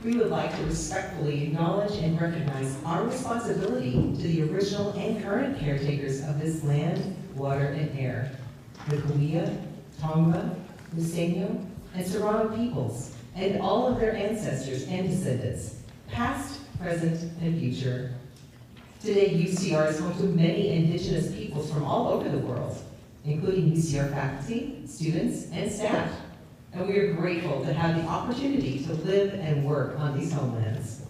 we would like to respectfully acknowledge and recognize our responsibility to the original and current caretakers of this land, water, and air, the Cahuilla, Tongva, Luceño, and Serrano peoples, and all of their ancestors and descendants, past, present, and future. Today, UCR is home to many indigenous peoples from all over the world, including UCR faculty, students, and staff. And we are grateful to have the opportunity to live and work on these homelands.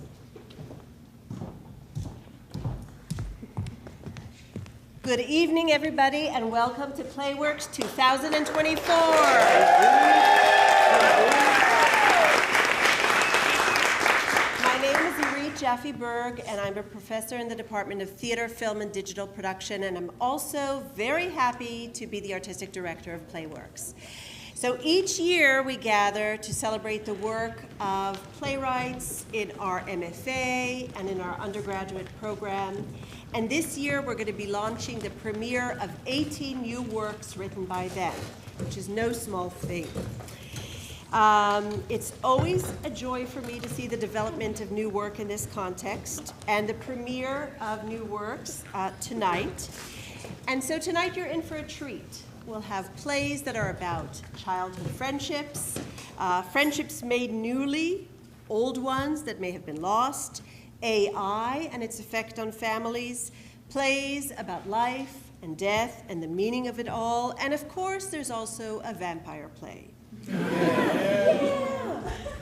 Good evening, everybody, and welcome to PlayWorks 2024. My name is Erith Jaffe-Berg, and I'm a professor in the Department of Theater, Film, and Digital Production, and I'm also very happy to be the artistic director of PlayWorks. So each year we gather to celebrate the work of playwrights in our MFA and in our undergraduate program. And this year we're going to be launching the premiere of 18 new works written by them, which is no small thing. It's always a joy for me to see the development of new work in this context, and the premiere of new works tonight. And so tonight you're in for a treat. We'll have plays that are about childhood friendships, friendships made newly, old ones that may have been lost, AI and its effect on families, plays about life and death and the meaning of it all, and of course there's also a vampire play.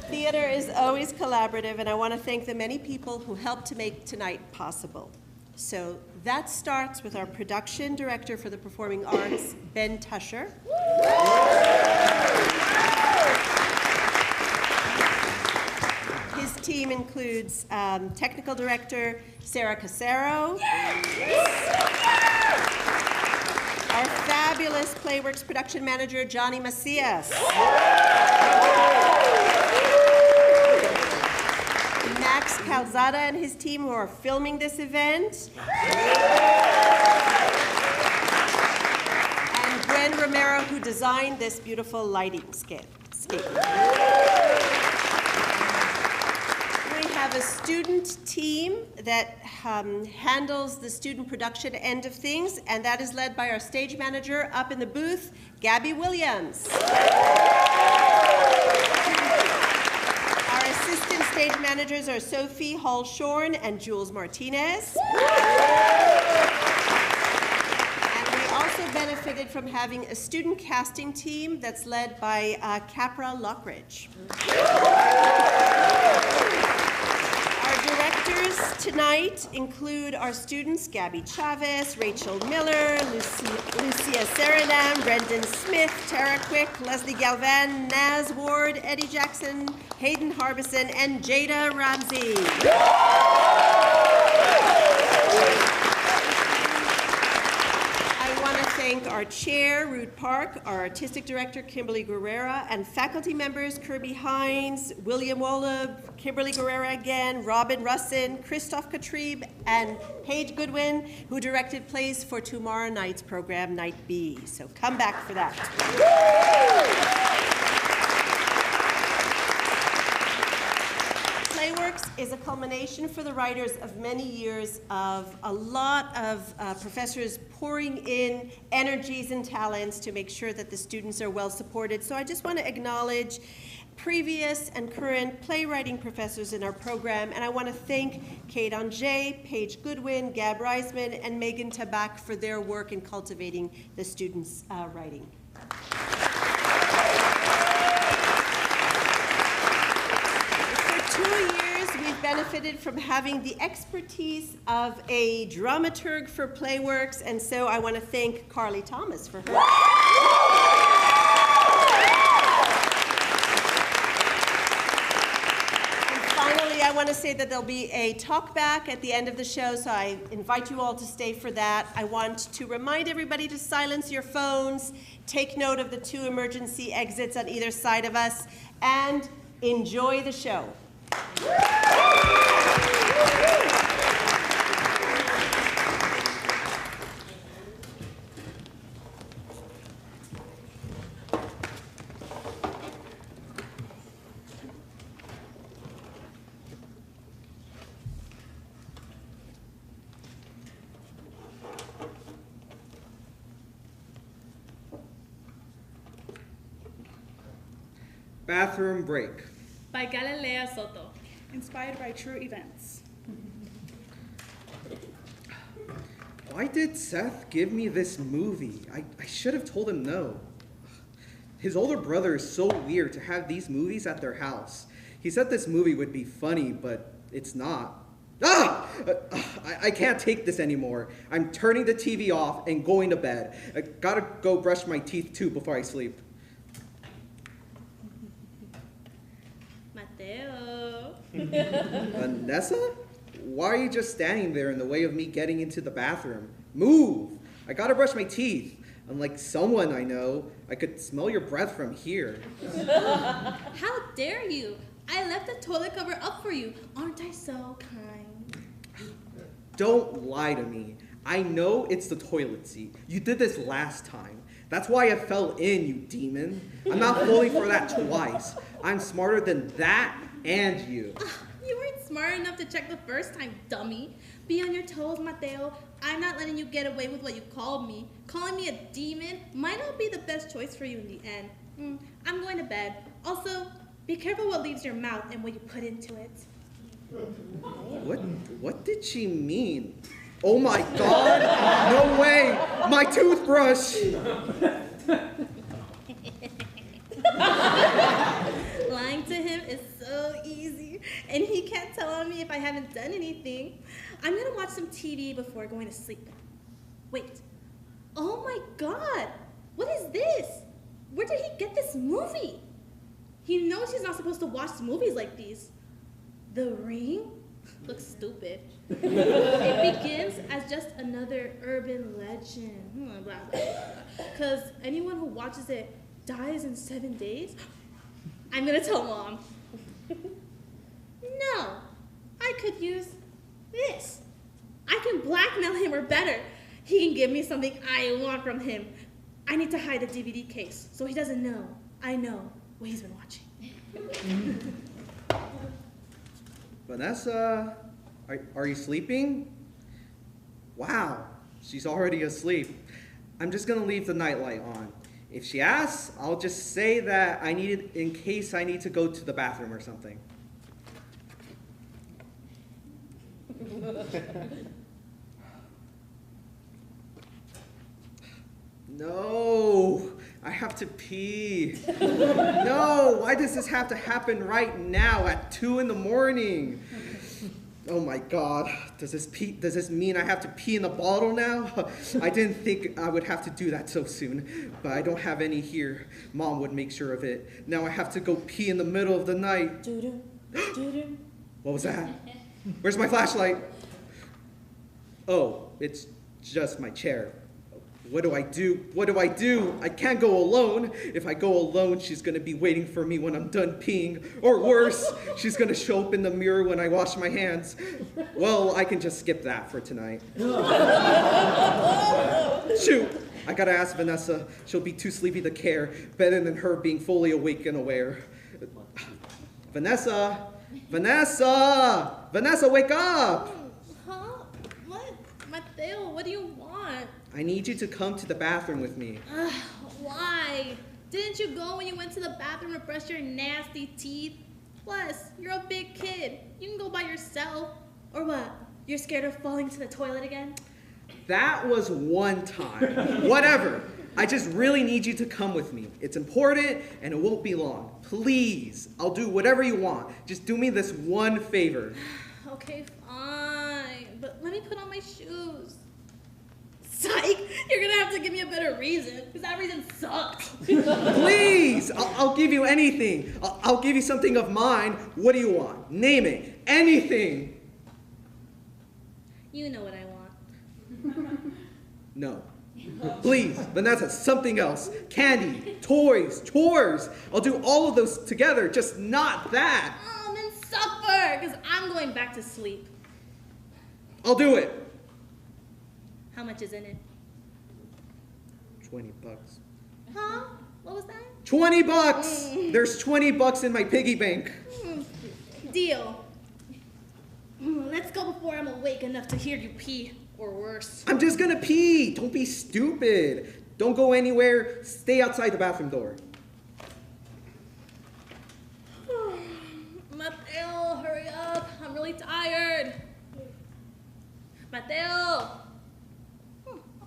Theater is always collaborative, and I want to thank the many people who helped to make tonight possible. So that starts with our production director for the performing arts, Ben Tusher. His team includes technical director Sarah Casero, our fabulous PlayWorks production manager, Johnny Macias, Max Calzada and his team who are filming this event, and Gwen Romero who designed this beautiful lighting scape. We have a student team that handles the student production end of things, and that is led by our stage manager up in the booth, Gabby Williams. Our assistant stage managers are Sophie Hall-Shorn and Jules Martinez. And we also benefited from having a student casting team that's led by Capra Lockridge. Our directors tonight include our students Gabby Chavez, Rachel Millar, Lucia Serinan, Brendon Smith, Tara Quick, Lesley Galvan, Nassir Ward, Eddie Jackson, Hayden Harbison, and Jada Ramsey. I want to thank our chair, Rude Park, our artistic director, Kimberly Guerrera, and faculty members, Kirby Hines, William Wolub, Kimberly Guerrera again, Robin Russin, Christoph Katrib, and Paige Goodwin, who directed plays for tomorrow night's program, Night B. So come back for that. PlayWorks is a culmination for the writers of many years of a lot of professors pouring in energies and talents to make sure that the students are well supported. So I just want to acknowledge previous and current playwriting professors in our program, and I want to thank Kate Angé, Paige Goodwin, Gab Reisman, and Megan Tabak for their work in cultivating the students' writing. For 2 years, we've benefited from having the expertise of a dramaturg for PlayWorks, and so I want to thank Carly Thomas for her. I want to say that there'll be a talkback at the end of the show, so I invite you all to stay for that. I want to remind everybody to silence your phones, take note of the 2 emergency exits on either side of us, and enjoy the show. Bathroom Break. By Galilea Soto. Inspired by true events. Why did Seth give me this movie? I should have told him no. His older brother is so weird to have these movies at their house. He said this movie would be funny, but it's not. I can't take this anymore. I'm turning the TV off and going to bed. I gotta go brush my teeth too before I sleep. Mateo. Vanessa? Why are you just standing there in the way of me getting into the bathroom? Move! I gotta brush my teeth. Unlike someone I know, I could smell your breath from here. How dare you? I left the toilet cover up for you. Aren't I so kind? Don't lie to me. I know it's the toilet seat. You did this last time. That's why I fell in, you demon. I'm not falling for that twice. I'm smarter than that and you. You weren't smart enough to check the first time, dummy. Be on your toes, Mateo. I'm not letting you get away with what you called me. Calling me a demon might not be the best choice for you in the end. I'm going to bed. Also, be careful what leaves your mouth and what you put into it. What did she mean? Oh my God! No way! My toothbrush! Lying to him is so easy, and he can't tell on me if I haven't done anything. I'm gonna watch some TV before going to sleep. Wait. Oh my God! What is this? Where did he get this movie? He knows he's not supposed to watch movies like these. The Ring? Looks stupid. It begins as just another urban legend. Because anyone who watches it dies in 7 days? I'm gonna tell Mom. No, I could use this. I can blackmail him or better. He can give me something I want from him. I need to hide the DVD case so he doesn't know I know what he's been watching. Vanessa, are you sleeping? Wow, she's already asleep. I'm just gonna leave the nightlight on. If she asks, I'll just say that I need it in case I need to go to the bathroom or something. No, I have to pee. No, why does this have to happen right now at 2 in the morning? Oh my God, does this mean I have to pee in a bottle now? I didn't think I would have to do that so soon, but I don't have any here. Mom would make sure of it. Now I have to go pee in the middle of the night. Doo-doo, doo-doo. What was that? Where's my flashlight? Oh, it's just my chair. What do I do? What do I do? I can't go alone. If I go alone, she's gonna be waiting for me when I'm done peeing. Or worse, she's gonna show up in the mirror when I wash my hands. Well, I can just skip that for tonight. Shoot, I gotta ask Vanessa. She'll be too sleepy to care. Better than her being fully awake and aware. Vanessa! Vanessa! Vanessa, wake up! Huh? What? Mateo, what do you want? I need you to come to the bathroom with me. Why? Didn't you go when you went to the bathroom to brush your nasty teeth? Plus, you're a big kid. You can go by yourself. Or what? You're scared of falling to the toilet again? That was one time. Whatever. I just really need you to come with me. It's important and it won't be long. Please, I'll do whatever you want. Just do me this one favor. Okay, fine. But let me put on my shoes. Psych! You're gonna have to give me a better reason, because that reason sucks. Please! I'll give you anything. I'll give you something of mine. What do you want? Name it. Anything. You know what I want. No. Please, Vanessa, something else. Candy, toys, chores. I'll do all of those together, just not that. Oh, then suffer, because I'm going back to sleep. I'll do it. How much is in it? $20. Huh? What was that? $20! There's $20 in my piggy bank. Deal. Let's go before I'm awake enough to hear you pee, or worse. I'm just gonna pee. Don't be stupid. Don't go anywhere. Stay outside the bathroom door. tired. Mateo.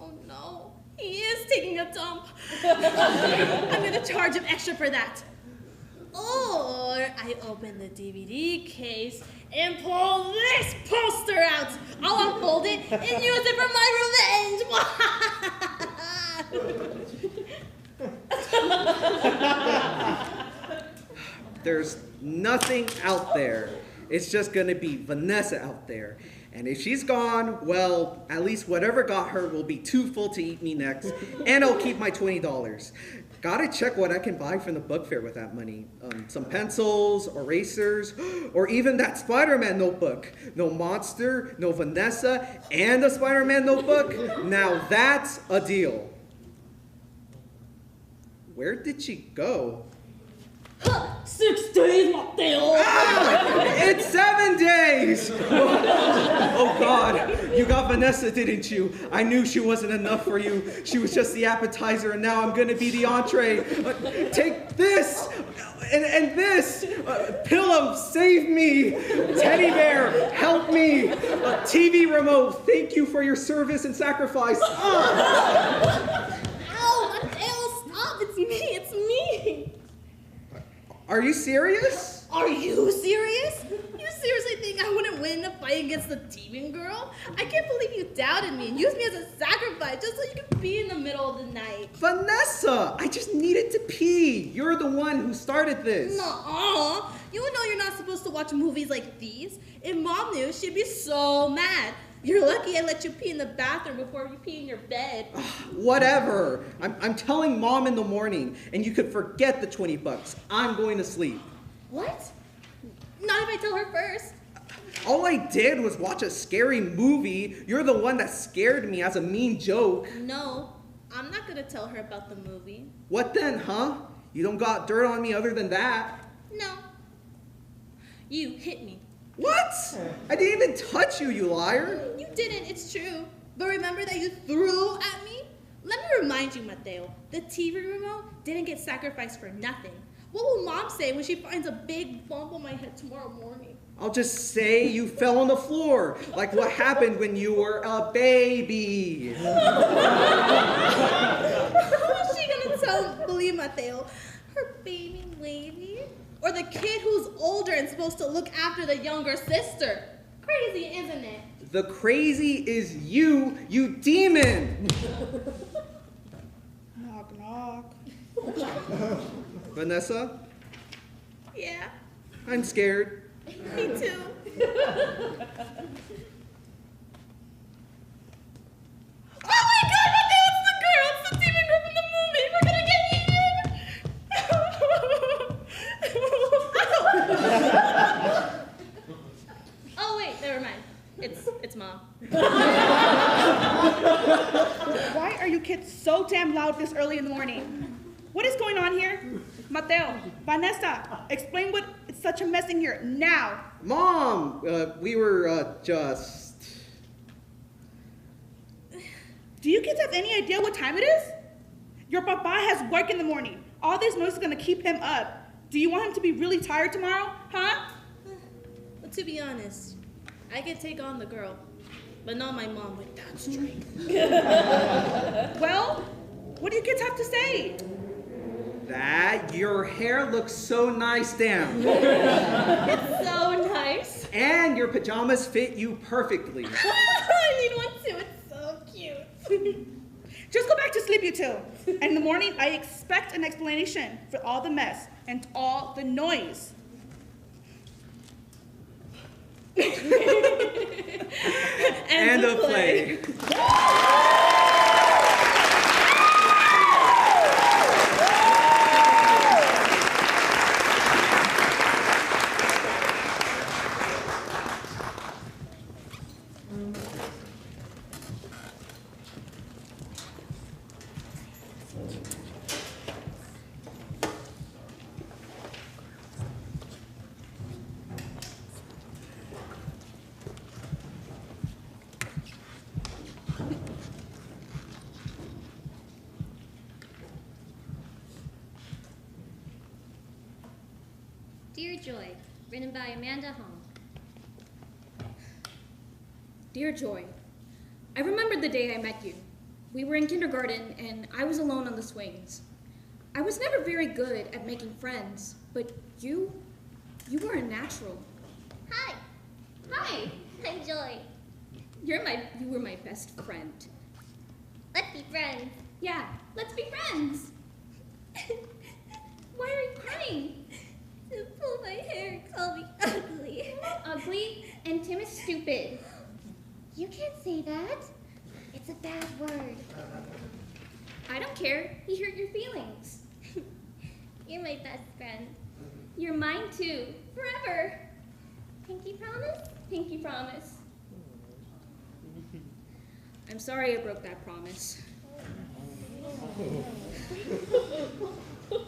Oh no, he is taking a dump. I'm gonna charge him extra for that. Or I open the DVD case and pull this poster out. I'll unfold it and use it for my revenge. There's nothing out there. It's just gonna be Vanessa out there. And if she's gone, well, at least whatever got her will be too full to eat me next, and I'll keep my $20. Gotta check what I can buy from the book fair with that money. Some pencils, erasers, or even that Spider-Man notebook. No monster, no Vanessa, and a Spider-Man notebook. Now that's a deal. Where did she go? 6 days, Mateo. It's 7 days! Oh God, you got Vanessa, didn't you? I knew she wasn't enough for you. She was just the appetizer, and now I'm gonna be the entree. Take this, and this. Pillow, save me. Teddy bear, help me. TV remote, thank you for your service and sacrifice. Ow, Mateo, stop. It's me, it's me. Are you serious? Are you serious? You seriously think I wouldn't win a fight against the demon girl? I can't believe you doubted me and used me as a sacrifice just so you could be in the middle of the night. Vanessa, I just needed to pee. You're the one who started this. Nuh-uh. You know you're not supposed to watch movies like these. If Mom knew, she'd be so mad. You're lucky I let you pee in the bathroom before you pee in your bed. Whatever. I'm telling Mom in the morning, and you could forget the $20. I'm going to sleep. What? Not if I tell her first. All I did was watch a scary movie. You're the one that scared me as a mean joke. No, I'm not gonna tell her about the movie. What then, huh? You don't got dirt on me other than that. No. You hit me. What? I didn't even touch you, you liar. You didn't, it's true. But remember that you threw at me? Let me remind you, Mateo, the TV remote didn't get sacrificed for nothing. What will Mom say when she finds a big bump on my head tomorrow morning? I'll just say you fell on the floor, like what happened when you were a baby. How is she gonna believe Mateo? Her baby lady? Or the kid who's older and supposed to look after the younger sister? Crazy, isn't it? The crazy is you demon! Knock, knock. Vanessa, Yeah, I'm scared. me too. Oh my God, Mateo, it's the girl! It's the demon girl from the movie! We're gonna get eaten! Oh wait, never mind. It's Mom. Why are you kids so damn loud this early in the morning? What is going on here? Mateo, Vanessa, explain what it's such a mess in here now. Mom, we were just... Do you kids have any idea what time it is? Your papa has work in the morning. All this noise is gonna keep him up. Do you want him to be really tired tomorrow, huh? But to be honest, I could take on the girl, but not my mom with that strength. Well, what do you kids have to say? That your hair looks so nice down. It's so nice. And your pajamas fit you perfectly. I need one too. It's so cute. Just go back to sleep, you two. And in the morning, I expect an explanation for all the mess and all the noise. And a play. Dear Joy, written by Amanda Hong. Dear Joy, I remembered the day I met you. We were in kindergarten and I was alone on the swings. I was never very good at making friends, but you were a natural. Hi. Hi. I'm Joy. You were my best friend. Let's be friends. Yeah, let's be friends. Why are you crying? To pull my hair and call me ugly. Ugly and Tim is stupid. You can't say that. It's a bad word. I don't care. He hurt your feelings. You're my best friend. You're mine too. Forever. Pinky promise? Pinky promise. I'm sorry I broke that promise.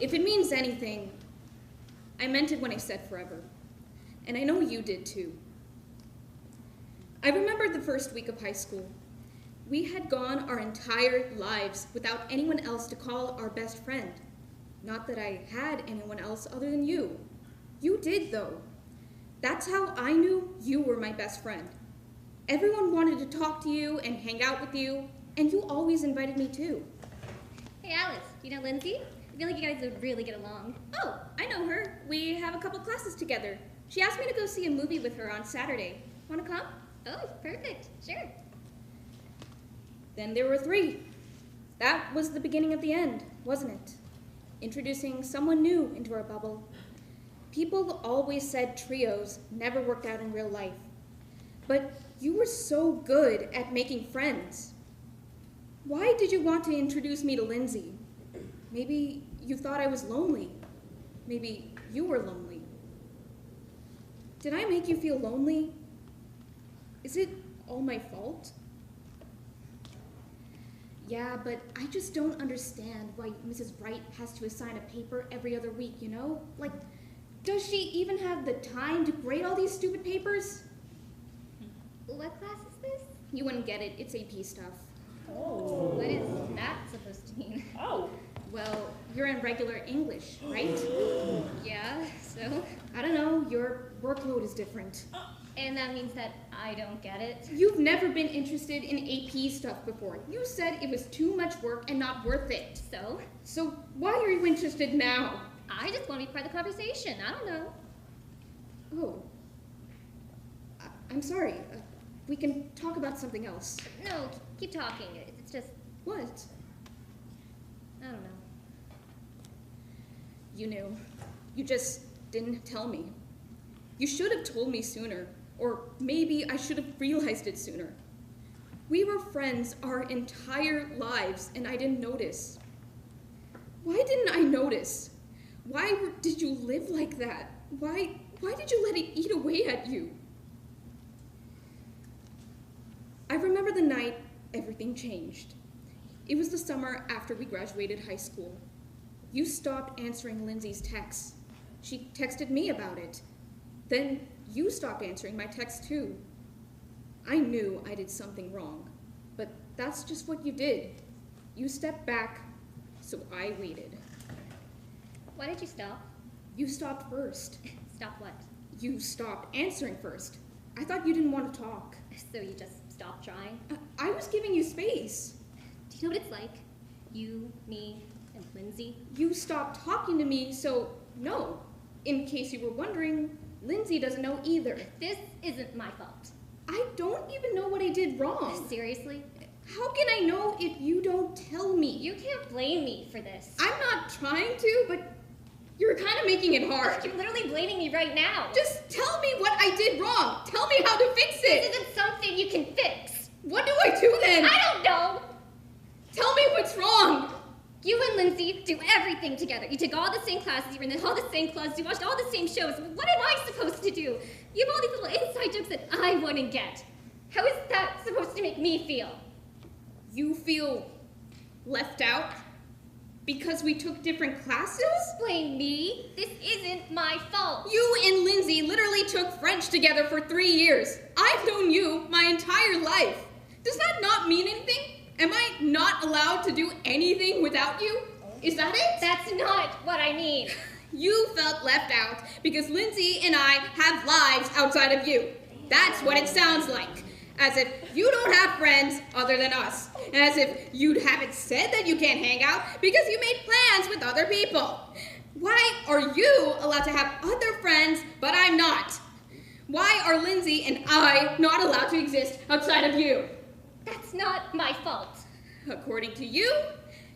If it means anything, I meant it when I said forever. And I know you did too. I remembered the first week of high school. We had gone our entire lives without anyone else to call our best friend. Not that I had anyone else other than you. You did, though. That's how I knew you were my best friend. Everyone wanted to talk to you and hang out with you, and you always invited me too. Hey, Alice. You know Lindsay? I feel like you guys would really get along. Oh, I know her. We have a couple classes together. She asked me to go see a movie with her on Saturday. Want to come? Oh, perfect. Sure. Then there were 3. That was the beginning of the end, wasn't it? Introducing someone new into our bubble. People always said trios never worked out in real life. But you were so good at making friends. Why did you want to introduce me to Lindsay? Maybe you thought I was lonely. Maybe you were lonely. Did I make you feel lonely? Is it all my fault? Yeah, but I just don't understand why Mrs. Wright has to assign a paper every other week, you know? Like, does she even have the time to grade all these stupid papers? What class is this? You wouldn't get it. It's AP stuff. Oh. What is that supposed to mean? Oh. Well, you're in regular English, right? Yeah, so? I don't know. Your workload is different. And that means that I don't get it? You've never been interested in AP stuff before. You said it was too much work and not worth it. So? So why are you interested now? I just want to be part of the conversation. I don't know. Oh. I'm sorry. We can talk about something else. No, keep talking. It's just... What? I don't know. You knew. You just didn't tell me. You should have told me sooner, or maybe I should have realized it sooner. We were friends our entire lives, and I didn't notice. Why didn't I notice? Why did you live like that? Why did you let it eat away at you? I remember the night everything changed. It was the summer after we graduated high school. You stopped answering Lindsay's texts. She texted me about it. Then you stopped answering my texts too. I knew I did something wrong, but that's just what you did. You stepped back, so I waited. Why did you stop? You stopped first. Stop what? You stopped answering first. I thought you didn't want to talk. So you just stopped trying? I was giving you space. Do you know what it's like? You, me, and Lindsay? You stopped talking to me, so no. In case you were wondering, Lindsay doesn't know either. This isn't my fault. I don't even know what I did wrong. Seriously? How can I know if you don't tell me? You can't blame me for this. I'm not trying to, but you're kind of making it hard. You're literally blaming me right now. Just tell me what I did wrong. Tell me how to fix it. This isn't something you can fix. What do I do then? I don't know. Tell me what's wrong. You and Lindsay do everything together. You take all the same classes, you're in all the same clubs, you watched all the same shows. What am I supposed to do? You have all these little inside jokes that I wouldn't get. How is that supposed to make me feel? You feel left out? Because we took different classes? Don't blame me. This isn't my fault. You and Lindsay literally took French together for 3 years. I've known you my entire life. Does that not mean anything? Am I not allowed to do anything without you? Is that it? That's not what I mean. You felt left out because Lindsay and I have lives outside of you. That's what it sounds like. As if you don't have friends other than us. As if you haven't said that you can't hang out because you made plans with other people. Why are you allowed to have other friends, but I'm not? Why are Lindsay and I not allowed to exist outside of you? That's not my fault. According to you,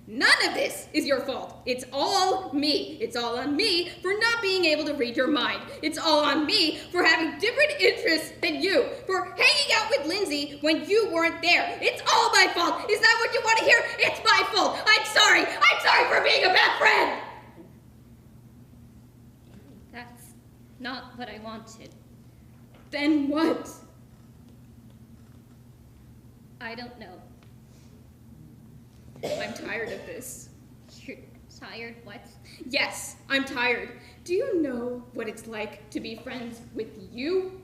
none of this is your fault. It's all me. It's all on me for not being able to read your mind. It's all on me for having different interests than you, for hanging out with Lindsay when you weren't there. It's all my fault. Is that what you want to hear? It's my fault. I'm sorry. I'm sorry for being a bad friend. That's not what I wanted. Then what? I don't know. I'm tired of this. You're tired? What? Yes, I'm tired. Do you know what it's like to be friends with you?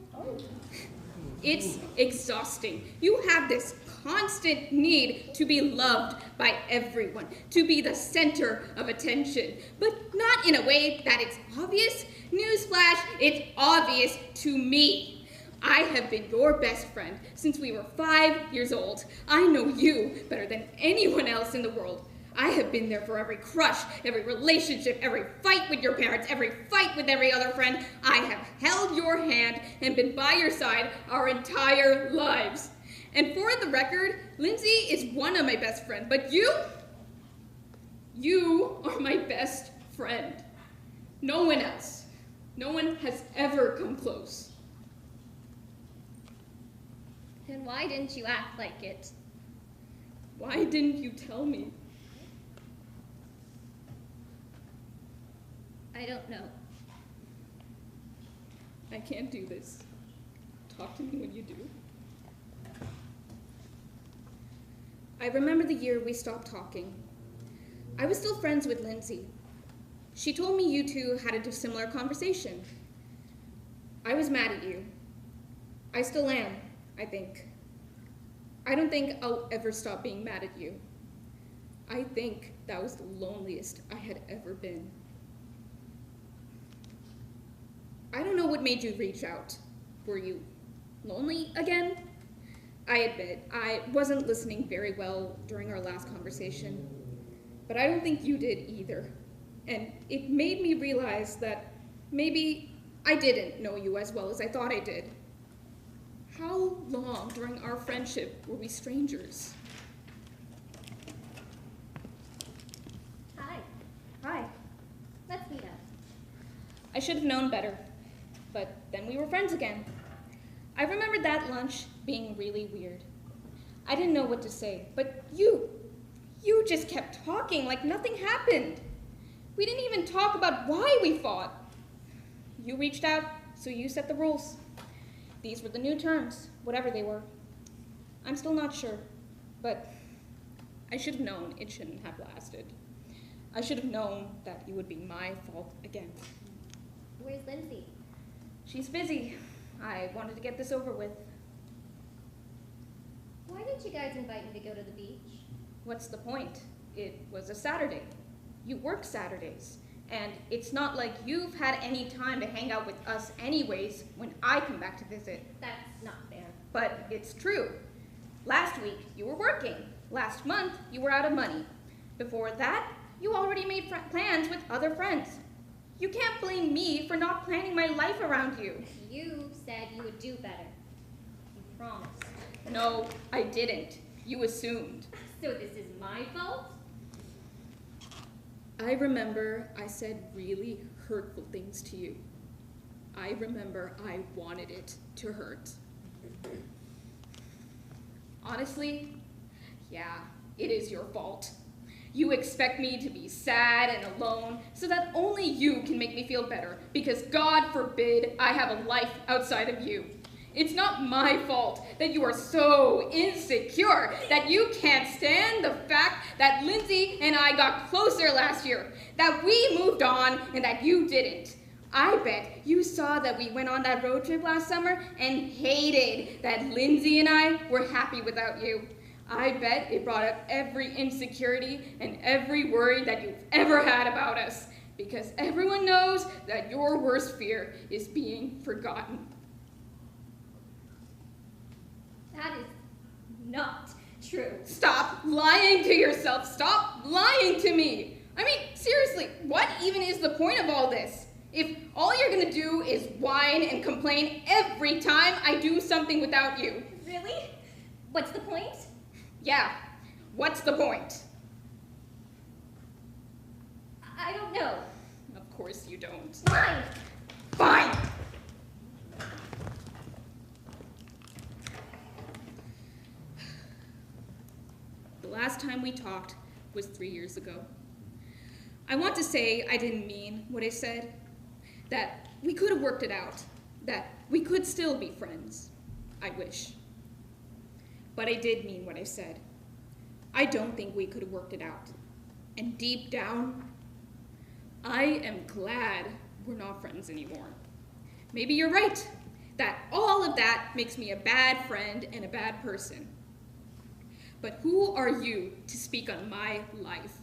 It's exhausting. You have this constant need to be loved by everyone, to be the center of attention, but not in a way that it's obvious. Newsflash, it's obvious to me. I have been your best friend since we were 5 years old. I know you better than anyone else in the world. I have been there for every crush, every relationship, every fight with your parents, every fight with every other friend. I have held your hand and been by your side our entire lives. And for the record, Lindsay is one of my best friends, but you are my best friend. No one else. No one has ever come close. Then why didn't you act like it? Why didn't you tell me? I don't know. I can't do this. Talk to me when you do. I remember the year we stopped talking. I was still friends with Lindsay. She told me you two had a similar conversation. I was mad at you. I still am, I think. I don't think I'll ever stop being mad at you. I think that was the loneliest I had ever been. I don't know what made you reach out. Were you lonely again? I admit, I wasn't listening very well during our last conversation, but I don't think you did either. And it made me realize that maybe I didn't know you as well as I thought I did. How long during our friendship were we strangers? Hi. Hi. Let's meet up. I should have known better, but then we were friends again. I remember that lunch being really weird. I didn't know what to say, but you just kept talking like nothing happened. We didn't even talk about why we fought. You reached out, so you set the rules. These were the new terms, whatever they were. I'm still not sure, but I should have known it shouldn't have lasted. I should have known that it would be my fault again. Where's Lindsay? She's busy. I wanted to get this over with. Why didn't you guys invite me to go to the beach? What's the point? It was a Saturday. You work Saturdays. And it's not like you've had any time to hang out with us anyways when I come back to visit. That's not fair. But it's true. Last week, you were working. Last month, you were out of money. Before that, you already made plans with other friends. You can't blame me for not planning my life around you. You said you would do better. You promised. No, I didn't. You assumed. So this is my fault? I remember I said really hurtful things to you. I remember I wanted it to hurt. Honestly, yeah, it is your fault. You expect me to be sad and alone so that only you can make me feel better because God forbid I have a life outside of you. It's not my fault that you are so insecure that you can't stand the fact that Lindsay and I got closer last year, that we moved on and that you didn't. I bet you saw that we went on that road trip last summer and hated that Lindsay and I were happy without you. I bet it brought up every insecurity and every worry that you've ever had about us, because everyone knows that your worst fear is being forgotten. That is not true. Stop lying to yourself. Stop lying to me. I mean, seriously, what even is the point of all this? If all you're gonna do is whine and complain every time I do something without you. Really? What's the point? Yeah, what's the point? I don't know. Of course you don't. Fine. Fine! The last time we talked was 3 years ago. I want to say I didn't mean what I said, that we could have worked it out, that we could still be friends. I wish. But I did mean what I said. I don't think we could have worked it out. And deep down, I am glad we're not friends anymore. Maybe you're right, that all of that makes me a bad friend and a bad person. But who are you to speak on my life?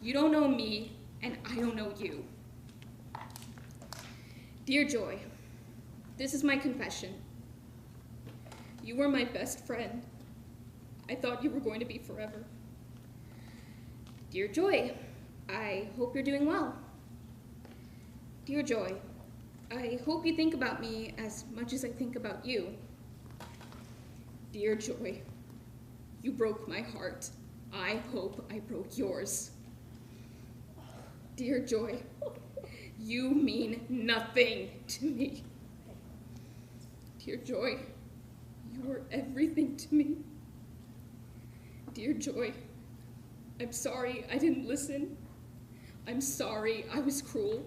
You don't know me, and I don't know you. Dear Joy, this is my confession. You were my best friend. I thought you were going to be forever. Dear Joy, I hope you're doing well. Dear Joy, I hope you think about me as much as I think about you. Dear Joy, you broke my heart. I hope I broke yours. Dear Joy, you mean nothing to me. Dear Joy, you were everything to me. Dear Joy, I'm sorry I didn't listen. I'm sorry I was cruel.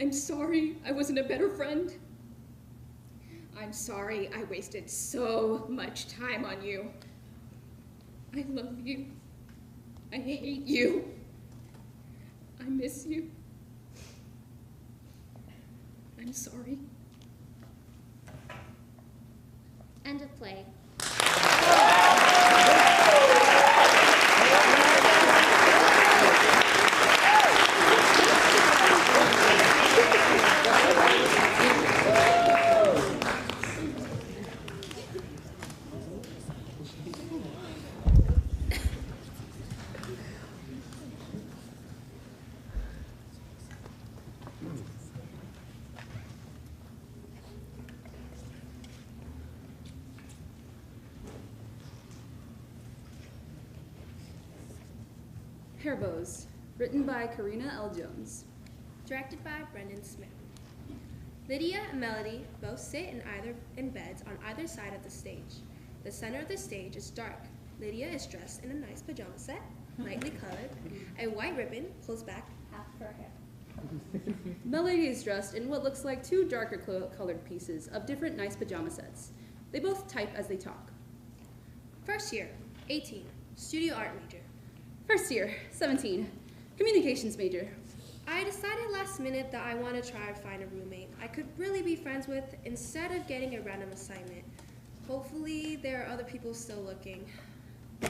I'm sorry I wasn't a better friend. I'm sorry I wasted so much time on you. I love you. I hate you. I miss you. I'm sorry. End of play. Hairos, written by Karina Jones. Directed by Brendon Smith. Lydia and Melody both sit in beds on either side of the stage. The center of the stage is dark. Lydia is dressed in a nice pajama set, lightly colored. A white ribbon pulls back half of her hair. Melody is dressed in what looks like two darker colored pieces of different nice pajama sets. They both type as they talk. First year, 18, studio art major. First year, 17, communications major. I decided last minute that I want to try to find a roommate I could really be friends with instead of getting a random assignment. Hopefully there are other people still looking.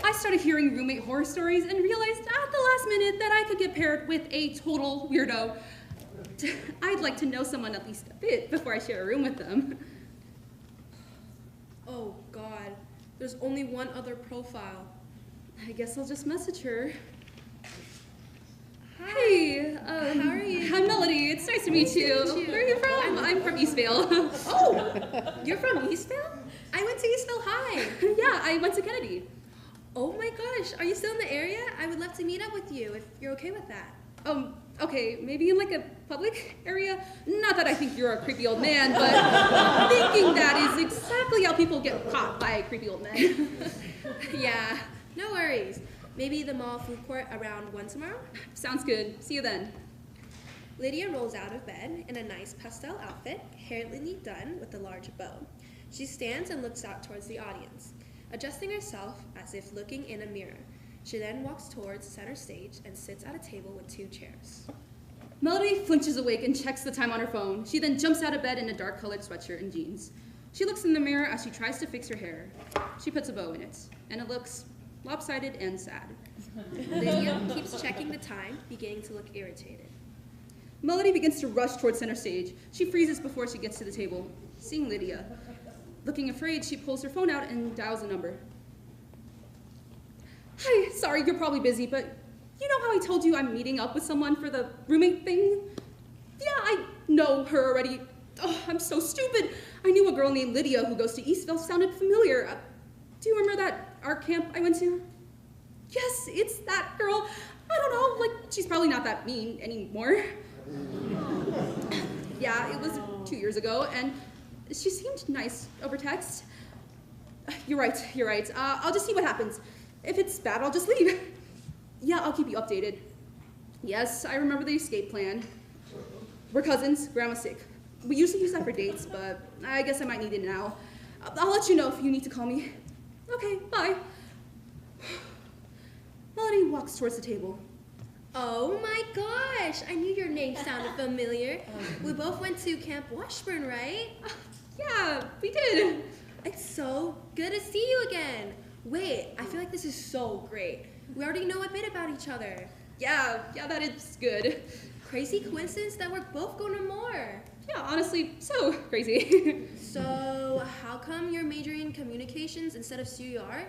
I started hearing roommate horror stories and realized at the last minute that I could get paired with a total weirdo. I'd like to know someone at least a bit before I share a room with them. Oh God, there's only one other profile. I guess I'll just message her. Hi. Hey, How are you? I'm Melody. It's nice to meet you. Where are you from? I'm from Eastvale. Oh, you're from Eastvale? I went to Eastvale High. Yeah, I went to Kennedy. Oh my gosh, are you still in the area? I would love to meet up with you if you're okay with that. Okay, maybe in like a public area? Not that I think you're a creepy old man, but thinking that is exactly how people get caught by creepy old men. Yeah, no worries. Maybe the mall food court around 1 tomorrow? Sounds good. See you then. Lydia rolls out of bed in a nice pastel outfit, hair neatly done with a large bow. She stands and looks out towards the audience, adjusting herself as if looking in a mirror. She then walks towards center stage and sits at a table with 2 chairs. Melody flinches awake and checks the time on her phone. She then jumps out of bed in a dark-colored sweatshirt and jeans. She looks in the mirror as she tries to fix her hair. She puts a bow in it, and it looks lopsided and sad. Lydia keeps checking the time, beginning to look irritated. Melody begins to rush towards center stage. She freezes before she gets to the table. Seeing Lydia, Looking afraid, she pulls her phone out and dials a number. Hi, sorry, you're probably busy, but you know how I told you I'm meeting up with someone for the roommate thing? Yeah, I know her already. Oh, I'm so stupid. I knew a girl named Lydia who goes to Eastville. Sounded familiar. Do you remember that art camp I went to? Yes, it's that girl. I don't know, like, she's probably not that mean anymore. Yeah, it was 2 years ago, and she seemed nice over text. You're right. I'll just see what happens. If it's bad, I'll just leave. Yeah, I'll keep you updated. Yes, I remember the escape plan. We're cousins, grandma's sick. We usually use that for dates, but I guess I might need it now. I'll let you know if you need to call me. Okay, bye. Melody walks towards the table. Oh my gosh, I knew your name sounded familiar. We both went to Camp Washburn, right? Yeah, we did. It's so good to see you again. Wait, I feel like this is so great. We already know a bit about each other. Yeah, that is good. Crazy coincidence that we're both going to Moore. Yeah, honestly, so crazy. So, how come you're majoring in communications instead of studio art?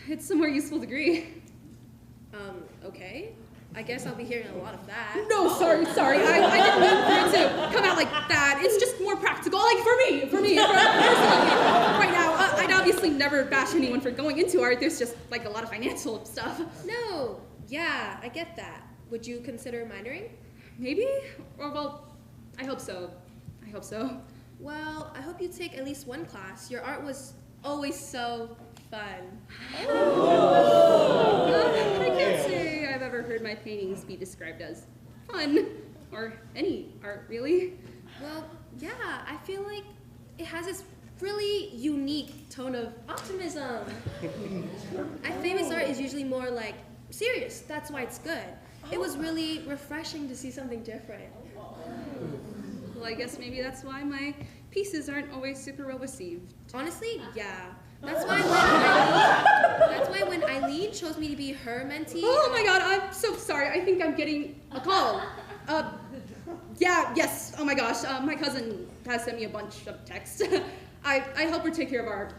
It's a more useful degree. Okay. I guess I'll be hearing a lot of that. No, sorry. I didn't mean for it to come out like that. It's just more practical, like for me, personally. Right now, I'd obviously never bash anyone for going into art. There's just like a lot of financial stuff. No, yeah, I get that. Would you consider minoring? Maybe? Or, well, I hope so. Well, I hope you take at least one class. Your art was always so fun. I can't say I've ever heard my paintings be described as fun, or any art, really. Well, yeah, I feel like it has this really unique tone of optimism. Famous art is usually more like serious. That's why it's good. It was really refreshing to see something different. Well, I guess maybe that's why my pieces aren't always super well received. Honestly, yeah. That's why when Eileen chose me to be her mentee. Oh my god, I'm so sorry. I think I'm getting a call. Yes. Oh my gosh. My cousin has sent me a bunch of texts. I help her take care of our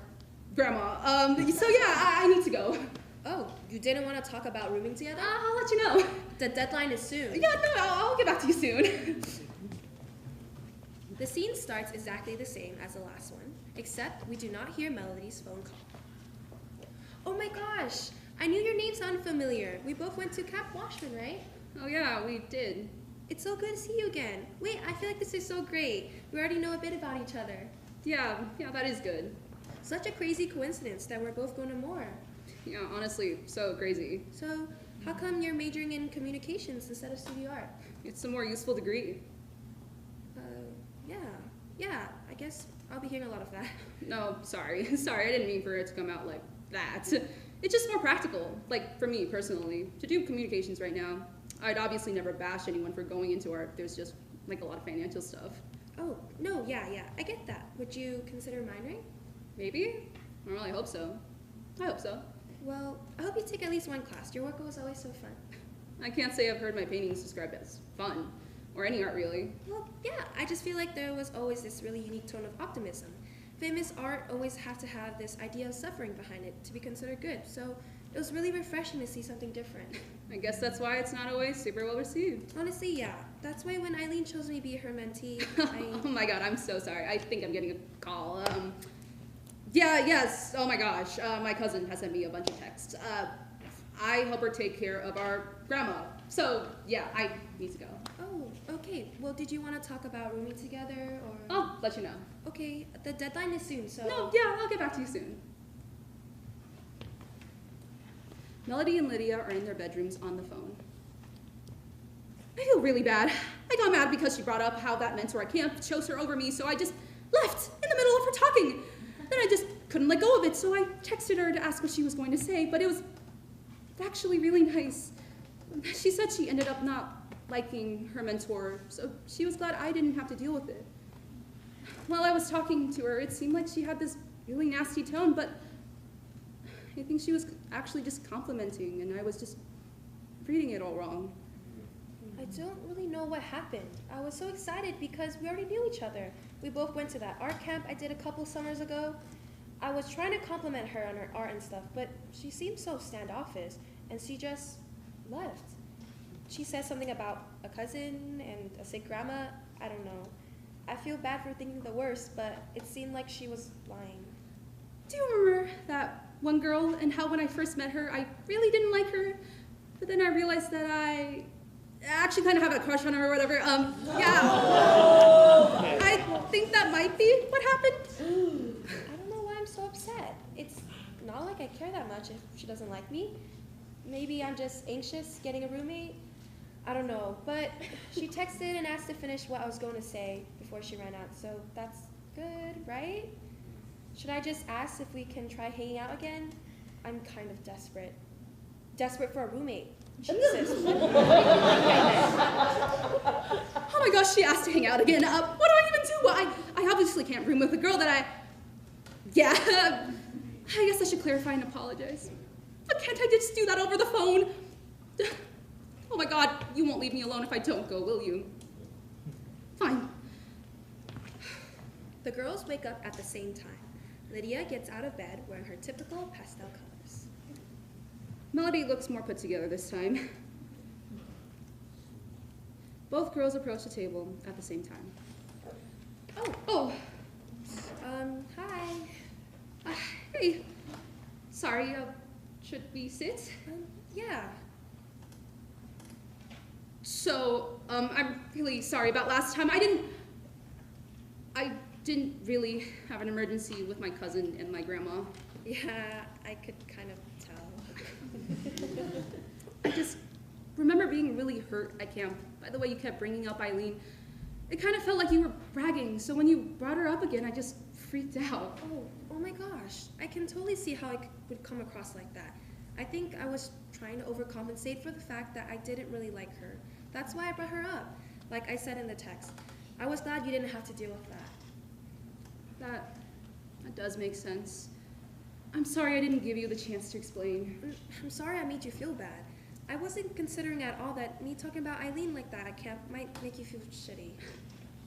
grandma. So yeah, I need to go. Oh, you didn't want to talk about rooming together? I'll let you know. The deadline is soon. Yeah, no, I'll get back to you soon. The scene starts exactly the same as the last one, except we do not hear Melody's phone call. Oh my gosh, I knew your name sounded familiar. We both went to Camp Washburn, right? Oh yeah, we did. It's so good to see you again. Wait, I feel like this is so great. We already know a bit about each other. Yeah, that is good. Such a crazy coincidence that we're both going to Moore. Yeah, honestly, so crazy. So, how come you're majoring in communications instead of studio art? It's a more useful degree. Yeah, I guess I'll be hearing a lot of that. No, sorry, I didn't mean for it to come out like that. It's just more practical, like for me personally, to do communications right now. I'd obviously never bash anyone for going into art. There's just like a lot of financial stuff. Oh, no, yeah, I get that. Would you consider minoring? Maybe? Well, I hope so. Well, I hope you take at least one class. Your work was always so fun. I can't say I've heard my paintings described as fun, or any art really. Well, yeah, I just feel like there was always this really unique tone of optimism. Famous art always have to have this idea of suffering behind it to be considered good, so it was really refreshing to see something different. I guess that's why it's not always super well received. Honestly, yeah. That's why when Eileen chose me to be her mentee, Oh my god, I'm so sorry. I think I'm getting a call. Yes, oh my gosh. My cousin has sent me a bunch of texts. I help her take care of our grandma. So, yeah, I need to go. Oh, okay. Well, did you want to talk about rooming together, or? I'll let you know. Okay, the deadline is soon, so. No, yeah, I'll get back to you soon. Melody and Lydia are in their bedrooms on the phone. I feel really bad. I got mad because she brought up how that mentor at camp chose her over me, so I just left in the middle of her talking. Then I just couldn't let go of it, so I texted her to ask what she was going to say, but it was actually really nice. She said she ended up not liking her mentor, so she was glad I didn't have to deal with it. While I was talking to her, it seemed like she had this really nasty tone, but I think she was actually just complimenting, and I was just reading it all wrong. I don't really know what happened. I was so excited because we already knew each other. We both went to that art camp I did a couple summers ago. I was trying to compliment her on her art and stuff, but she seemed so standoffish, and she just left. She said something about a cousin and a sick grandma. I don't know. I feel bad for thinking the worst, but it seemed like she was lying. Do you remember that one girl and how when I first met her, I really didn't like her? But then I realized that I actually kind of have a crush on her or whatever. Yeah. I think that might be what happened. I don't know why I'm so upset. It's not like I care that much if she doesn't like me. Maybe I'm just anxious getting a roommate. I don't know, but she texted and asked to finish what I was going to say before she ran out, so that's good, right? Should I just ask if we can try hanging out again? I'm kind of desperate. Desperate for a roommate. Jesus. Oh my gosh, she asked to hang out again. What do I even do? Well, I obviously can't room with a girl that yeah, I guess I should clarify and apologize. But can't I just do that over the phone? Oh my God, you won't leave me alone if I don't go, will you? Fine. The girls wake up at the same time. Lydia gets out of bed wearing her typical pastel colors. Melody looks more put together this time. Both girls approach the table at the same time. Oh. Hi. Hey. Sorry, should we sit? Yeah. So, I'm really sorry about last time. I didn't really have an emergency with my cousin and my grandma. Yeah, I could kind of tell. I just remember being really hurt at camp by the way you kept bringing up Eileen. It kind of felt like you were bragging, so when you brought her up again, I just freaked out. Oh my gosh. I can totally see how it would come across like that. I think I was trying to overcompensate for the fact that I didn't really like her. That's why I brought her up, like I said in the text. I was glad you didn't have to deal with that. That does make sense. I'm sorry I didn't give you the chance to explain. I'm sorry I made you feel bad. I wasn't considering at all that me talking about Eileen like that at camp might make you feel shitty.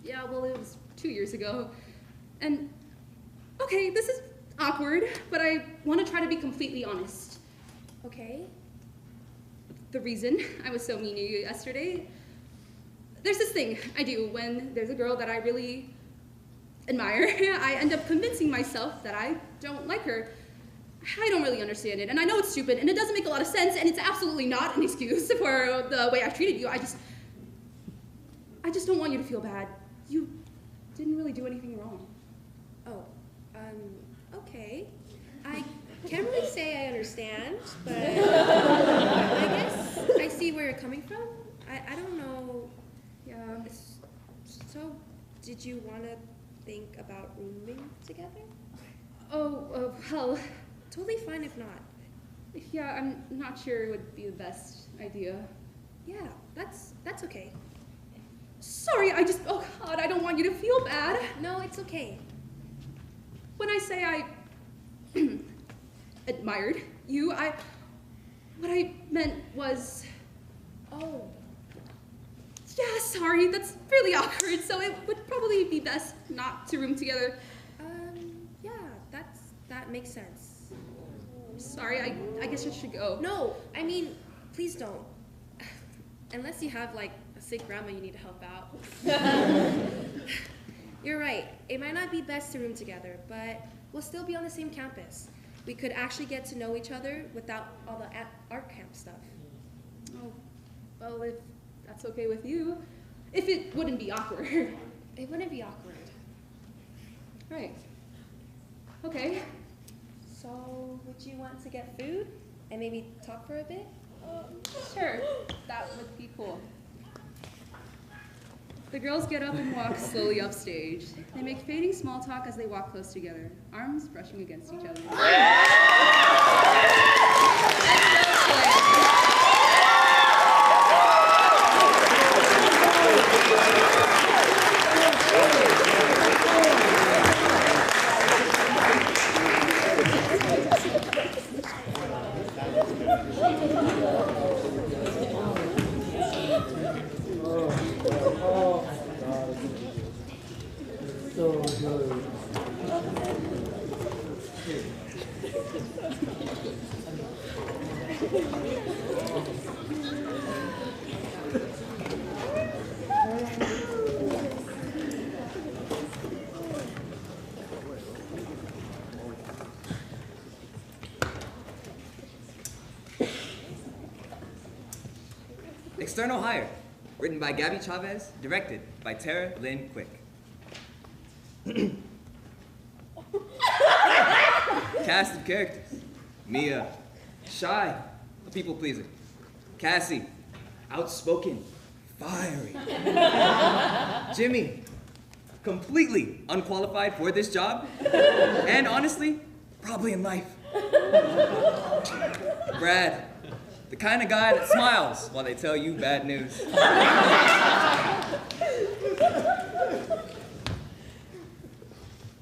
Yeah, well, it was 2 years ago. And, okay, this is awkward, but I want to try to be completely honest. Okay? The reason I was so mean to you yesterday, there's this thing I do when there's a girl that I really admire. I end up convincing myself that I don't like her. I don't really understand it, and I know it's stupid, and it doesn't make a lot of sense, and it's absolutely not an excuse for the way I've treated you. I just don't want you to feel bad. You didn't really do anything wrong. Okay. I can't really say I understand, but I guess I see where you're coming from. I don't know. Yeah. So, did you want to think about rooming together? Well, Totally fine if not. yeah, I'm not sure it would be the best idea. Yeah, that's okay. Sorry, oh God, I don't want you to feel bad. No, it's okay. When I say I admired you, what I meant was, Oh. yeah, sorry, that's really awkward, so it would probably be best not to room together. Yeah, that makes sense. Sorry, I guess I should go. No, I mean, please don't. Unless you have, like, a sick grandma you need to help out. You're right. It might not be best to room together, but we'll still be on the same campus. We could actually get to know each other without all the art camp stuff. Oh, well, if that's okay with you. If it wouldn't be awkward. It wouldn't be awkward. Right. Okay. So, would you want to get food and maybe talk for a bit? Sure, that would be cool. The girls get up and walk slowly upstage. They make fading small talk as they walk close together, arms brushing against each other. So External Hire, written by Gabby Chavez, directed by Tara Lynn Quick. Cast of characters: Mia, shy, a people pleaser. Cassie, outspoken, fiery. Jimmy, completely unqualified for this job, and honestly, probably in life. Brad, the kind of guy that smiles while they tell you bad news.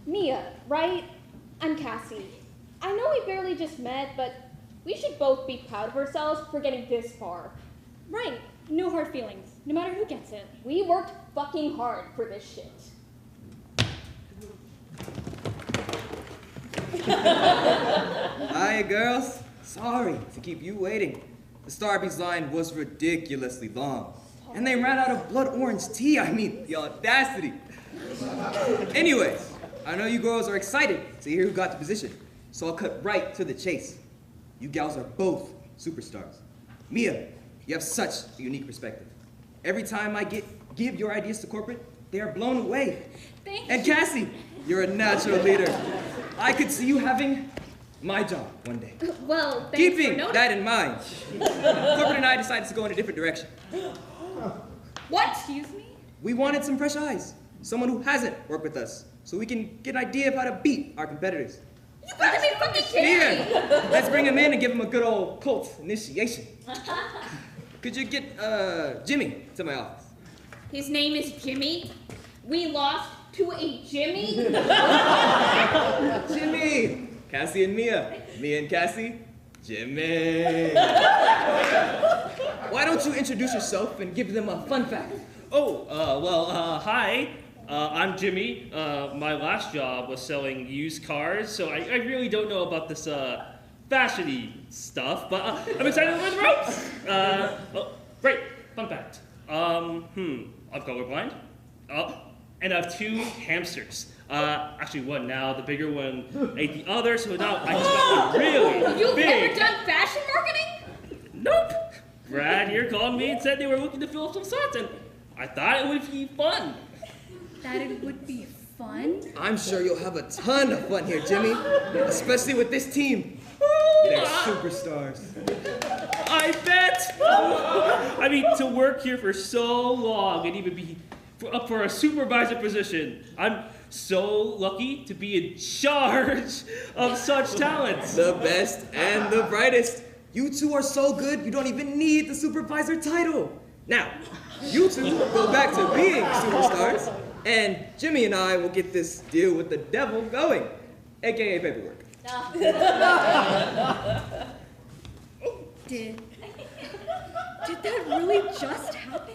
Mia, right? I'm Cassie. I know we barely just met, but we should both be proud of ourselves for getting this far. Right. No hard feelings, no matter who gets it. We worked fucking hard for this shit. Hiya, girls. Sorry to keep you waiting. The Starbucks line was ridiculously long. And they ran out of blood orange tea. I mean, the audacity. Anyways, I know you girls are excited to hear who got the position, so I'll cut right to the chase. You gals are both superstars. Mia, you have such a unique perspective. Every time I give your ideas to corporate, they are blown away. Thank And you. Cassie, you're a natural leader. I could see you having my job one day. Well, thanks Keeping for noticing. that in mind, corporate and I decided to go in a different direction. What? Excuse me? We wanted some fresh eyes, someone who hasn't worked with us, so we can get an idea of how to beat our competitors. You gotta be fucking kidding me! Here, let's bring him in and give him a good old cult initiation. Could you get Jimmy to my office? His name is Jimmy. We lost to a Jimmy. Jimmy! Cassie and Mia. Mia and Cassie. Jimmy! Why don't you introduce yourself and give them a fun fact? Hi. I'm Jimmy. My last job was selling used cars, so I really don't know about this fashion-y stuff, but I'm excited to learn the ropes. Great. Fun fact. I'm colorblind. And I have 2 hamsters. Actually one now. The bigger one ate the other, so now I just got one really You've big. never done fashion marketing? Nope. Brad here called me and said they were looking to fill some slots, and I thought it would be fun. That it would be fun? I'm sure you'll have a ton of fun here, Jimmy. Especially with this team. They're superstars. I bet. I mean, to work here for so long and even be up for a supervisor position, I'm so lucky to be in charge of such talents. The best and the brightest. You two are so good, you don't even need the supervisor title. Now, you two go back to being superstars, and Jimmy and I will get this deal with the devil going, aka paperwork. Did that really just happen?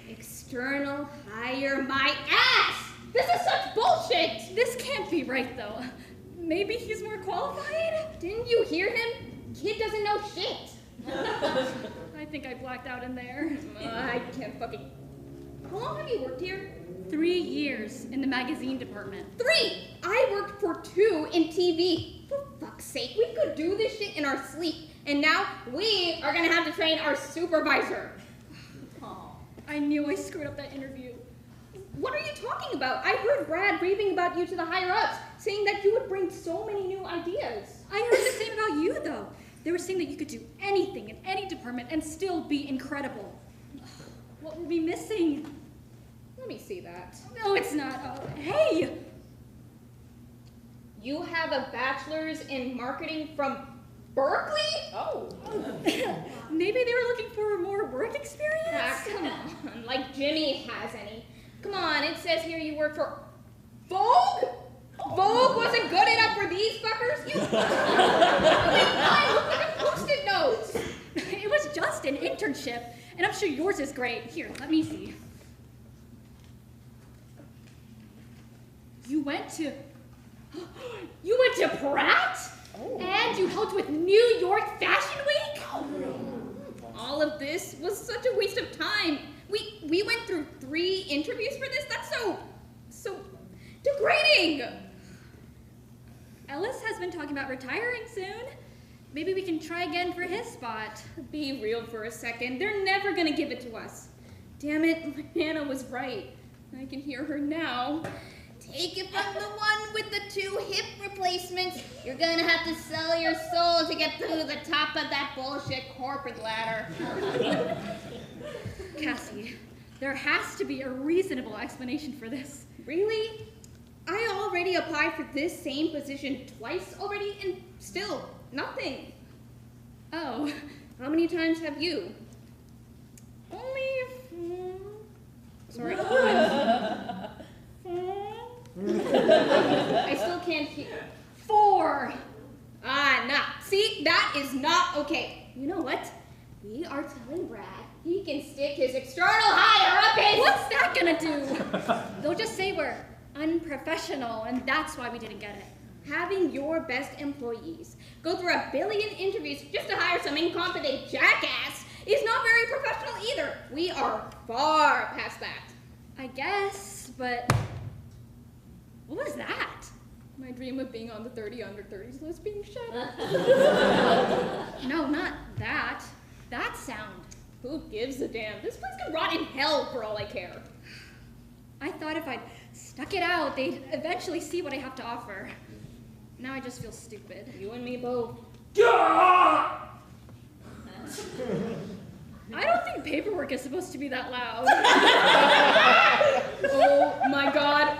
External hire my ass! This is such bullshit! This can't be right, though. Maybe he's more qualified? Didn't you hear him? Kid doesn't know shit. I think I blacked out in there. I can't fucking... How long have you worked here? 3 years in the magazine department. 3! I worked for 2 in TV. For fuck's sake, we could do this shit in our sleep. And now we are gonna have to train our supervisor. Oh, I knew I screwed up that interview. What are you talking about? I heard Brad raving about you to the higher-ups, saying that you would bring so many new ideas. I heard the same about you, though. They were saying that you could do anything in any department and still be incredible. What were we missing? Let me see that. No, it's not. Hey! You have a bachelor's in marketing from Berkeley? Oh. Maybe they were looking for more work experience? Ah, come on, like Jimmy has any. Come on, it says here you work for Vogue? Vogue wasn't good enough for these fuckers? You I look like a post-it note. It was just an internship, and I'm sure yours is great. Here, let me see. You went to You went to Pratt? Oh. involved with New York Fashion Week? All of this was such a waste of time. We went through 3 interviews for this. That's so degrading. Ellis has been talking about retiring soon. Maybe we can try again for his spot. Be real for a second. They're never gonna give it to us. Damn it, Hannah was right. I can hear her now. Take it from the one with the 2 hip replacements. You're gonna have to sell your soul to get to the top of that bullshit corporate ladder. Cassie, there has to be a reasonable explanation for this. Really? I already applied for this same position twice already, and still nothing. Oh, how many times have you? Only. Sorry. I still can't hear. 4. Ah, nah. See, that is not okay. You know what? We are telling Brad he can stick his external hire up his. What's that gonna do? They'll just say we're unprofessional, and that's why we didn't get it. Having your best employees go through 1 billion interviews just to hire some incompetent jackass is not very professional either. We are far past that. I guess, but what was that? My dream of being on the 30 under 30s list being shattered. No, not that. That sound. Who gives a damn? This place could rot in hell for all I care. I thought if I'd stuck it out, they'd eventually see what I have to offer. Now I just feel stupid. You and me both. I don't think paperwork is supposed to be that loud. Oh my god,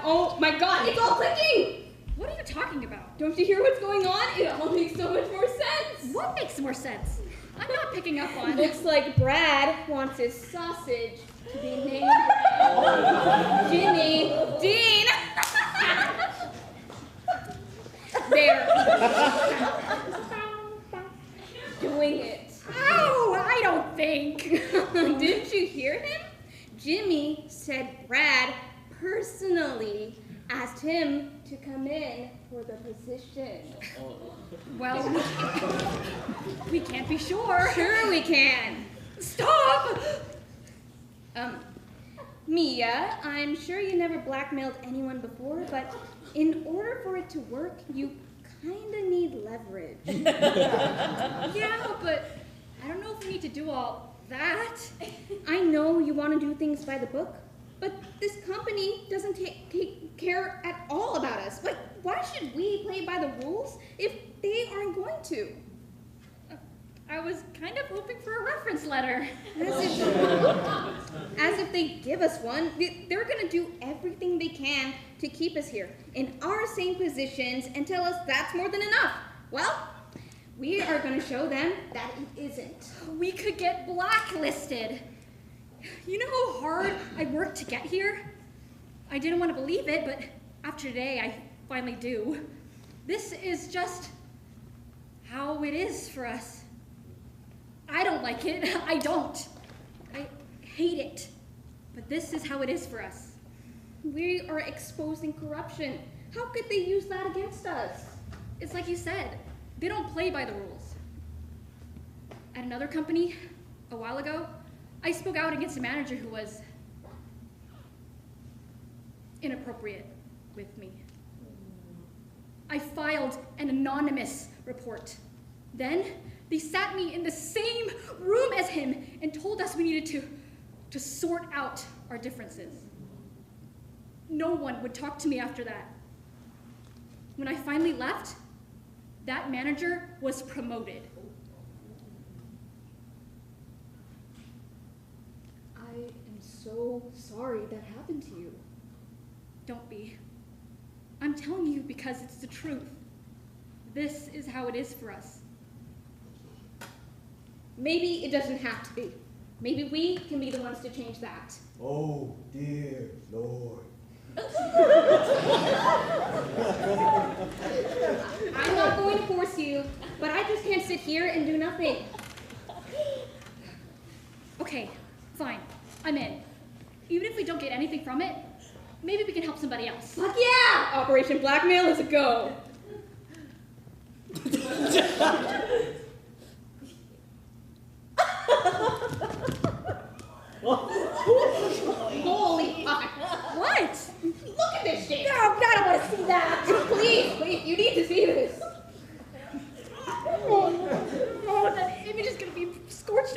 it's all clicking! What are you talking about? Don't you hear what's going on? It all makes so much more sense. What makes more sense? I'm not picking up on. Looks like Brad wants his sausage to be named Jimmy Dean. There. Doing it. Oh, I don't think. Didn't you hear him? Jimmy said Brad personally asked him to come in for the position. Well, we can't be sure. Sure we can. Stop! Mia, I'm sure you never blackmailed anyone before, but in order for it to work, you kinda need leverage. Yeah, but I don't know if we need to do all that. I know you want to do things by the book, but this company doesn't take care at all about us. Like, why should we play by the rules if they aren't going to? I was kind of hoping for a reference letter. As if they give us one. They're going to do everything they can to keep us here in our same positions and tell us that's more than enough. Well, we are going to show them that it isn't. We could get blacklisted. You know how hard I worked to get here? I didn't want to believe it, but after today, I finally do. This is just how it is for us. I don't like it. I don't. I hate it. But this is how it is for us. We are exposing corruption. How could they use that against us? It's like you said, they don't play by the rules. At another company, a while ago, I spoke out against a manager who was inappropriate with me. I filed an anonymous report. Then, they sat me in the same room as him and told us we needed to sort out our differences. No one would talk to me after that. When I finally left, that manager was promoted. I am so sorry that happened to you. Don't be. I'm telling you because it's the truth. This is how it is for us. Maybe it doesn't have to be. Maybe we can be the ones to change that. Oh, dear Lord. I'm not going to force you, but I just can't sit here and do nothing. Okay, fine. I'm in. Even if we don't get anything from it, maybe we can help somebody else. Fuck yeah! Operation Blackmail is a go.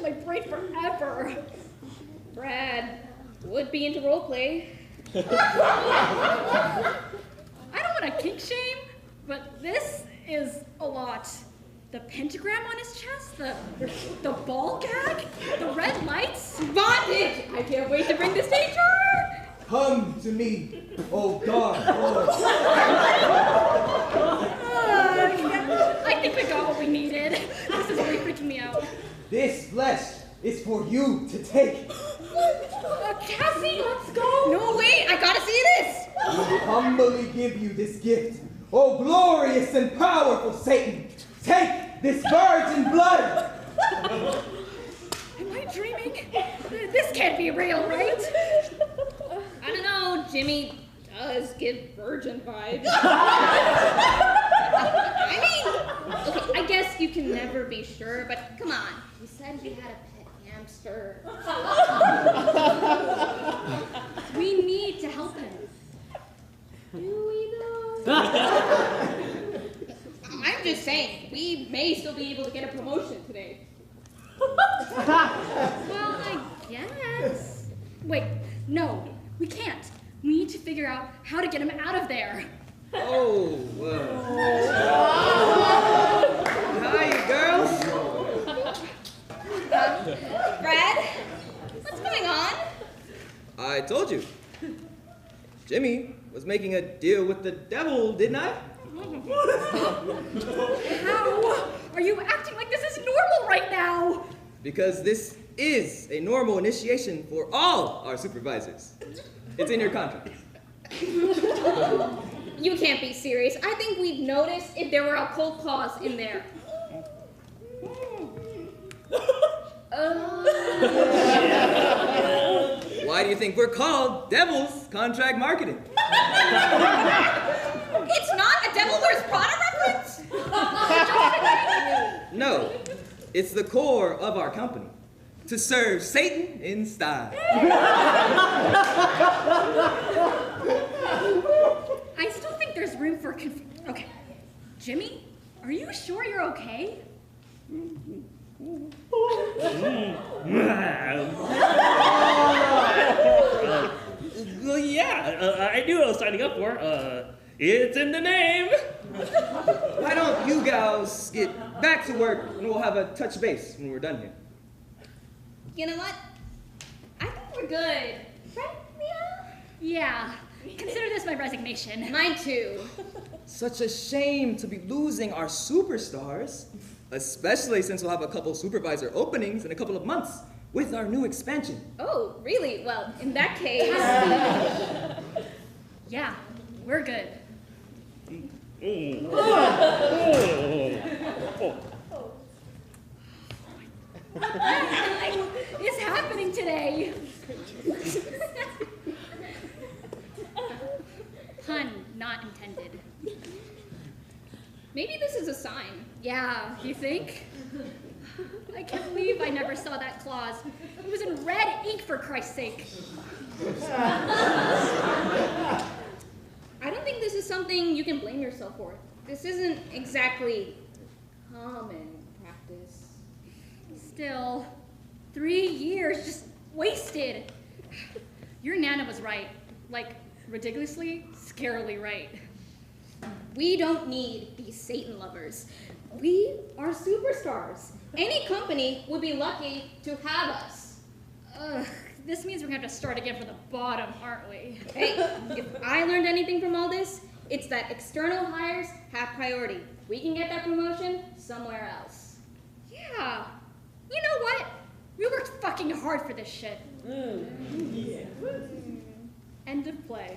my brain forever. Brad would be into roleplay. I don't want to kink shame, but this is a lot. The pentagram on his chest, the ball gag, the red lights. Bondage! I can't wait to bring this to HR! Come to me, oh God, Lord. I think we got what we needed. This is really freaking me out. This flesh is for you to take. Cassie, let's go! No, wait, I gotta see this! I humbly give you this gift, oh glorious and powerful Satan. Take this virgin blood. Am I dreaming? This can't be real, right? I don't know, Jimmy does give virgin vibes. I mean, okay, I guess you can never be sure, but come on. You said he had a pet hamster. We need to help him. Do we though? I'm just saying, we may still be able to get a promotion today. Well, I guess. Wait, no, we can't. We need to figure out how to get him out of there. Oh, hi, girls. Brad, what's going on? I told you. Jimmy was making a deal with the devil, didn't I? How are you acting like this is normal right now? Because this is a normal initiation for all our supervisors. It's in your contract. You can't be serious. I think we'd notice if there were occult clause in there. Why do you think we're called Devils Contract Marketing? It's not a Devil Wears Prada reference? No, it's the core of our company. To serve Satan in style. I still think there's room for okay. Jimmy, are you sure you're okay? Well, yeah, I knew what I was signing up for. It's in the name. Why don't you gals get back to work and we'll have a touch base when we're done here. You know what? I think we're good. Right, Leah? Yeah. Consider this my resignation. Mine too. Such a shame to be losing our superstars, especially since we'll have a couple supervisor openings in a couple of months with our new expansion. Oh, really? Well, in that case... yeah, we're good. What the heck is happening today? Pun not intended. Maybe this is a sign. Yeah, you think? I can't believe I never saw that clause. It was in red ink, for Christ's sake. I don't think this is something you can blame yourself for. This isn't exactly common practice. Still, 3 years just wasted. Your Nana was right. Like, ridiculously, scarily right. We don't need these Satan lovers. We are superstars. Any company would be lucky to have us. Ugh, this means we're gonna have to start again from the bottom, aren't we? Hey, if I learned anything from all this, it's that external hires have priority. We can get that promotion somewhere else. Yeah. You know what? We worked fucking hard for this shit. Yeah. End of play.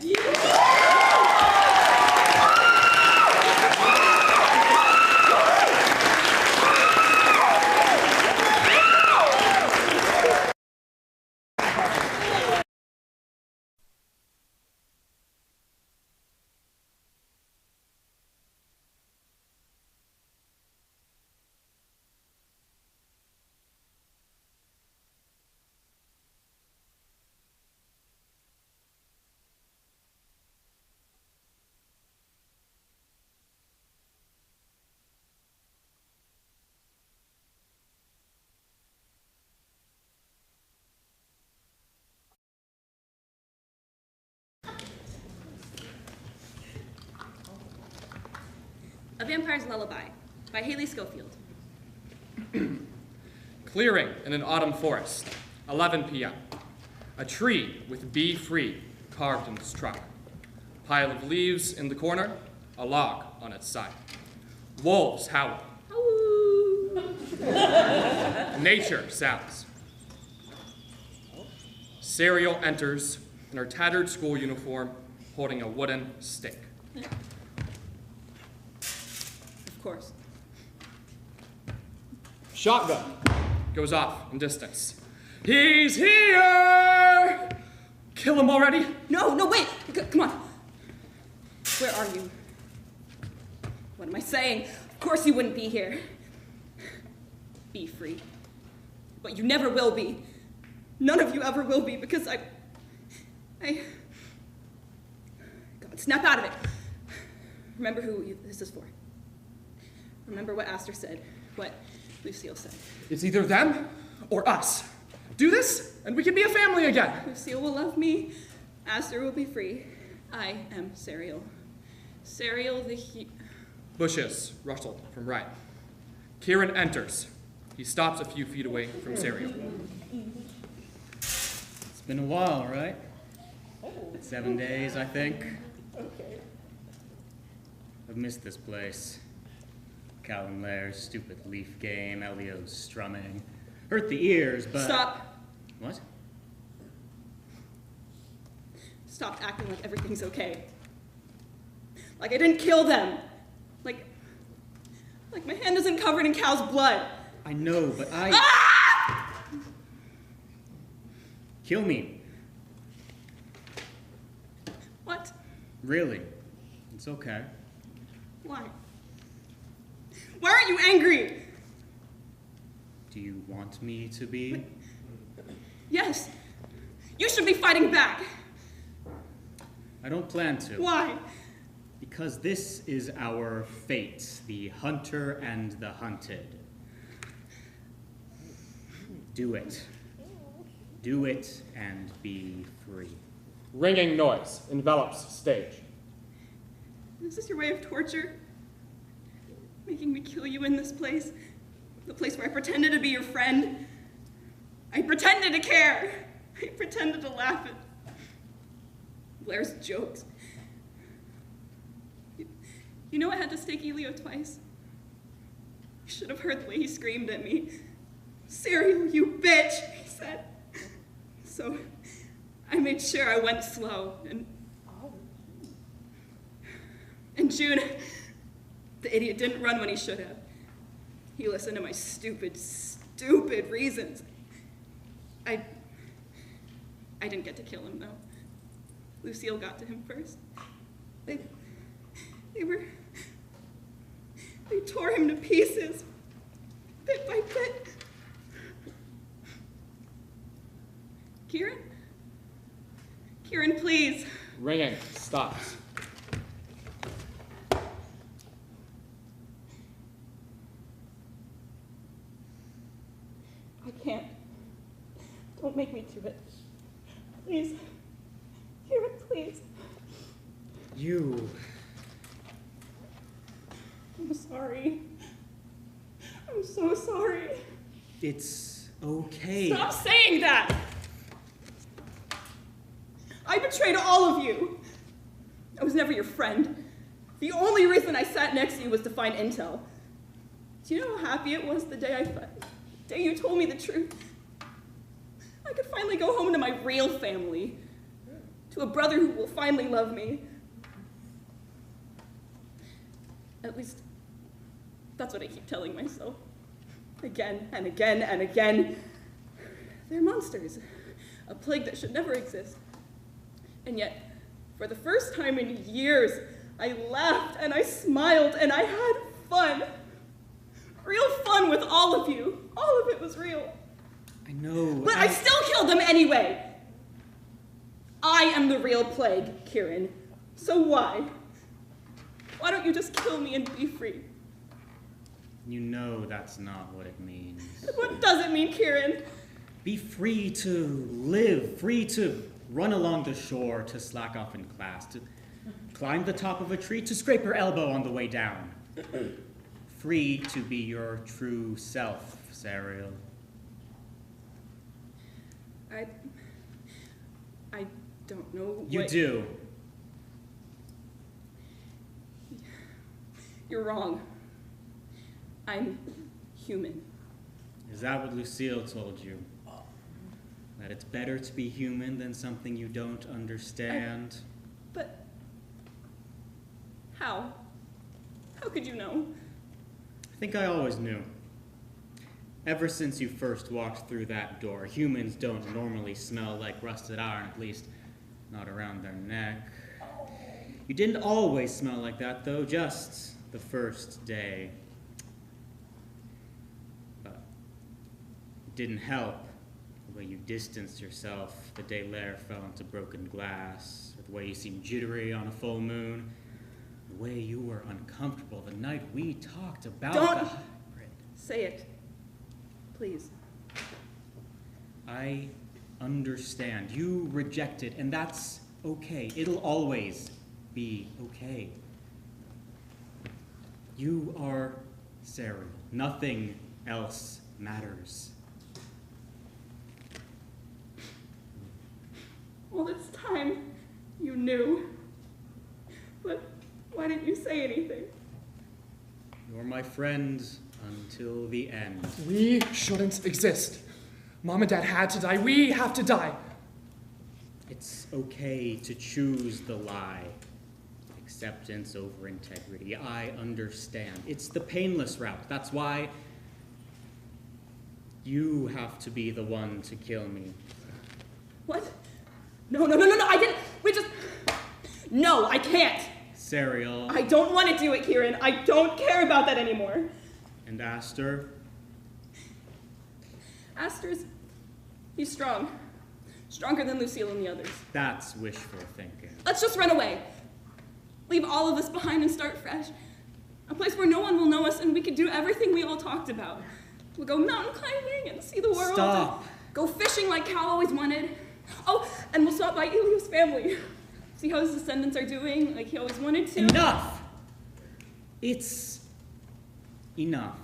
A Vampire's Lullaby by Hayley Scofield. Clearing in an autumn forest, 11 p.m. A tree with "Be Free" carved in its trunk. Pile of leaves in the corner, a log on its side. Wolves howl. Nature sounds. Serial enters in her tattered school uniform, holding a wooden stick. Of course. Shotgun goes off in distance. He's here! Kill him already? No, wait! Come on. Where are you? What am I saying? Of course you wouldn't be here. Be free. But you never will be. None of you ever will be, because I... God, snap out of it. Remember who this is for. Remember what Aster said, what Lucille said. It's either them or us. Do this, and we can be a family again. Lucille will love me. Aster will be free. I am Serial. Serial the Bushes rustled from right. Kieran enters. He stops a few feet away from Serial. It's been a while, right? 7 days, I think. Okay. I've missed this place. Callan Lair's stupid leaf game, Elio's strumming. Hurt the ears, but... Stop. What? Stop acting like everything's okay. Like I didn't kill them. Like my hand isn't covered in Cal's blood. I know, but I... Ah! Kill me. What? Really. It's okay. Why? Why aren't you angry? Do you want me to be? Yes. You should be fighting back. I don't plan to. Why? Because this is our fate, the hunter and the hunted. Do it. Do it and be free. Ringing noise envelops stage. Is this your way of torture? Making me kill you in this place? The place where I pretended to be your friend? I pretended to care. I pretended to laugh at Blair's jokes. You know I had to stake Elio twice. You should have heard the way he screamed at me. Serial, you bitch, he said. So I made sure I went slow. And in June, the idiot didn't run when he should have. He listened to my stupid reasons. I didn't get to kill him, though. Lucille got to him first. They tore him to pieces, bit by bit. Kieran? Kieran, please. Ringing stops. I can't. Don't make me do it. Please. Kieran, please. You. I'm sorry. I'm so sorry. It's okay. Stop saying that! I betrayed all of you. I was never your friend. The only reason I sat next to you was to find intel. Do you know how happy it was the day you told me the truth? I could finally go home to my real family, to a brother who will finally love me. At least, that's what I keep telling myself. Again and again and again. They're monsters, a plague that should never exist. And yet, for the first time in years, I laughed and I smiled and I had fun. Real fun with all of you. All of it was real. I know. But I still killed them anyway. I am the real plague, Kieran. So why? Why don't you just kill me and be free? You know that's not what it means. What does it mean, Kieran? Be free to live, free to run along the shore, to slack off in class, to climb the top of a tree, to scrape your elbow on the way down. Free to be your true self, Serial. I don't know You what... do. You're wrong. I'm human. Is that what Lucille told you? That it's better to be human than something you don't understand? But how? How could you know? I think I always knew. Ever since you first walked through that door, humans don't normally smell like rusted iron, at least not around their neck. You didn't always smell like that, though, just the first day. But it didn't help the way you distanced yourself the day Lair fell into broken glass, or the way you seemed jittery on a full moon, the way you were uncomfortable the night we talked about Don't say it. Please. I understand. You reject it, and that's okay. It'll always be okay. You are Serial. Nothing else matters. Well, it's time you knew. But why didn't you say anything? You're my friend until the end. We shouldn't exist. Mom and Dad had to die. We have to die. It's okay to choose the lie. Acceptance over integrity. I understand. It's the painless route. That's why you have to be the one to kill me. What? No, I didn't. We just... No, I can't. Serial. I don't want to do it, Kieran. I don't care about that anymore. And Aster? He's strong. Stronger than Lucille and the others. That's wishful thinking. Let's just run away. Leave all of this behind and start fresh. A place where no one will know us and we can do everything we all talked about. We'll go mountain climbing and see the world. Stop. Go fishing like Cal always wanted. Oh, and we'll stop by Elio's family. See how his descendants are doing like he always wanted to. Enough! It's enough.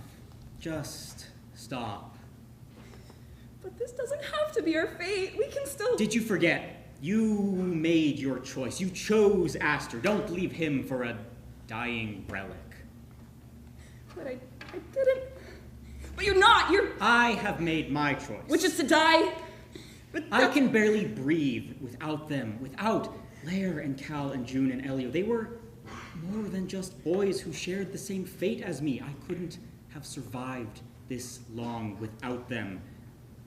Just stop. But this doesn't have to be our fate. We can still... Did you forget? You made your choice. You chose Aster. Don't leave him for a dying relic. But I didn't. But you're not. I have made my choice. Which is to die. But I can barely breathe without them. Without Lair and Cal and June and Elio. They were more than just boys who shared the same fate as me. I couldn't have survived this long without them.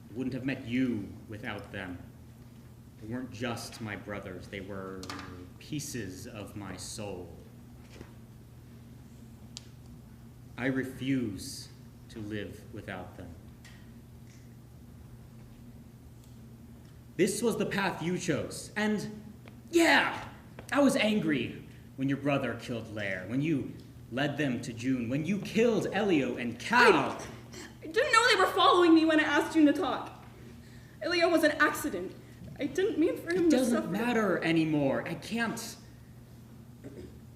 I wouldn't have met you without them. They weren't just my brothers. They were pieces of my soul. I refuse to live without them. This was the path you chose. And yeah, I was angry when your brother killed Lair, when you led them to June, when you killed Elio and Cal. I didn't know they were following me when I asked June to talk. Elio was an accident. I didn't mean for him to suffer. It doesn't matter anymore. I can't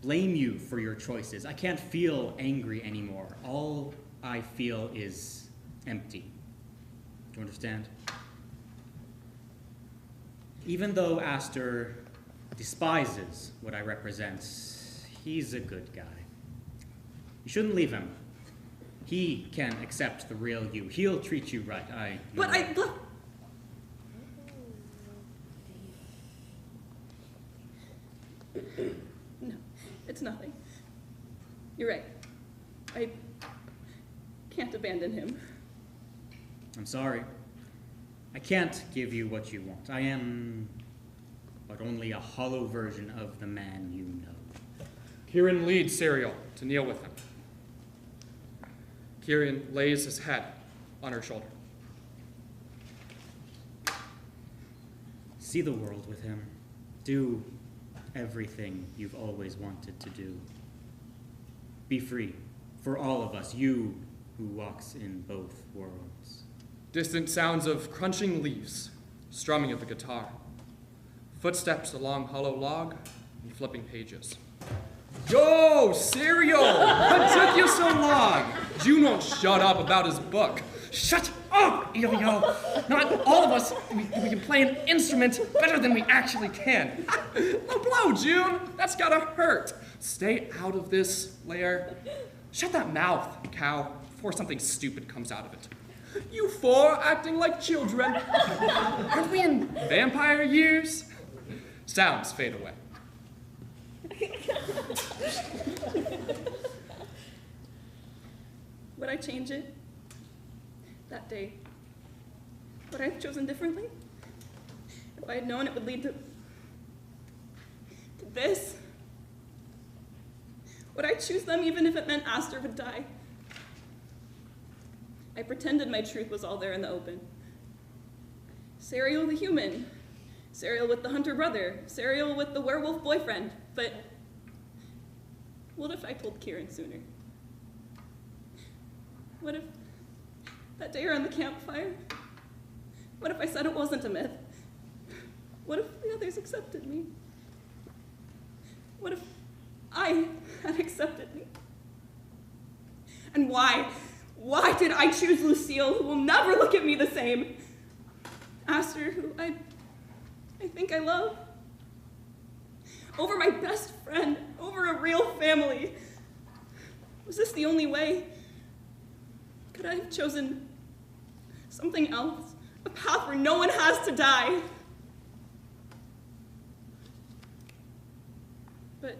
blame you for your choices. I can't feel angry anymore. All I feel is empty. Do you understand? Even though Aster despises what I represent, he's a good guy. You shouldn't leave him. He can accept the real you. He'll treat you right. But No, it's nothing. You're right. I can't abandon him. I'm sorry. I can't give you what you want. I am but only a hollow version of the man you know. Kieran leads Serial to kneel with him. Kieran lays his head on her shoulder. See the world with him. Do everything you've always wanted to do. Be free for all of us, you who walks in both worlds. Distant sounds of crunching leaves, strumming of the guitar, footsteps along hollow log, and flipping pages. Yo, Serial! What took you so long? You don't shut up about his book. Shut up, Yo-Yo! Not all of us, we can play an instrument better than we actually can. Low blow, June! That's gotta hurt. Stay out of this, Lair. Shut that mouth, cow, before something stupid comes out of it. You four acting like children. Aren't we in vampire years? Sounds fade away. Would I change it? That day? Would I have chosen differently? If I had known it would lead to this? Would I choose them even if it meant Aster would die? I pretended my truth was all there in the open. Serial the human. Serial with the hunter brother. Serial with the werewolf boyfriend. But what if I told Kieran sooner? What if that day around the campfire? What if I said it wasn't a myth? What if the others accepted me? What if I had accepted me? And why? Why did I choose Lucille, who will never look at me the same? Aster, who I think I love? Over my best friend, over a real family. Was this the only way? Could I have chosen something else? A path where no one has to die? But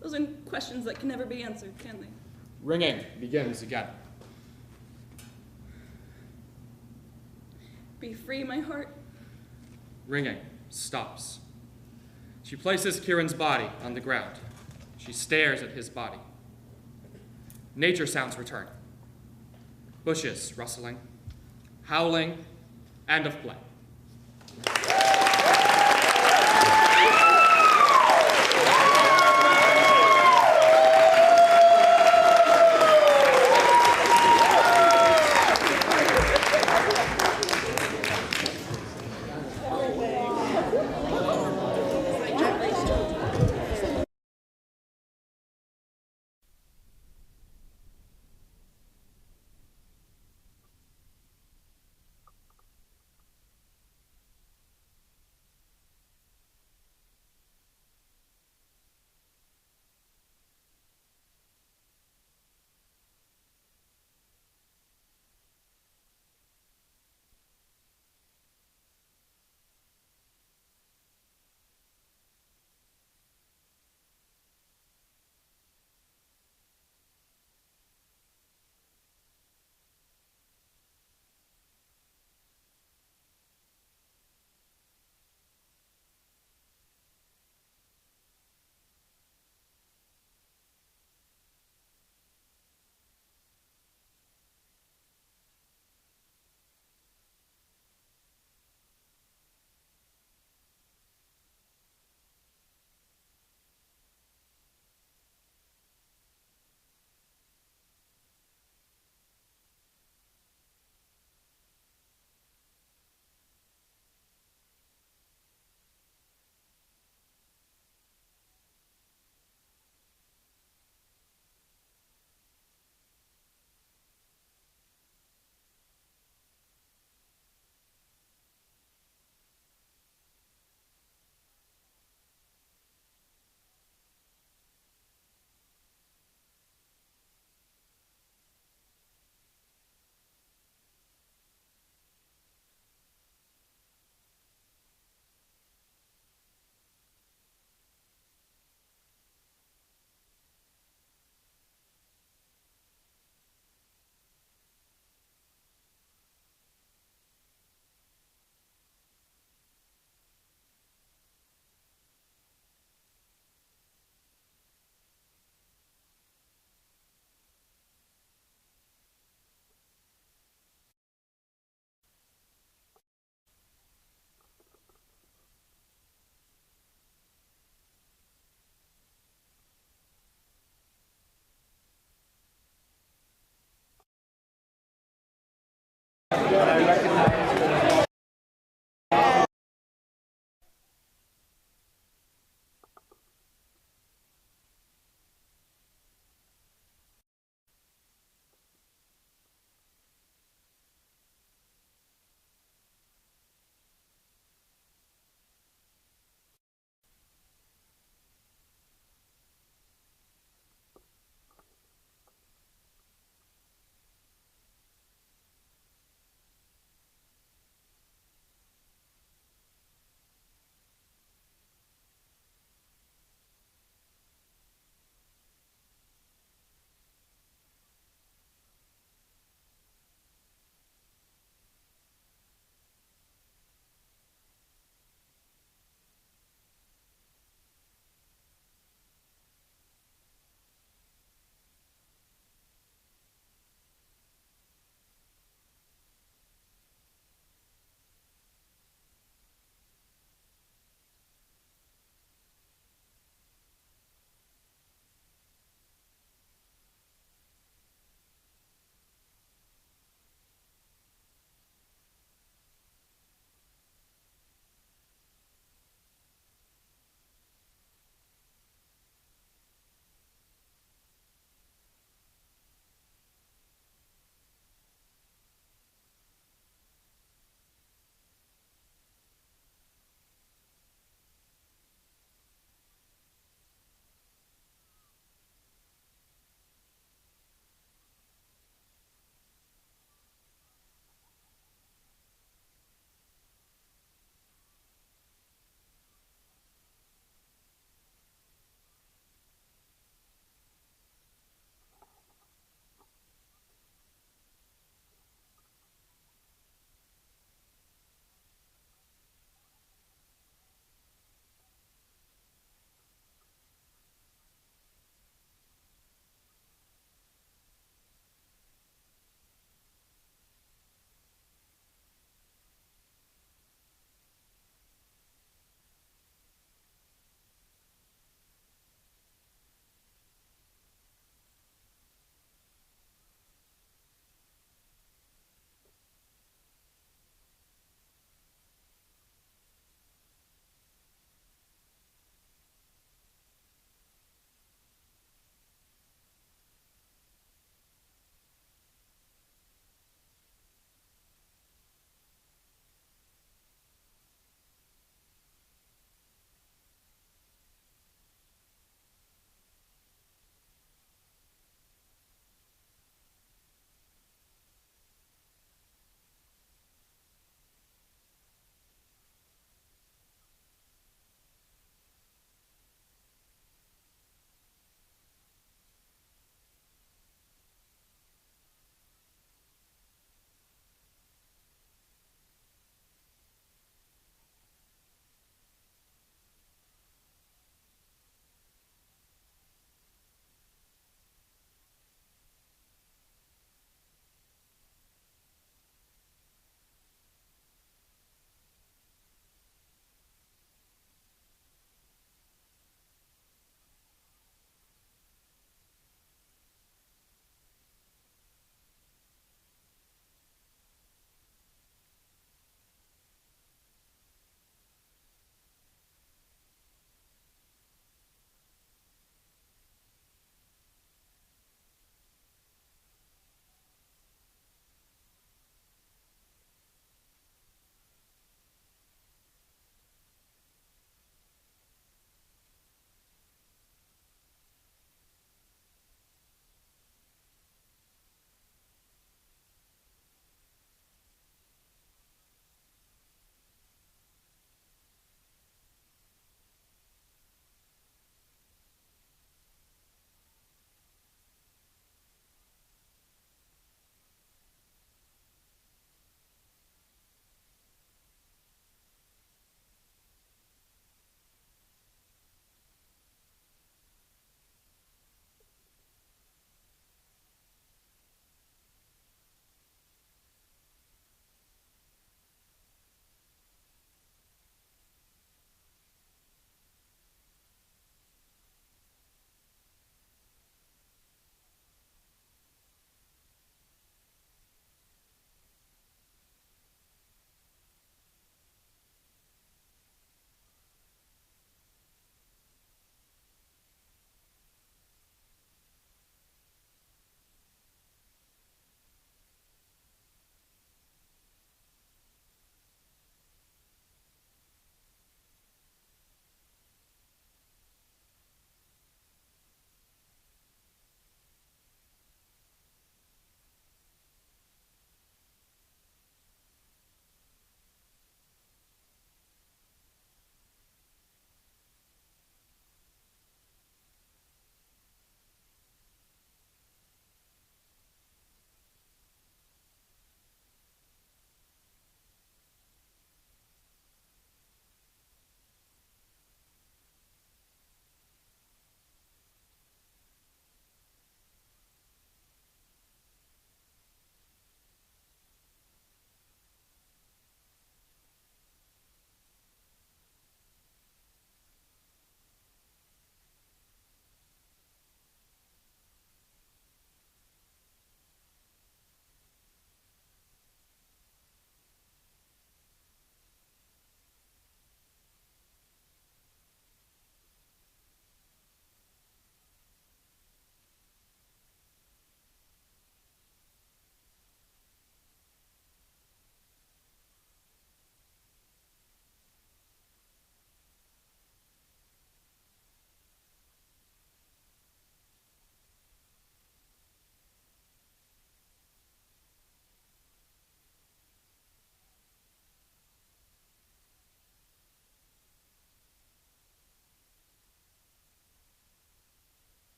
those are questions that can never be answered, can they? Ringing begins again. Be free, my heart. Ringing stops. She places Kieran's body on the ground. She stares at his body. Nature sounds return. Bushes rustling, howling, and of play.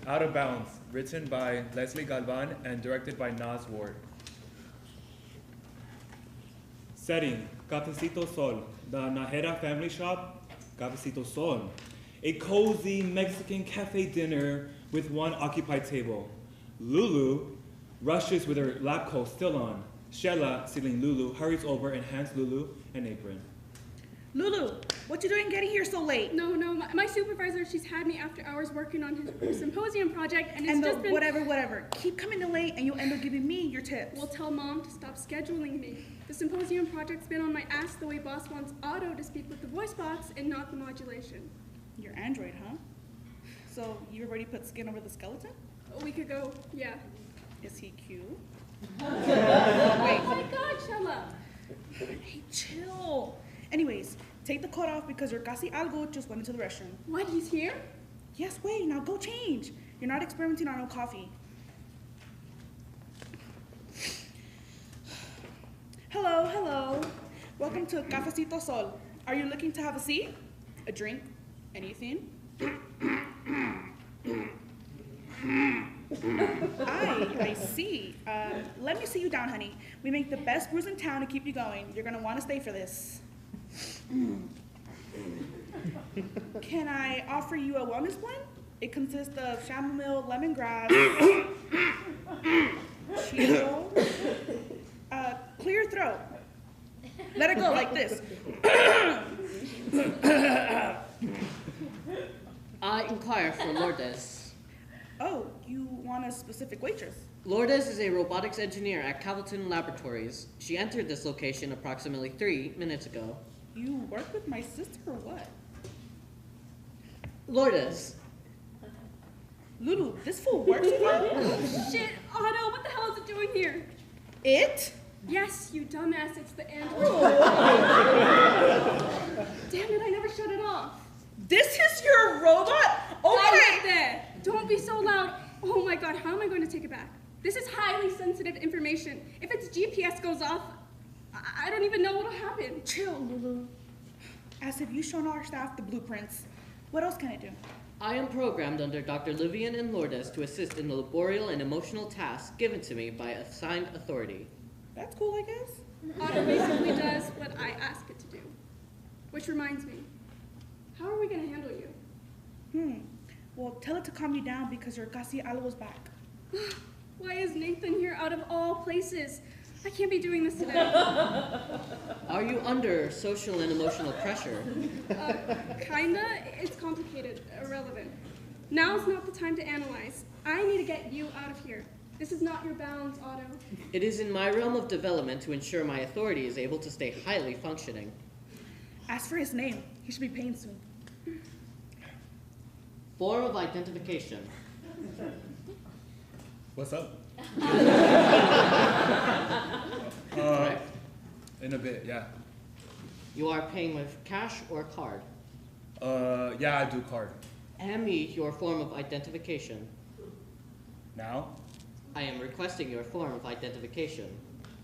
Out of Bounds, written by Lesley Galvan and directed by Nassir Ward. Setting, Cafecito Sol, the Najera family shop, Cafecito Sol. A cozy Mexican cafe dinner with one occupied table. Lulu rushes with her lab coat still on. Shella, sealing Lulu, hurries over and hands Lulu an apron. Lulu, what you doing getting here so late? No, my supervisor, she's had me after hours working on her symposium project, and it's just been... whatever. Keep coming in late and you'll end up giving me your tips. We'll tell Mom to stop scheduling me. The symposium project's been on my ass the way Boss wants Otto to speak with the voice box and not the modulation. Your android, huh? So you already put skin over the skeleton? A week ago, yeah. Is he cute? Wait. Oh my God, Shella. Hey, chill. Anyways, take the coat off because your casi algo just went into the restroom. What, he's here? Yes, wait, now go change. You're not experimenting on no coffee. Hello. Welcome to Cafecito Sol. Are you looking to have a seat? A drink? Anything? I see. Let me sit you down, honey. We make the best brews in town to keep you going. You're gonna want to stay for this. Can I offer you a wellness blend? It consists of chamomile, lemongrass, chill, clear your throat. Let it go like this. I inquire for Lourdes. Oh, you want a specific waitress? Lourdes is a robotics engineer at Calverton Laboratories. She entered this location approximately 3 minutes ago. You work with my sister or what? Lourdes. Lulu, this fool works with you? Oh, shit, Otto, what the hell is it doing here? It? Yes, you dumbass, it's the android. Damn it, I never shut it off. This is your robot? Right there. Don't be so loud. Oh my God, how am I going to take it back? This is highly sensitive information. If its GPS goes off, I don't even know what'll happen. Chill, Lulu. As if you've shown our staff the blueprints. What else can I do? I am programmed under Dr. Livian and Lourdes to assist in the laborial and emotional tasks given to me by assigned authority. That's cool, I guess. Otto basically does what I ask it to do. Which reminds me, how are we going to handle you? Well, tell it to calm you down because your casi algo's back. Why is Nathan here out of all places? I can't be doing this today. Are you under social and emotional pressure? Kinda. It's complicated, irrelevant. Now's not the time to analyze. I need to get you out of here. This is not your bounds, Otto. It is in my realm of development to ensure my authority is able to stay highly functioning. Ask for his name. He should be paying soon. Form of identification. What's up? In a bit, yeah. You are paying with cash or card? Yeah, I do card. Hand me your form of identification. Now? I am requesting your form of identification.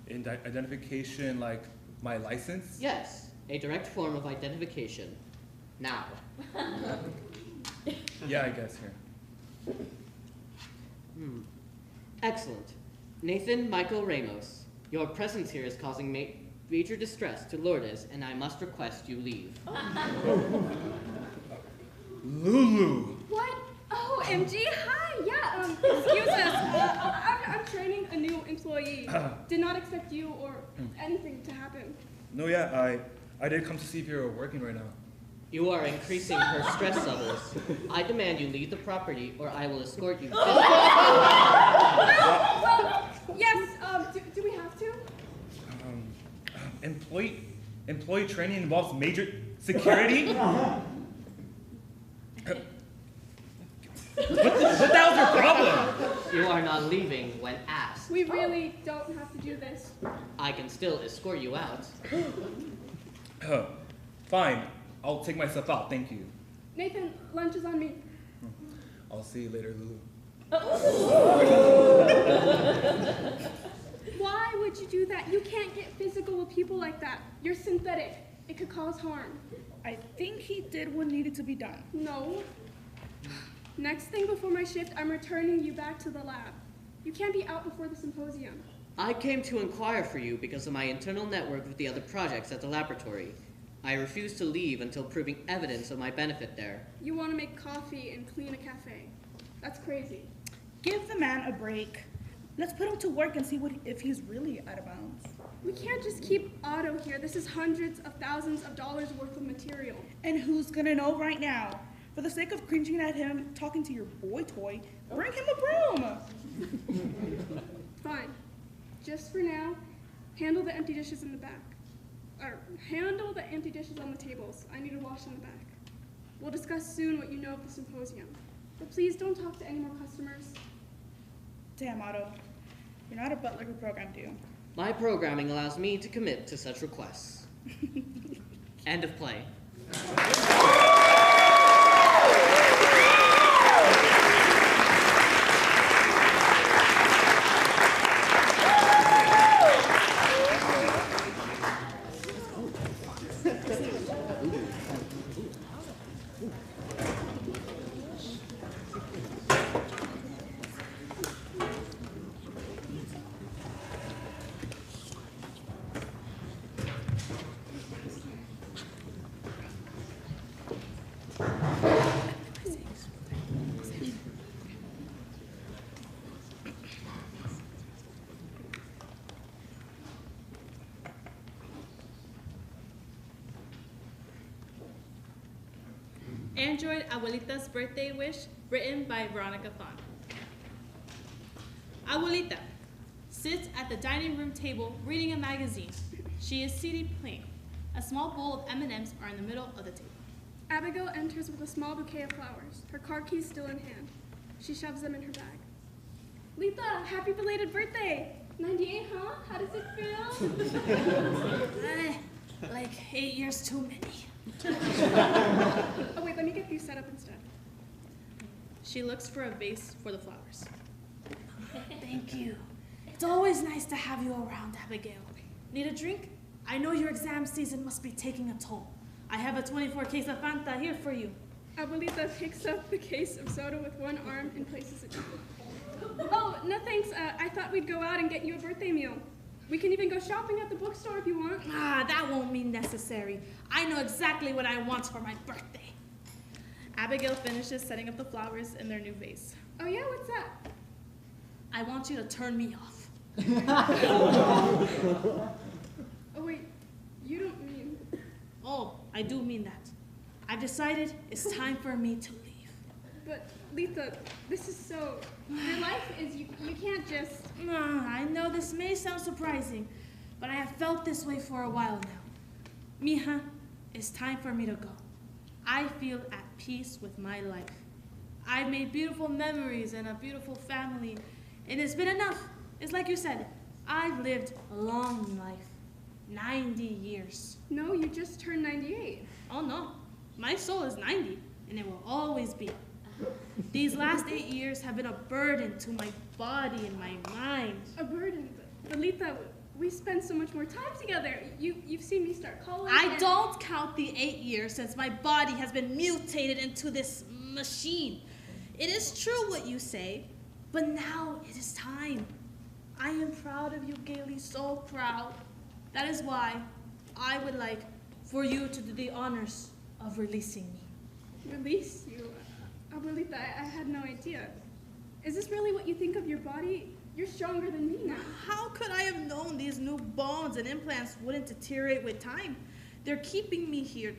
Identification, like my license? Yes, a direct form of identification. Now. Yeah, I guess here. Excellent. Nathan Michael Ramos, your presence here is causing major distress to Lourdes, and I must request you leave. Lulu! What? Oh, MG, hi, yeah, excuse us. I'm training a new employee. Did not expect you or anything to happen. No, yeah, I did come to see if you're working right now. You are increasing her stress levels. I demand you leave the property or I will escort you. Well, yes, do we have to? Employee training involves major security? What the hell's your problem? You are not leaving when asked. We really don't have to do this. I can still escort you out. Fine. I'll take myself out, thank you. Nathan, lunch is on me. I'll see you later, Lulu. Why would you do that? You can't get physical with people like that. You're synthetic. It could cause harm. I think he did what needed to be done. No. Next thing before my shift, I'm returning you back to the lab. You can't be out before the symposium. I came to inquire for you because of my internal network with the other projects at the laboratory. I refuse to leave until proving evidence of my benefit there. You want to make coffee and clean a cafe. That's crazy. Give the man a break. Let's put him to work and see if he's really out of bounds. We can't just keep Otto here. This is hundreds of thousands of dollars worth of material. And who's gonna know right now? For the sake of cringing at him talking to your boy toy, bring him a broom. Fine. Just for now, handle the empty dishes in the back. Or handle the empty dishes on the tables. I need to wash in the back. We'll discuss soon what you know of the symposium. But please don't talk to any more customers. Damn, Otto. You're not a butler who programmed you. My programming allows me to commit to such requests. End of play. Android Abuelita's Birthday Wish, written by Veronica Fahn. Abuelita sits at the dining room table reading a magazine. She is seated playing. A small bowl of M&Ms are in the middle of the table. Abigail enters with a small bouquet of flowers, her car keys still in hand. She shoves them in her bag. Lita, happy belated birthday! 98, huh? How does it feel? Like 8 years too many. Oh wait, let me get these set up instead. She looks for a vase for the flowers. Thank you. It's always nice to have you around, Abigail. Need a drink? I know your exam season must be taking a toll. I have a 24 case of Fanta here for you. Abuelita picks up the case of soda with one arm and places it down. Oh, no thanks. I thought we'd go out and get you a birthday meal. We can even go shopping at the bookstore if you want. Ah, that won't be necessary. I know exactly what I want for my birthday. Abigail finishes setting up the flowers in their new vase. Oh yeah, what's that? I want you to turn me off. Oh wait, you don't mean... Oh, I do mean that. I've decided it's time for me to leave. But Lita, this is so... Your life is, you can't just... I know this may sound surprising, but I have felt this way for a while now. Mija, it's time for me to go. I feel at peace with my life. I've made beautiful memories and a beautiful family, and it's been enough. It's like you said, I've lived a long life. 90 years. No, you just turned 98. Oh no, my soul is 90, and it will always be. These last 8 years have been a burden to my body and my mind. A burden? But Lita, we spent so much more time together. You've seen me start college. I don't count the 8 years since my body has been mutated into this machine. It is true what you say, but now it is time. I am proud of you, Gailey, so proud. That is why I would like for you to do the honors of releasing me. Release you? Abuelita, I had no idea. Is this really what you think of your body? You're stronger than me now. How could I have known these new bones and implants wouldn't deteriorate with time? They're keeping me here,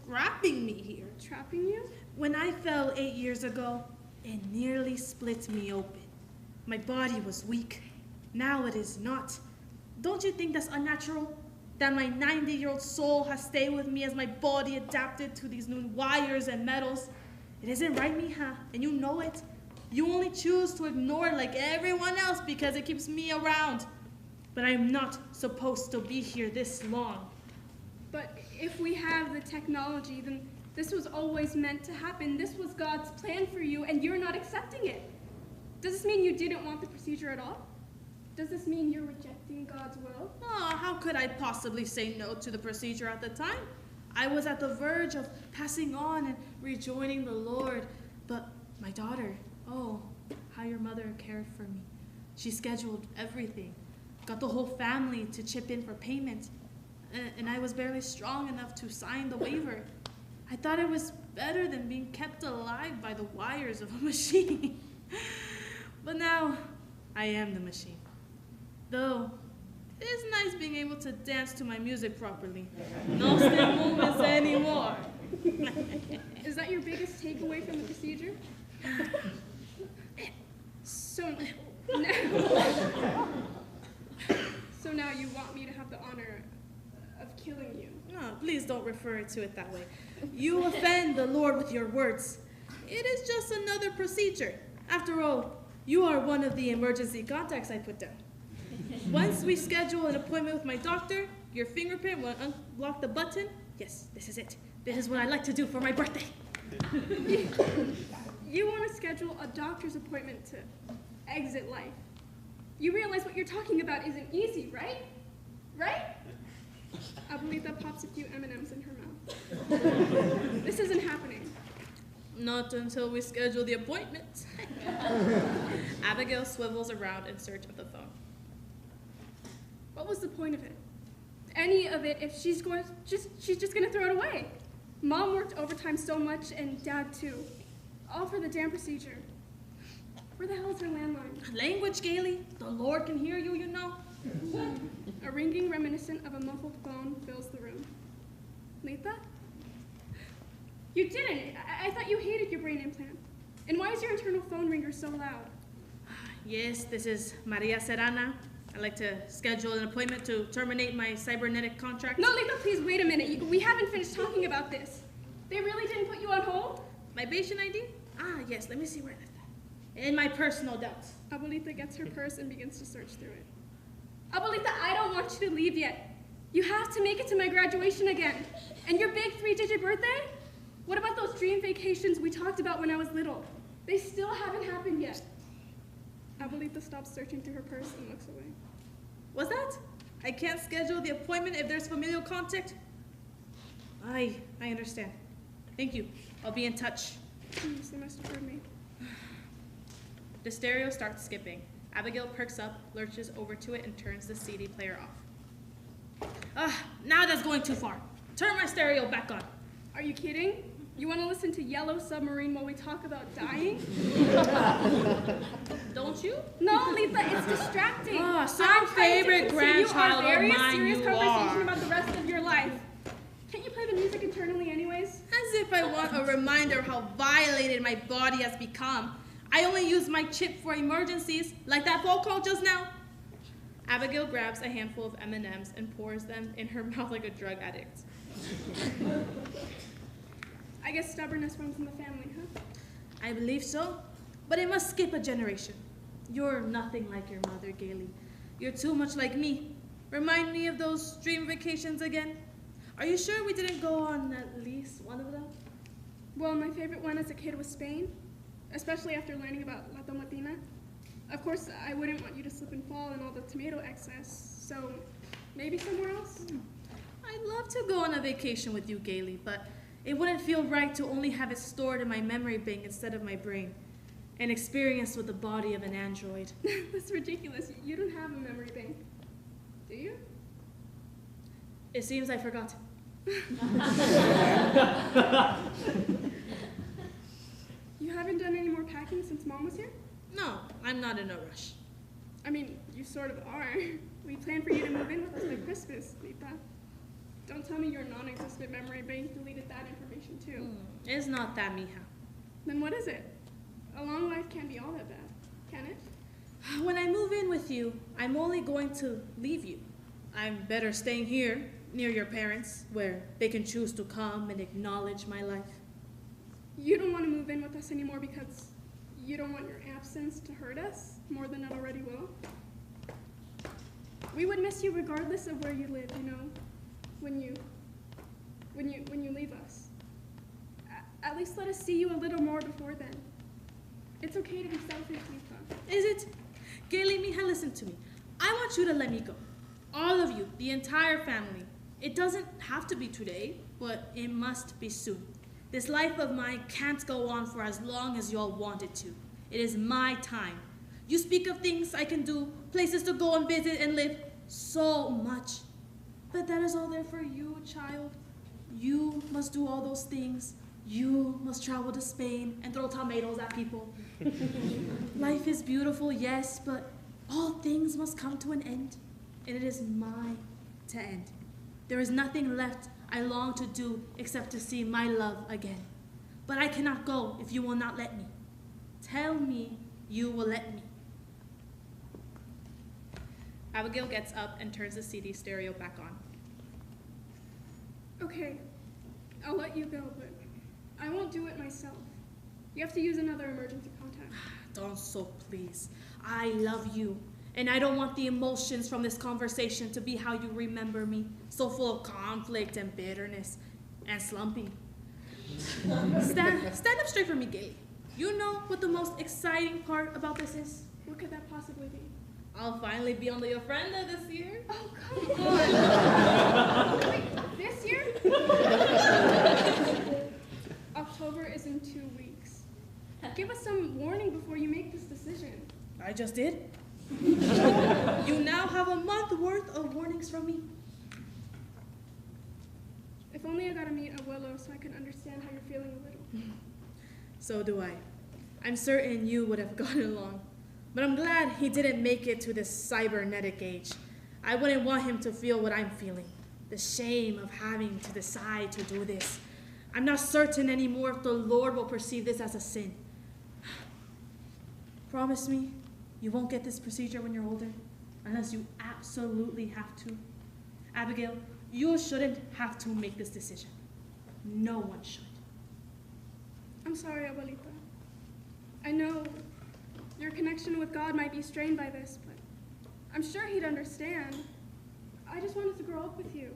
trapping me here. Trapping you? When I fell 8 years ago, it nearly split me open. My body was weak. Now it is not. Don't you think that's unnatural? That my 90-year-old soul has stayed with me as my body adapted to these new wires and metals? It isn't right, mija, and you know it. You only choose to ignore it like everyone else because it keeps me around. But I am not supposed to be here this long. But if we have the technology, then this was always meant to happen. This was God's plan for you, and you're not accepting it. Does this mean you didn't want the procedure at all? Does this mean you're rejecting God's will? Oh, how could I possibly say no to the procedure at the time? I was at the verge of passing on and rejoining the Lord, but My daughter. Oh, how your mother cared for me. She scheduled everything. Got the whole family to chip in for payment. And I was barely strong enough to sign the waiver. I thought it was better than being kept alive by the wires of a machine. But now, I am the machine. Though, it is nice being able to dance to my music properly. No stiff movements anymore. Is that your biggest takeaway from the procedure? So now you want me to have the honor of killing you? No, please don't refer to it that way. You offend the Lord with your words. It is just another procedure. After all, you are one of the emergency contacts I put down. Once we schedule an appointment with my doctor, your fingerprint will unlock the button. Yes, this is it. This is what I like to do for my birthday. You want to schedule a doctor's appointment to exit life. You realize what you're talking about isn't easy, right? Right? Abuelita pops a few M&Ms in her mouth. This isn't happening. Not until we schedule the appointment. Abigail swivels around in search of the phone. What was the point of it? Any of it if she's just gonna throw it away. Mom worked overtime so much and Dad too. All for the damn procedure. Where the hell is her landline? Language, Gailey. The Lord can hear you, you know. A ringing reminiscent of a muffled phone fills the room. Letha? You didn't. I thought you hated your brain implant. And why is your internal phone ringer so loud? Yes, this is Maria Serrana. I'd like to schedule an appointment to terminate my cybernetic contract. No, Letha, please wait a minute. We haven't finished talking about this. They really didn't put you on hold? My patient ID? Ah, yes, let me see where I left that. In my personal doubts. Abuelita gets her purse and begins to search through it. Abuelita, I don't want you to leave yet. You have to make it to my graduation again. And your big 3-digit birthday? What about those dream vacations we talked about when I was little? They still haven't happened yet. Abuelita stops searching through her purse and looks away. What's that? I can't schedule the appointment if there's familial contact? I understand. Thank you. I'll be in touch. They must have heard me. The stereo starts skipping. Abigail perks up, lurches over to it, and turns the CD player off. Now that's going too far. Turn my stereo back on. Are you kidding? You want to listen to Yellow Submarine while we talk about dying? Don't you? No, Letha, it's distracting. Some favorite grandchild of mine you are. Serious conversation about the rest of your life. Can't you play the music internally anyways? As if I want a reminder of how violated my body has become. I only use my chip for emergencies, like that phone call just now. Abigail grabs a handful of M&Ms and pours them in her mouth like a drug addict. I guess stubbornness runs in the family, huh? I believe so, but it must skip a generation. You're nothing like your mother, Gailey. You're too much like me. Remind me of those dream vacations again. Are you sure we didn't go on at least one of them? Well, my favorite one as a kid was Spain, especially after learning about La Tomatina. Of course, I wouldn't want you to slip and fall in all the tomato excess, so maybe somewhere else? I'd love to go on a vacation with you, Gailey, but it wouldn't feel right to only have it stored in my memory bank instead of my brain. An experience with the body of an android. That's ridiculous. You don't have a memory bank, do you? It seems I forgot. You haven't done any more packing since Mom was here? No, I'm not in a rush. I mean, you sort of are. We planned for you to move in with us by Christmas, Letha. Don't tell me your non-existent memory bank deleted that information too. It's not that, mija. Then what is it? A long life can't be all that bad, can it? When I move in with you, I'm only going to leave you. I'm better staying here, near your parents, where they can choose to come and acknowledge my life. You don't want to move in with us anymore because you don't want your absence to hurt us more than it already will? We would miss you regardless of where you live, you know, when you leave us. At least let us see you a little more before then. It's okay to be selfish, Letha. Is it? Gailey, mija, listen to me. I want you to let me go. All of you, the entire family. It doesn't have to be today, but it must be soon. This life of mine can't go on for as long as you all want it to. It is my time. You speak of things I can do, places to go and visit and live, so much. But that is all there for you, child. You must do all those things. You must travel to Spain and throw tomatoes at people. Life is beautiful, yes, but all things must come to an end, and it is mine to end. There is nothing left I long to do except to see my love again. But I cannot go if you will not let me. Tell me you will let me. Abigail gets up and turns the CD stereo back on. Okay, I'll let you go, but I won't do it myself. You have to use another emergency contact. Don't so, please. I love you, and I don't want the emotions from this conversation to be how you remember me, so full of conflict and bitterness and slumping. Stand up straight for me, Gailey. You know what the most exciting part about this is? What could that possibly be? I'll finally be on the Ofrenda this year. Oh, come on. Wait, this year? October is in 2 weeks. Give us some warning before you make this decision. I just did. You now have a month worth of warnings from me. If only I got to meet Abuelo so I can understand how you're feeling a little. So do I. I'm certain you would have gotten along. But I'm glad he didn't make it to this cybernetic age. I wouldn't want him to feel what I'm feeling. The shame of having to decide to do this. I'm not certain anymore if the Lord will perceive this as a sin. Promise me you won't get this procedure when you're older, unless you absolutely have to. Abigail, you shouldn't have to make this decision. No one should. I'm sorry, Abuelita. I know your connection with God might be strained by this, but I'm sure he'd understand. I just wanted to grow up with you.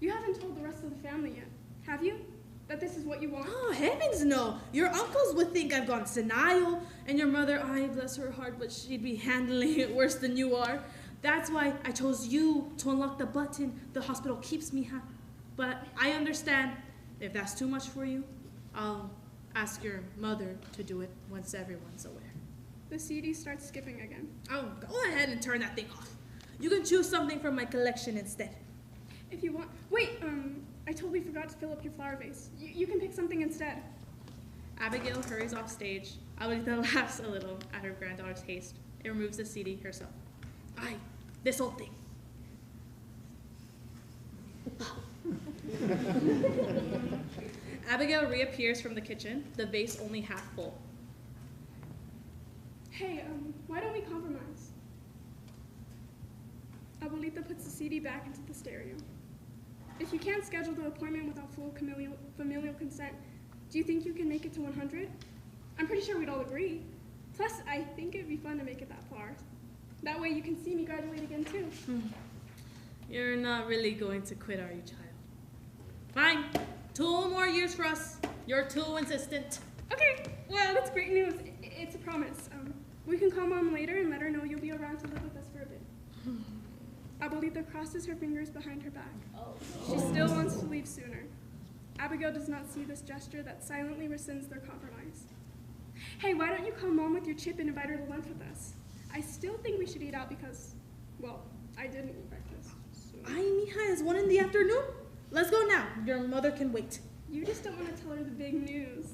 You haven't told the rest of the family yet, have you? That this is what you want? Oh, heavens no. Your uncles would think I've gone senile, and your mother, ay, bless her heart, but she'd be handling it worse than you are. That's why I chose you to unlock the button the hospital keeps me happy. But I understand if that's too much for you, I'll ask your mother to do it once everyone's aware. The CD starts skipping again. Oh, go ahead and turn that thing off. You can choose something from my collection instead. If you want. Wait, I totally forgot to fill up your flower vase. You can pick something instead. Abigail hurries off stage. Abuelita laughs a little at her granddaughter's haste and removes the CD herself. Ay, this old thing. Abigail reappears from the kitchen, the vase only half full. Hey, why don't we compromise? Abuelita puts the CD back into the stereo. If you can't schedule the appointment without full familial consent, do you think you can make it to 100? I'm pretty sure we'd all agree. Plus, I think it'd be fun to make it that far. That way you can see me graduate again, too. You're not really going to quit, are you, child? Fine. 2 more years for us. You're too insistent. Okay, well, that's great news. It's a promise. We can call Mom later and let her know you'll be around to live with us for a bit. Abuelita crosses her fingers behind her back. She still wants to leave sooner. Abigail does not see this gesture that silently rescinds their compromise. Hey, why don't you call Mom with your chip and invite her to lunch with us? I still think we should eat out because, well, I didn't eat breakfast. So. Ay, mija, it's 1 in the afternoon. Let's go now. Your mother can wait. You just don't want to tell her the big news.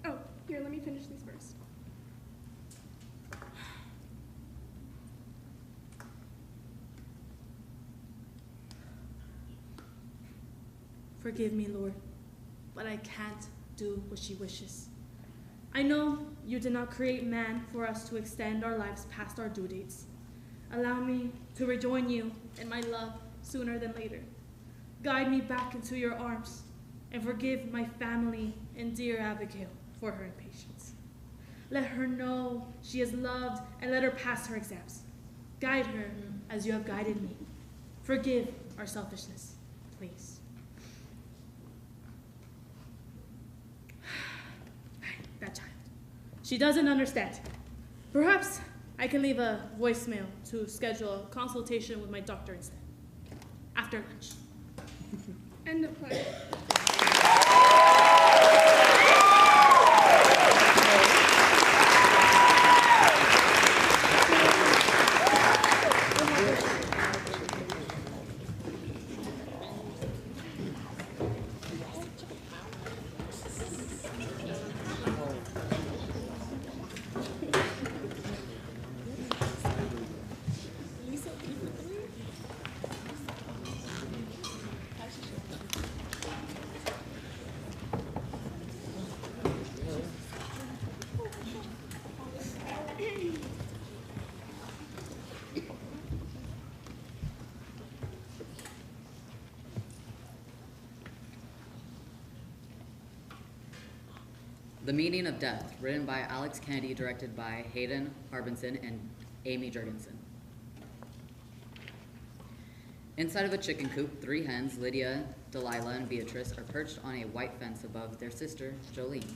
Oh, here, let me finish these first. Forgive me, Lord, but I can't do what she wishes. I know you did not create man for us to extend our lives past our due dates. Allow me to rejoin you in my love sooner than later. Guide me back into your arms and forgive my family and dear Abigail for her impatience. Let her know she is loved and let her pass her exams. Guide her as you have guided me. Forgive our selfishness, please. That child. She doesn't understand. Perhaps I can leave a voicemail to schedule a consultation with my doctor instead. After lunch. End of play. The Meaning of Death, written by Alex Kennedy, directed by Hayden Harbinson and Amy Jurgensen. Inside of a chicken coop, 3 hens, Lydia, Delilah, and Beatrice, are perched on a white fence above their sister, Jolene.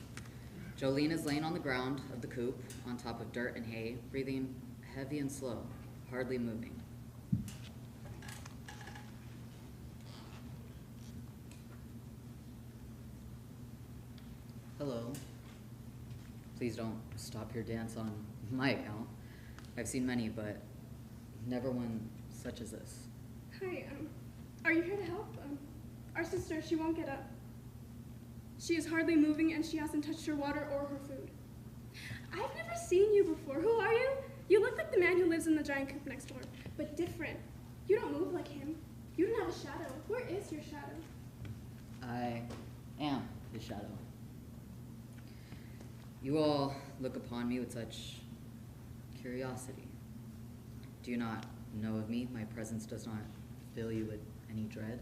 Jolene is laying on the ground of the coop, on top of dirt and hay, breathing heavy and slow, hardly moving. Hello. Please don't stop your dance on my account. I've seen many, but never one such as this. Hi, are you here to help? Our sister, she won't get up. She is hardly moving and she hasn't touched her water or her food. I've never seen you before. Who are you? You look like the man who lives in the giant coop next door, but different. You don't move like him. You don't have a shadow. Where is your shadow? I am his shadow. You all look upon me with such curiosity. Do you not know of me? My presence does not fill you with any dread?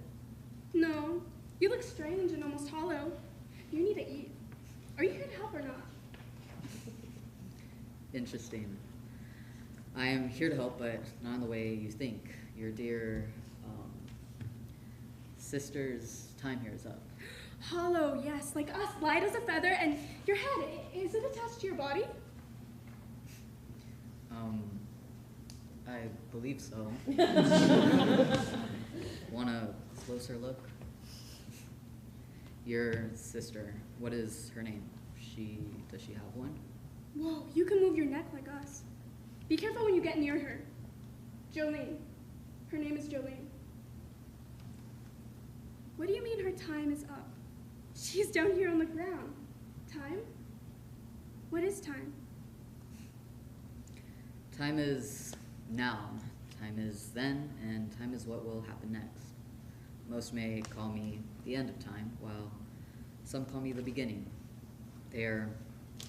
No. You look strange and almost hollow. You need to eat. Are you here to help or not? Interesting. I am here to help, but not in the way you think. Your dear sister's time here is up. Hollow, yes, like us, light as a feather, and your head, is it attached to your body? I believe so. Want a closer look? Your sister, what is her name? Does she have one? Whoa, you can move your neck like us. Be careful when you get near her. Jolene. Her name is Jolene. What do you mean her time is up? She's down here on the ground. Time? What is time? Time is now. Time is then, and time is what will happen next. Most may call me the end of time, while some call me the beginning. They are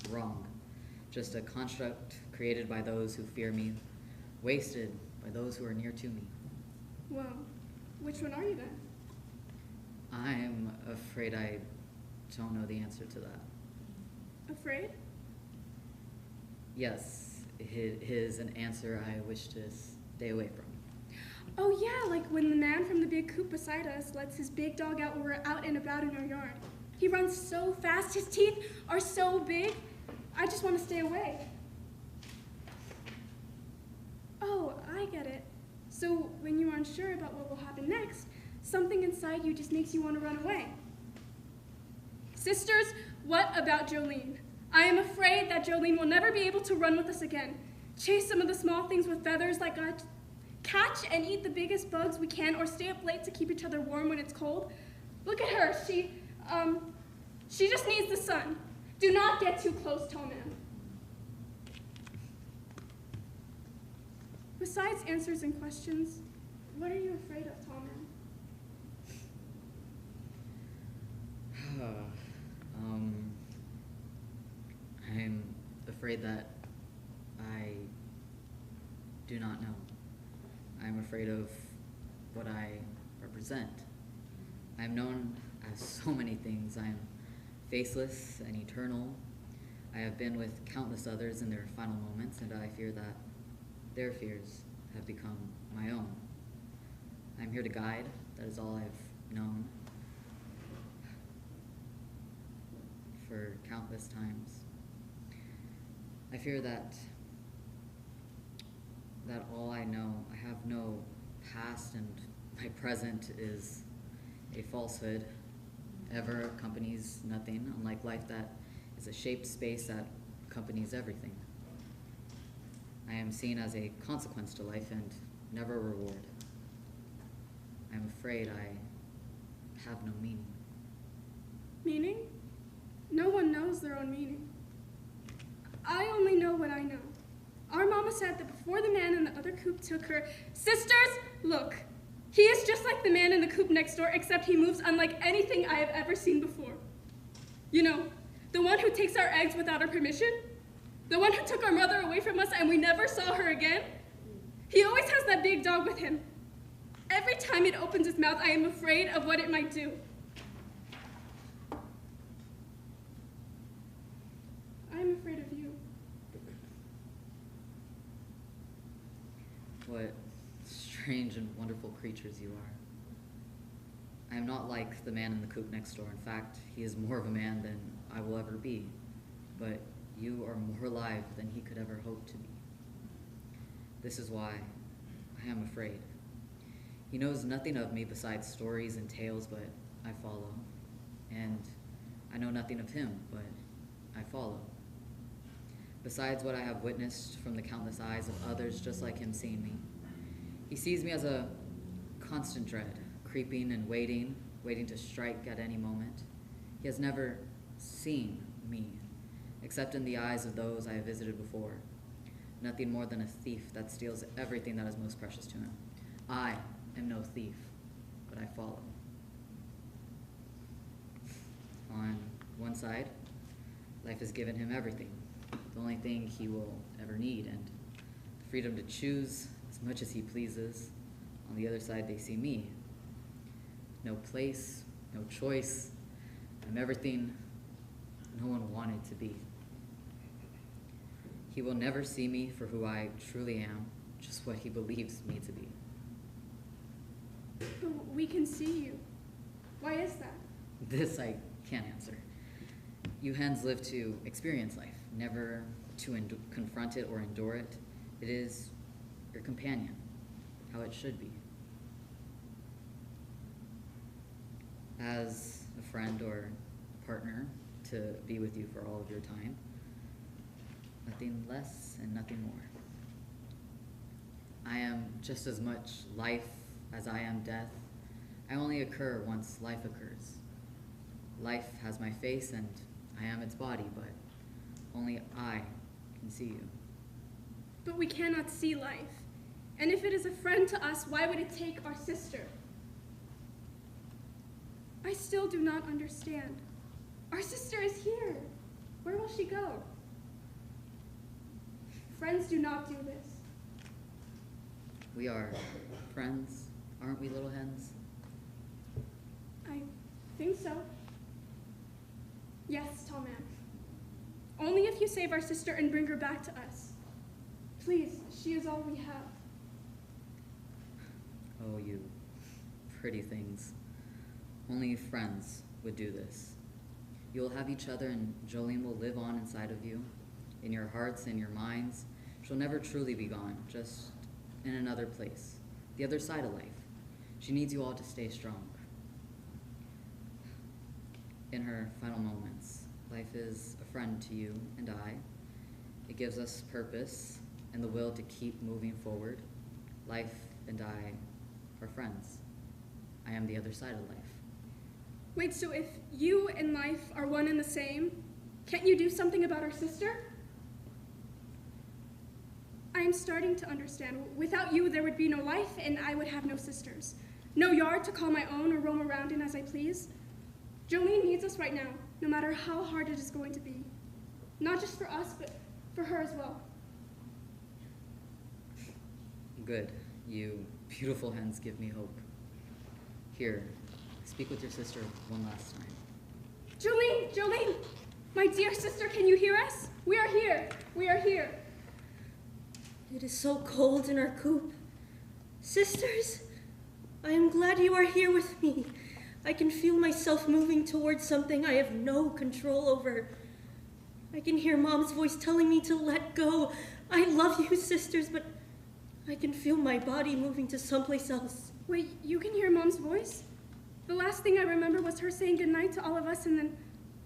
wrong. Just a construct created by those who fear me, wasted by those who are near to me. Well, which one are you then? I'm afraid I don't know the answer to that. Afraid? Yes, it is an answer I wish to stay away from. Oh yeah, like when the man from the big coop beside us lets his big dog out when we're out and about in our yard. He runs so fast, his teeth are so big, I just want to stay away. Oh, I get it. So when you are unsure about what will happen next, something inside you just makes you want to run away. Sisters, what about Jolene? I am afraid that Jolene will never be able to run with us again. Chase some of the small things with feathers like us. Catch and eat the biggest bugs we can, or stay up late to keep each other warm when it's cold. Look at her, she just needs the sun. Do not get too close, tall man. Besides answers and questions, what are you afraid of, tall man? I'm afraid that I do not know. I'm afraid of what I represent. I'm known as so many things. I'm faceless and eternal. I have been with countless others in their final moments, and I fear that their fears have become my own. I'm here to guide. That is all I've known for countless times. I fear that all I know, I have no past, and my present is a falsehood. Ever accompanies nothing, unlike life that is a shaped space that accompanies everything. I am seen as a consequence to life and never a reward. I'm afraid I have no meaning. Meaning? No one knows their own meaning. I only know what I know. Our mama said that before the man in the other coop took her, sisters, look, he is just like the man in the coop next door, except he moves unlike anything I have ever seen before. You know, the one who takes our eggs without our permission? The one who took our mother away from us and we never saw her again? He always has that big dog with him. Every time it opens its mouth, I am afraid of what it might do. What strange and wonderful creatures you are. I am not like the man in the coop next door. In fact, he is more of a man than I will ever be. But you are more alive than he could ever hope to be. This is why I am afraid. He knows nothing of me besides stories and tales, but I follow. And I know nothing of him, but I follow. Besides what I have witnessed from the countless eyes of others just like him seeing me. He sees me as a constant dread, creeping and waiting to strike at any moment. He has never seen me, except in the eyes of those I have visited before. Nothing more than a thief that steals everything that is most precious to him. I am no thief, but I follow. On one side, life has given him everything, the only thing he will ever need, and the freedom to choose as much as he pleases. On the other side, they see me. No place, no choice. I'm everything no one wanted to be. He will never see me for who I truly am, just what he believes me to be. But we can see you. Why is that? This I can't answer. You hens live to experience life, never to confront it or endure it. It is your companion, how it should be. As a friend or partner to be with you for all of your time. Nothing less and nothing more. I am just as much life as I am death. I only occur once life occurs. Life has my face and I am its body, but only I can see you. But we cannot see life. And if it is a friend to us, why would it take our sister? I still do not understand. Our sister is here. Where will she go? Friends do not do this. We are friends, aren't we, little hens? I think so. Yes, tall man. Only if you save our sister and bring her back to us. Please, she is all we have. Oh, you pretty things. Only friends would do this. You'll have each other and Jolene will live on inside of you, in your hearts and your minds. She'll never truly be gone, just in another place, the other side of life. She needs you all to stay strong. In her final moments, life is a friend to you and I. It gives us purpose and the will to keep moving forward. Life and I are friends. I am the other side of life. Wait, so if you and life are one and the same, can't you do something about our sister? I am starting to understand. Without you, there would be no life, and I would have no sisters. No yard to call my own or roam around in as I please. Jolene needs us right now, no matter how hard it is going to be. Not just for us, but for her as well. Good. You beautiful hens give me hope. Here, speak with your sister one last time. Jolene! Jolene! My dear sister, can you hear us? We are here. We are here. It is so cold in our coop. Sisters, I am glad you are here with me. I can feel myself moving towards something I have no control over. I can hear Mom's voice telling me to let go. I love you, sisters, but I can feel my body moving to someplace else. Wait, you can hear Mom's voice? The last thing I remember was her saying goodnight to all of us, and then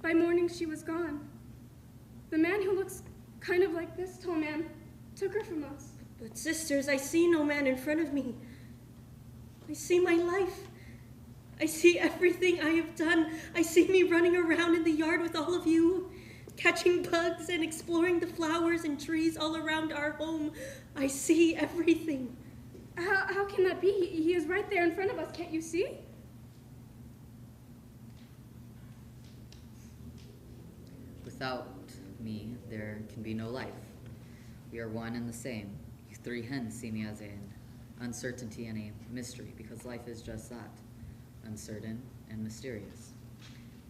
by morning she was gone. The man who looks kind of like this tall man took her from us. But sisters, I see no man in front of me. I see my life. I see everything I have done. I see me running around in the yard with all of you, catching bugs and exploring the flowers and trees all around our home. I see everything. How can that be? He is right there in front of us. Can't you see? Without me, there can be no life. We are one and the same. You three hens see me as an uncertainty and a mystery, because life is just that, uncertain and mysterious.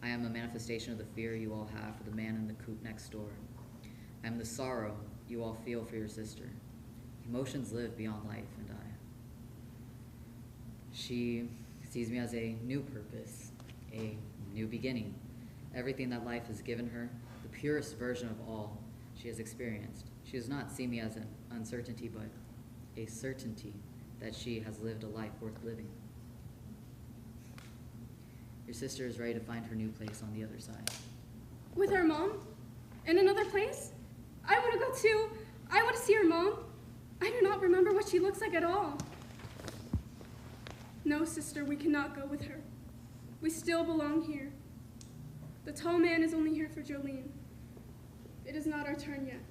I am a manifestation of the fear you all have for the man in the coop next door. I am the sorrow you all feel for your sister. Emotions live beyond life and I. She sees me as a new purpose, a new beginning. Everything that life has given her, the purest version of all she has experienced. She does not see me as an uncertainty, but a certainty that she has lived a life worth living. Your sister is ready to find her new place on the other side. With her mom? In another place? I want to go too. I want to see her mom. I do not remember what she looks like at all. No, sister, we cannot go with her. We still belong here. The tall man is only here for Jolene. It is not our turn yet.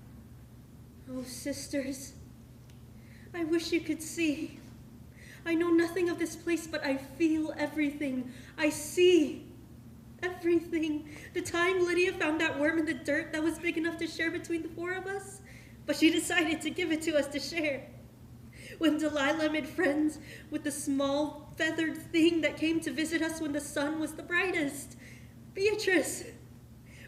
Oh, sisters, I wish you could see. I know nothing of this place, but I feel everything. I see everything. The time Lydia found that worm in the dirt that was big enough to share between the four of us, but she decided to give it to us to share. When Delilah made friends with the small feathered thing that came to visit us when the sun was the brightest. Beatrice.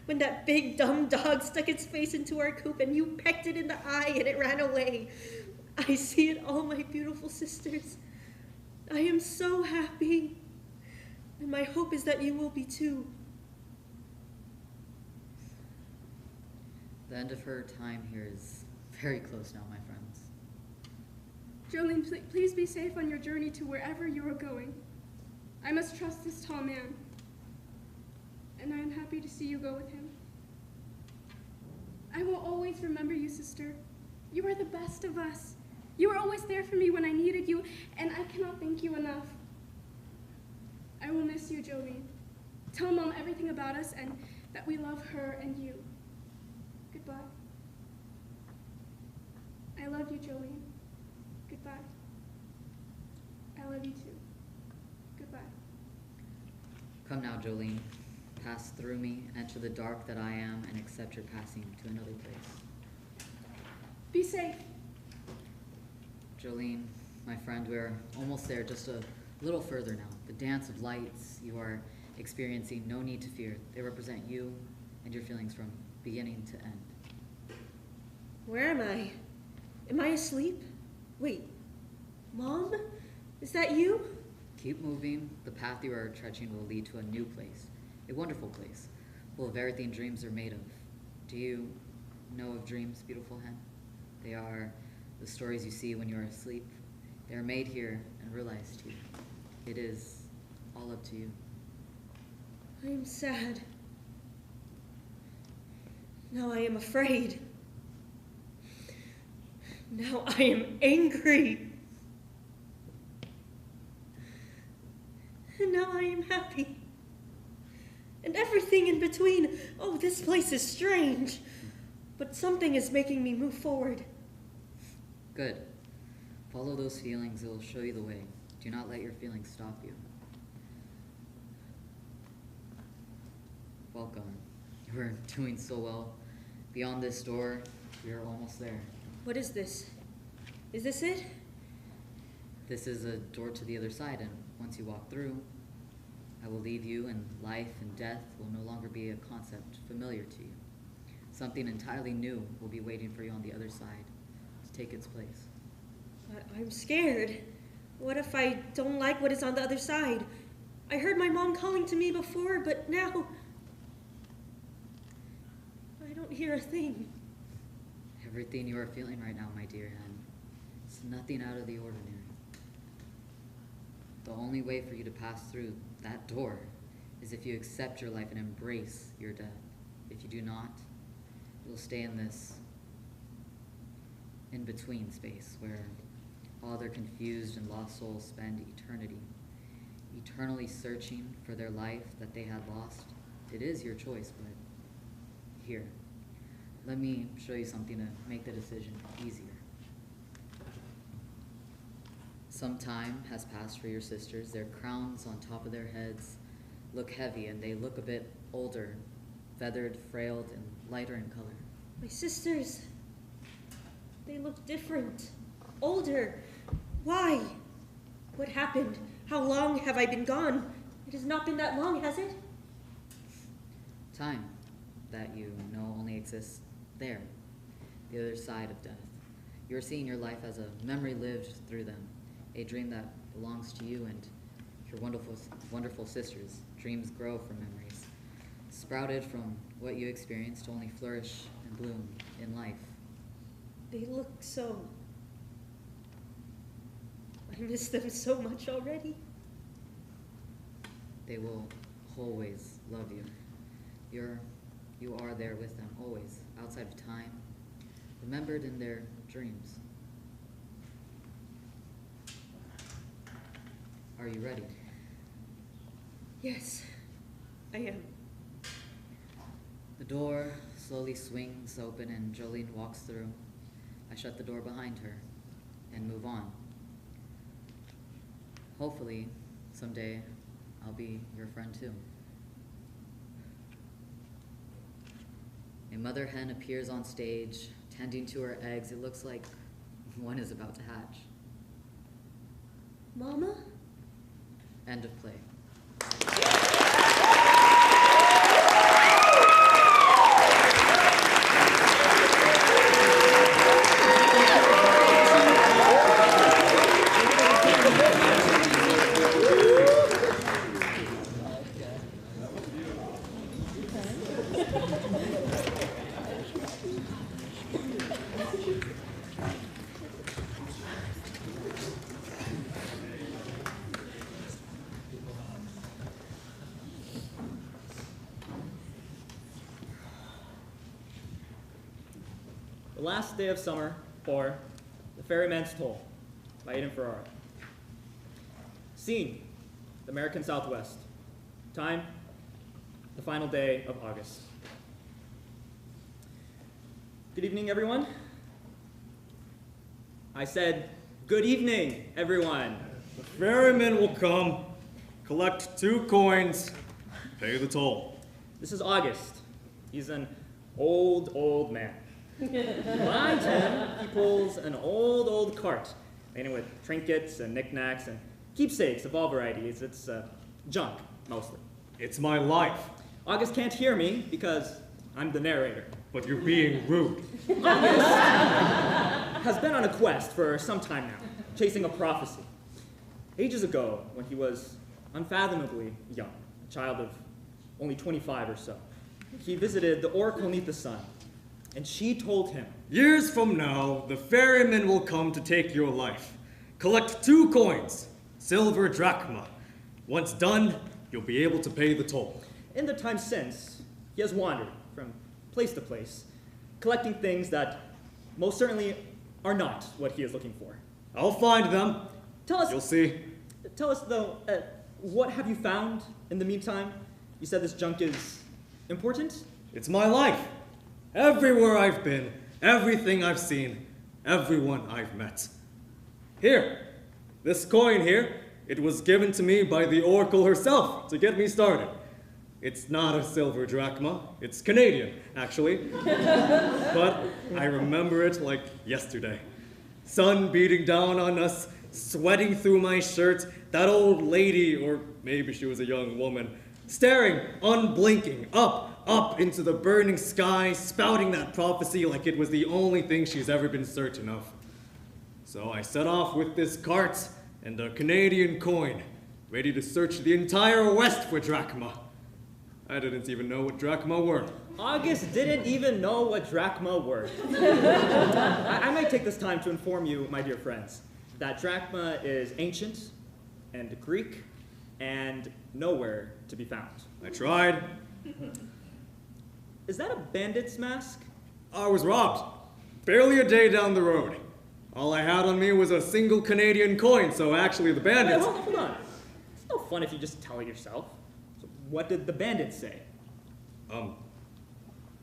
When that big dumb dog stuck its face into our coop and you pecked it in the eye and it ran away. I see it all, my beautiful sisters. I am so happy. And my hope is that you will be too. The end of her time here is very close now, my friends. Jolene, please be safe on your journey to wherever you are going. I must trust this tall man. And I am happy to see you go with him. I will always remember you, sister. You are the best of us. You were always there for me when I needed you, and I cannot thank you enough. I will miss you, Jolene. Tell Mom everything about us and that we love her and you. Goodbye. I love you, Jolene. Goodbye. I love you too. Goodbye. Come now, Jolene. Pass through me, enter the dark that I am, and accept your passing to another place. Be safe. Jolene, my friend, we're almost there, just a little further now. The dance of lights you are experiencing, no need to fear. They represent you and your feelings from beginning to end. Where am I? Am I asleep? Wait, Mom? Is that you? Keep moving. The path you are trudging will lead to a new place, a wonderful place, full of everything dreams are made of. Do you know of dreams, beautiful hen? They are the stories you see when you are asleep. They are made here and realized here. It is all up to you. I am sad. Now I am afraid. Now I am angry. And now I am happy. And everything in between. Oh, this place is strange. But something is making me move forward. Good. Follow those feelings. It will show you the way. Do not let your feelings stop you. Welcome. You are doing so well. Beyond this door, we are almost there. What is this? Is this it? This is a door to the other side, and once you walk through, I will leave you, and life and death will no longer be a concept familiar to you. Something entirely new will be waiting for you on the other side to take its place. I'm scared. What if I don't like what is on the other side? I heard my mom calling to me before, but now I don't hear a thing. Everything you are feeling right now, my dear hen, is nothing out of the ordinary. The only way for you to pass through that door is if you accept your life and embrace your death. If you do not, you will stay in this in-between space where all other confused and lost souls spend eternity, eternally searching for their life that they had lost. It is your choice, but here, let me show you something to make the decision easier. Some time has passed for your sisters. Their crowns on top of their heads look heavy, and they look a bit older, feathered, frailed, and lighter in color. My sisters, they look different, older. Why? What happened? How long have I been gone? It has not been that long, has it? Time that you know only exists there, the other side of death. You're seeing your life as a memory lived through them, a dream that belongs to you and your wonderful sisters. Dreams grow from memories, sprouted from what you experienced to only flourish and bloom in life. They look so... I miss them so much already. They will always love you. You are there with them, always, outside of time, remembered in their dreams. Are you ready? Yes, I am. The door slowly swings open and Jolene walks through. I shut the door behind her and move on. Hopefully, someday, I'll be your friend too. A mother hen appears on stage, tending to her eggs. It looks like one is about to hatch. Mama? End of play. The Last Day of Summer, or The Ferryman's Toll, by Aidan Ferrara. Scene, the American Southwest. Time, the final day of August. Good evening, everyone. I said, good evening, everyone. The ferryman will come, collect 2 coins, pay the toll. This is August. He's an old man. Behind him, he pulls an old cart, laden with trinkets and knickknacks and keepsakes of all varieties. It's junk, mostly. It's my life. August can't hear me because I'm the narrator. But you're being rude. August has been on a quest for some time now, chasing a prophecy. Ages ago, when he was unfathomably young, a child of only 25 or so, he visited the oracle neath the sun. And she told him, years from now, the ferryman will come to take your life. Collect 2 coins, silver drachma. Once done, you'll be able to pay the toll. In the time since, he has wandered from place to place, collecting things that most certainly are not what he is looking for. I'll find them. Tell us. You'll see. Tell us, though, what have you found in the meantime? You said this junk is important? It's my life. Everywhere I've been, everything I've seen, everyone I've met. Here, this coin here, it was given to me by the oracle herself to get me started. It's not a silver drachma, it's Canadian, actually. But I remember it like yesterday. Sun beating down on us, sweating through my shirt, that old lady, or maybe she was a young woman, staring, unblinking, up into the burning sky, spouting that prophecy like it was the only thing she's ever been certain of. So I set off with this cart and a Canadian coin, ready to search the entire West for drachma. I didn't even know what drachma were. August didn't even know what drachma were. I might take this time to inform you, my dear friends, that drachma is ancient and Greek and nowhere to be found. I tried. Is that a bandit's mask? I was robbed. Barely a day down the road. All I had on me was a single Canadian coin, so actually the bandits... Wait, hold on. It's no fun if you just tell it yourself. So what did the bandits say?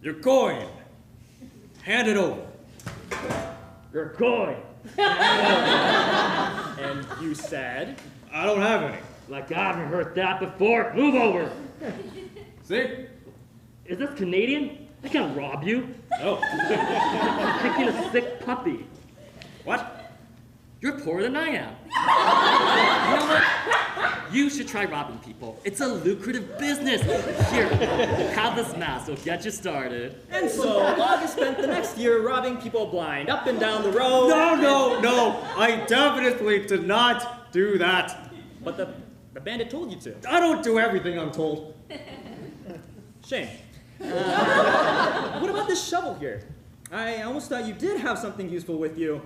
Your coin. Hand it over. Your coin. And you said? I don't have any. Like I haven't heard that before. Move over. See? Is this Canadian? They can't rob you. No. I'm picking a sick puppy. What? You're poorer than I am. You know what? You should try robbing people. It's a lucrative business. Here, have this mask. It'll get you started. And so, August spent the next year robbing people blind, up and down the road. No. I definitely did not do that. But the bandit told you to. I don't do everything I'm told. Shame. What about this shovel here? I almost thought you did have something useful with you,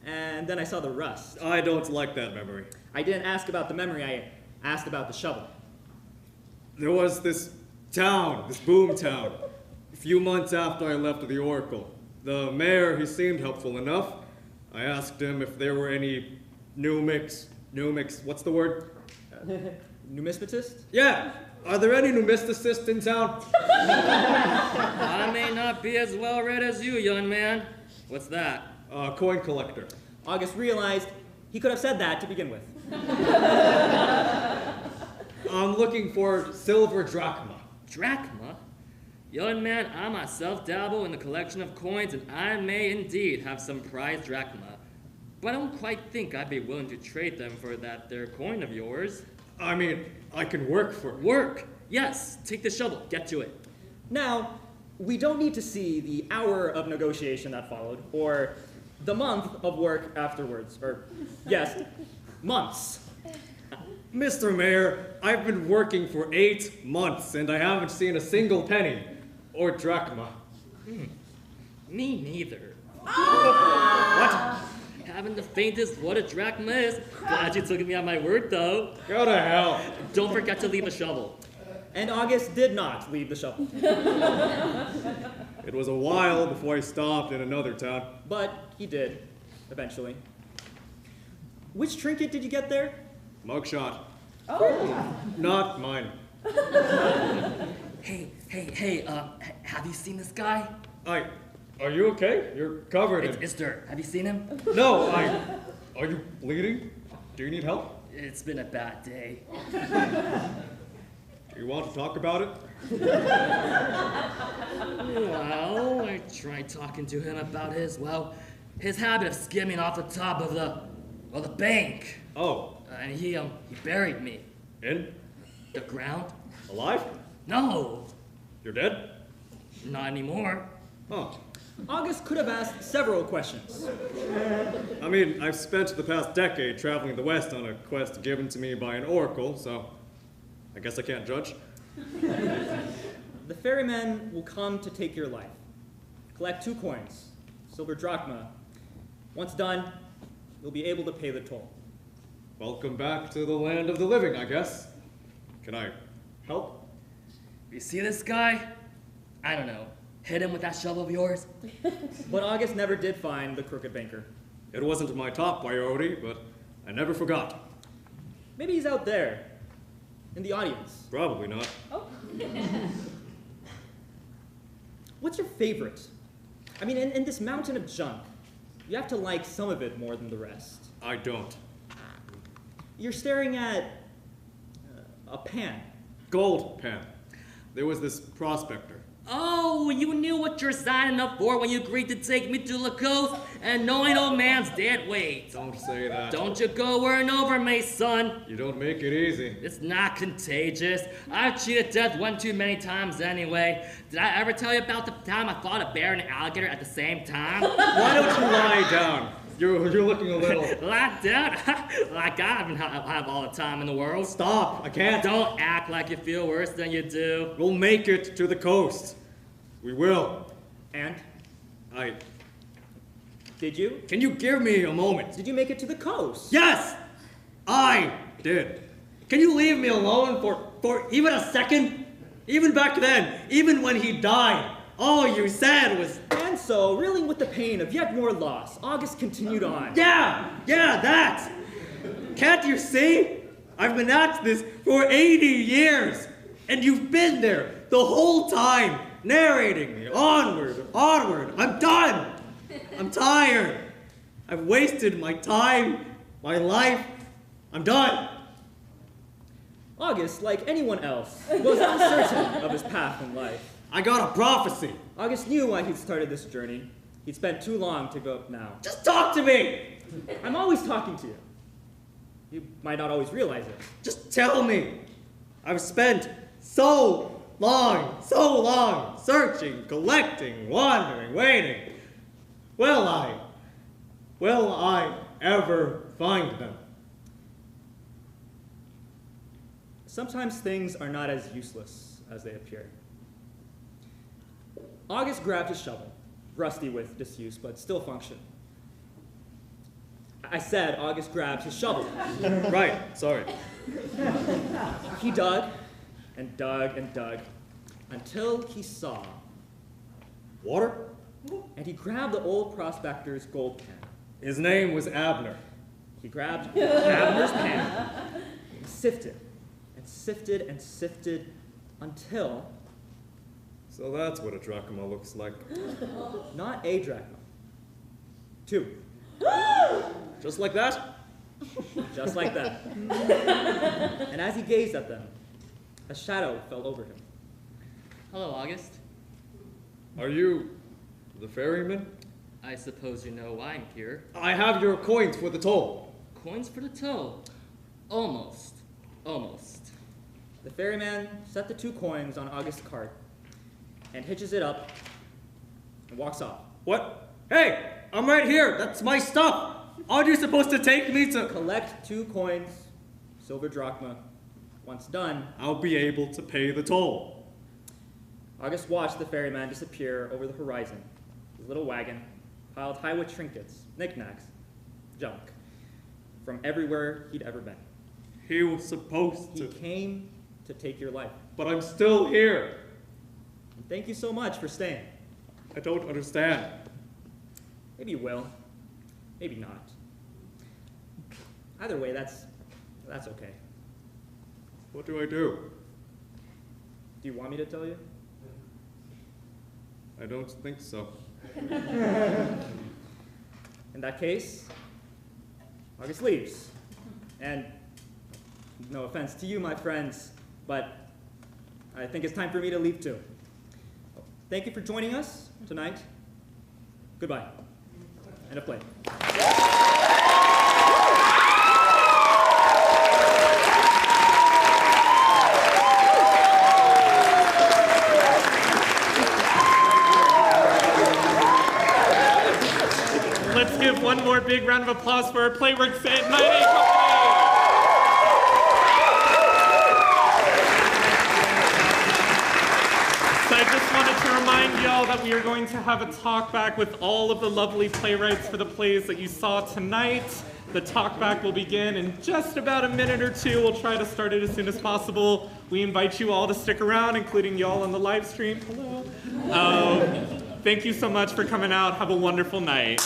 and then I saw the rust. I don't like that memory. I didn't ask about the memory, I asked about the shovel. There was this town, this boom town, a few months after I left the Oracle. The mayor, he seemed helpful enough. I asked him if there were any what's the word? Numismatist? Yeah. Are there any numisticists in town? I may not be as well read as you, young man. What's that? Coin collector. August realized he could have said that to begin with. I'm looking for silver drachma. Drachma? Young man, I myself dabble in the collection of coins, and I may indeed have some prized drachma. But I don't quite think I'd be willing to trade them for that there coin of yours. I mean, I can work for it. Work? Yes. Take the shovel. Get to it. Now, we don't need to see the hour of negotiation that followed, or the month of work afterwards, or, yes, months. Mr. Mayor, I've been working for 8 months, and I haven't seen a single penny or drachma. Me neither. What? Haven't the faintest what a drachma is. Glad you took me on my word, though. Go to hell. Don't forget to leave a shovel. And August did not leave the shovel. It was a while before I stopped in another town. But he did, eventually. Which trinket did you get there? Mugshot. Oh. Not mine. Hey, have you seen this guy? Are you okay? You're covered in... It's dirt. Have you seen him? No, Are you bleeding? Do you need help? It's been a bad day. Do you want to talk about it? Well, I tried talking to him about his habit of skimming off the top of the bank. Oh. And he buried me. In? The ground. Alive? No. You're dead? Not anymore. Oh. August could have asked several questions. I mean, I've spent the past decade traveling the West on a quest given to me by an oracle, so I guess I can't judge. The ferryman will come to take your life. Collect 2 coins, silver drachma. Once done, you'll be able to pay the toll. Welcome back to the land of the living, I guess. Can I help? You see this guy? I don't know. Hit him with that shovel of yours? But August never did find the crooked banker. It wasn't my top priority, but I never forgot. Maybe he's out there, in the audience. Probably not. Oh. What's your favorite? I mean, in this mountain of junk, you have to like some of it more than the rest. I don't. You're staring at a pan. Gold pan. There was this prospector. Oh, you knew what you're signing up for when you agreed to take me to the coast, and knowing old man's dead weight. Don't say that. Don't you go worrying over me, son. You don't make it easy. It's not contagious. I've cheated death one too many times anyway. Did I ever tell you about the time I fought a bear and an alligator at the same time? Why don't you lie down? You're looking a little... Lie down? Like I have all the time in the world. Stop, I can't. Don't act like you feel worse than you do. We'll make it to the coast. We will. And? Did you? Can you give me a moment? Did you make it to the coast? Yes! I did. Can you leave me alone for even a second? Even back then, even when he died, all you said was... And so, reeling with the pain of yet more loss, August continued on. Yeah, that! Can't you see? I've been at this for 80 years, and you've been there the whole time, narrating me onward. I'm done. I'm tired. I've wasted my time, my life. I'm done. August, like anyone else, was uncertain of his path in life. I got a prophecy. August knew why he'd started this journey. He'd spent too long to go now. Just talk to me! I'm always talking to you. You might not always realize it. Just tell me. I've spent so long searching, collecting, wandering, waiting. Will I ever find them? Sometimes things are not as useless as they appear. August grabbed his shovel, rusty with disuse, but still functioning. I said August grabbed his shovel. Right, sorry. He dug and dug and dug until he saw water, and he grabbed the old prospector's gold pen. His name was Abner. He grabbed Abner's pen and sifted and sifted and sifted until... So that's what a drachma looks like. Not a drachma. 2. Just like that? Just like that. And as he gazed at them, a shadow fell over him. Hello, August. Are you the ferryman? I suppose you know why I'm here. I have your coins for the toll. Coins for the toll? Almost. Almost. The ferryman set the 2 coins on August's cart and hitches it up and walks off. What? Hey, I'm right here. That's my stuff. Aren't you supposed to take me to... Collect 2 coins, silver drachma. Once done, I'll be able to pay the toll. August watched the ferryman disappear over the horizon. His little wagon, piled high with trinkets, knickknacks, junk, from everywhere he'd ever been. He was supposed to. He came to take your life. But I'm still here. And thank you so much for staying. I don't understand. Maybe you will. Maybe not. Either way, that's okay. What do I do? Do you want me to tell you? I don't think so. In that case, August leaves. And no offense to you, my friends, but I think it's time for me to leave too. Thank you for joining us tonight. Goodbye. End of play. Let's give one more big round of applause for our PLAYWORKS and Miami Company. So I just wanted to remind y'all that we are going to have a talk back with all of the lovely playwrights for the plays that you saw tonight. The talk back will begin in just about a minute or 2. We'll try to start it as soon as possible. We invite you all to stick around, including y'all on the live stream. Hello. Thank you so much for coming out. Have a wonderful night.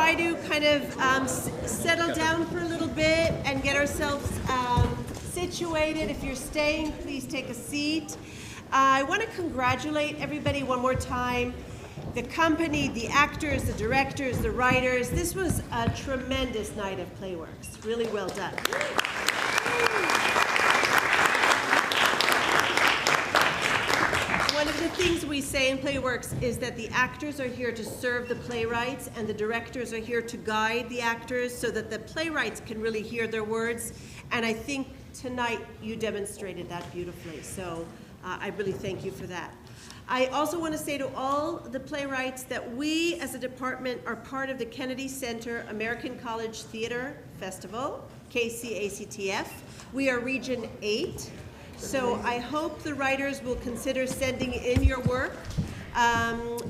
try to kind of settle down for a little bit and get ourselves situated. If you're staying, please take a seat. I want to congratulate everybody one more time. The company, the actors, the directors, the writers. This was a tremendous night of PlayWorks. Really well done. One of the things we say in PlayWorks is that the actors are here to serve the playwrights and the directors are here to guide the actors so that the playwrights can really hear their words. And I think tonight you demonstrated that beautifully. So I really thank you for that. I also want to say to all the playwrights that we as a department are part of the Kennedy Center American College Theater Festival, KCACTF. We are Region 8. So I hope the writers will consider sending in your work.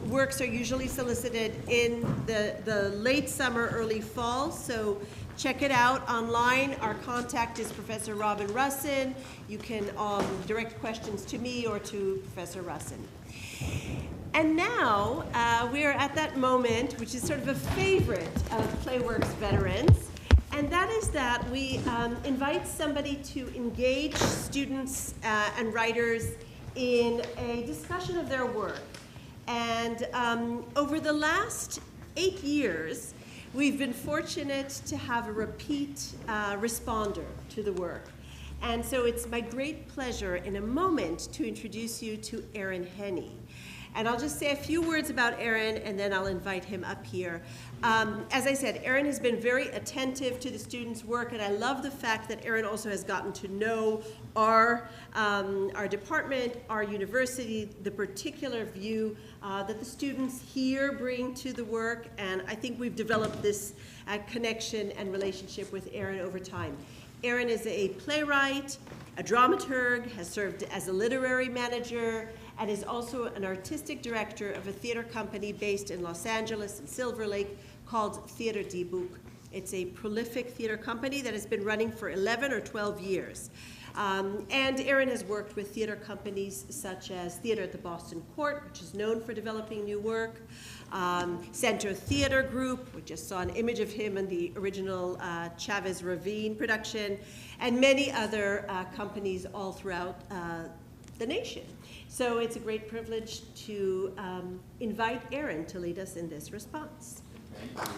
Works are usually solicited in the late summer, early fall, so check it out online. Our contact is Professor Robin Russin. You can direct questions to me or to Professor Russin. And now we are at that moment, which is sort of a favorite of PlayWorks veterans, and that is that we invite somebody to engage students and writers in a discussion of their work. And over the last 8 years, we've been fortunate to have a repeat responder to the work. And so it's my great pleasure in a moment to introduce you to Aaron Henney. And I'll just say a few words about Aaron and then I'll invite him up here. As I said, Aaron has been very attentive to the students' work, and I love the fact that Aaron also has gotten to know our department, our university, the particular view that the students here bring to the work, and I think we've developed this connection and relationship with Aaron over time. Aaron is a playwright, a dramaturg, has served as a literary manager, and is also an artistic director of a theater company based in Los Angeles and Silver Lake called Theater Die Boek. It's a prolific theater company that has been running for 11 or 12 years. And Aaron has worked with theater companies such as Theater at the Boston Court, which is known for developing new work, Center Theater Group, we just saw an image of him in the original Chavez Ravine production, and many other companies all throughout the nation. So it's a great privilege to invite Aaron to lead us in this response. Hi,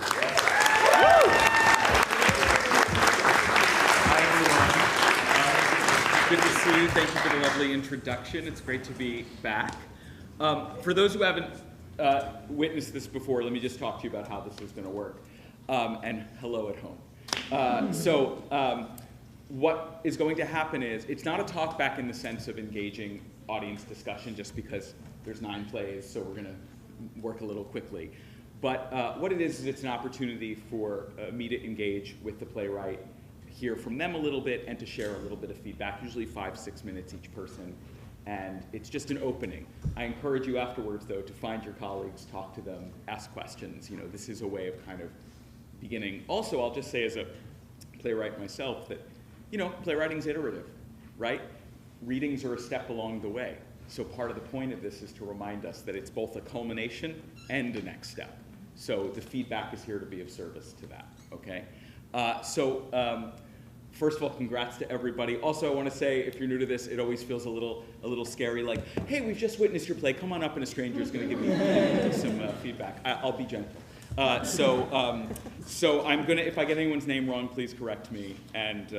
everyone. Good to see you. Thank you for the lovely introduction. It's great to be back. For those who haven't witnessed this before, let me just talk to you about how this is going to work. And hello at home. What is going to happen is, it's not a talk back in the sense of engaging audience discussion just because there's 9 plays, so we're going to work a little quickly. But what it is it's an opportunity for me to engage with the playwright, hear from them a little bit, and to share a little bit of feedback, usually 5-6 minutes each person. And it's just an opening. I encourage you afterwards, though, to find your colleagues, talk to them, ask questions. You know, this is a way of kind of beginning. Also, I'll just say as a playwright myself that, you know, playwriting's iterative, right? Readings are a step along the way. So part of the point of this is to remind us that it's both a culmination and a next step. So the feedback is here to be of service to that, okay? First of all, congrats to everybody. Also, I want to say, if you're new to this, it always feels a little scary, like, hey, we've just witnessed your play, come on up and a stranger's going to give me some feedback. I'll be gentle. So I'm gonna, if I get anyone's name wrong, please correct me, and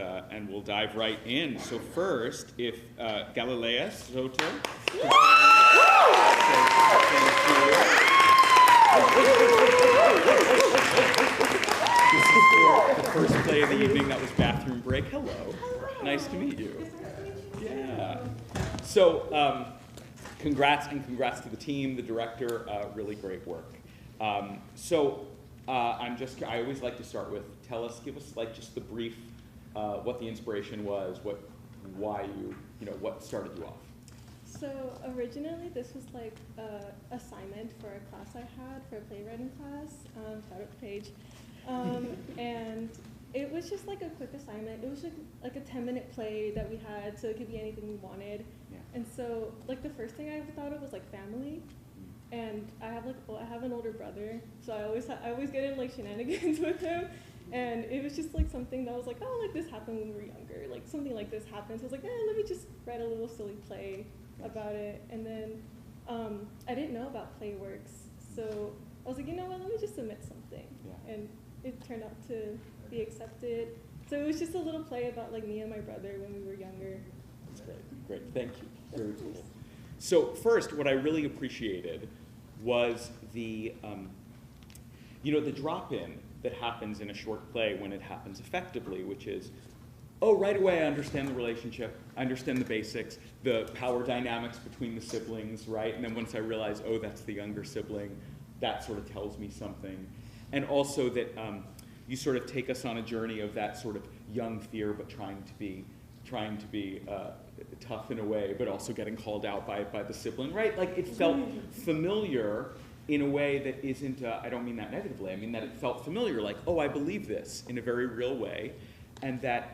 we'll dive right in. So first, if Galilea Soto. This is the first play of the evening. That was Bathroom Break. Hello. Nice to meet you. Yeah. So congrats to the team, the director. Really great work. I always like to start with, give us like just the brief, what the inspiration was, why what started you off. So originally this was like an assignment for a class I had, for a playwriting class, shout out to Paige. And it was just like a quick assignment. It was like a 10-minute play that we had, so it could be anything we wanted. Yeah. And so like the first thing I thought of was like family. And I have an older brother, so I always get in like shenanigans with him. And it was just like something that was like, oh, like this happened when we were younger, like something like this happened. So I was like, let me just write a little silly play about it. And then I didn't know about PlayWorks, so I was like, you know what, let me just submit something. Yeah. And it turned out to be accepted. So it was just a little play about like me and my brother when we were younger. That's great, thank you. Very cool. So first, what I really appreciated was the, the drop-in that happens in a short play when it happens effectively, which is, oh, right away I understand the relationship, I understand the basics, the power dynamics between the siblings, right? And then once I realize, oh, that's the younger sibling, that sort of tells me something. And also that you sort of take us on a journey of that sort of young fear, but trying to be tough in a way, but also getting called out by the sibling, right? Like it felt familiar in a way that isn't, I don't mean that negatively, I mean that it felt familiar, like, oh, I believe this in a very real way, and that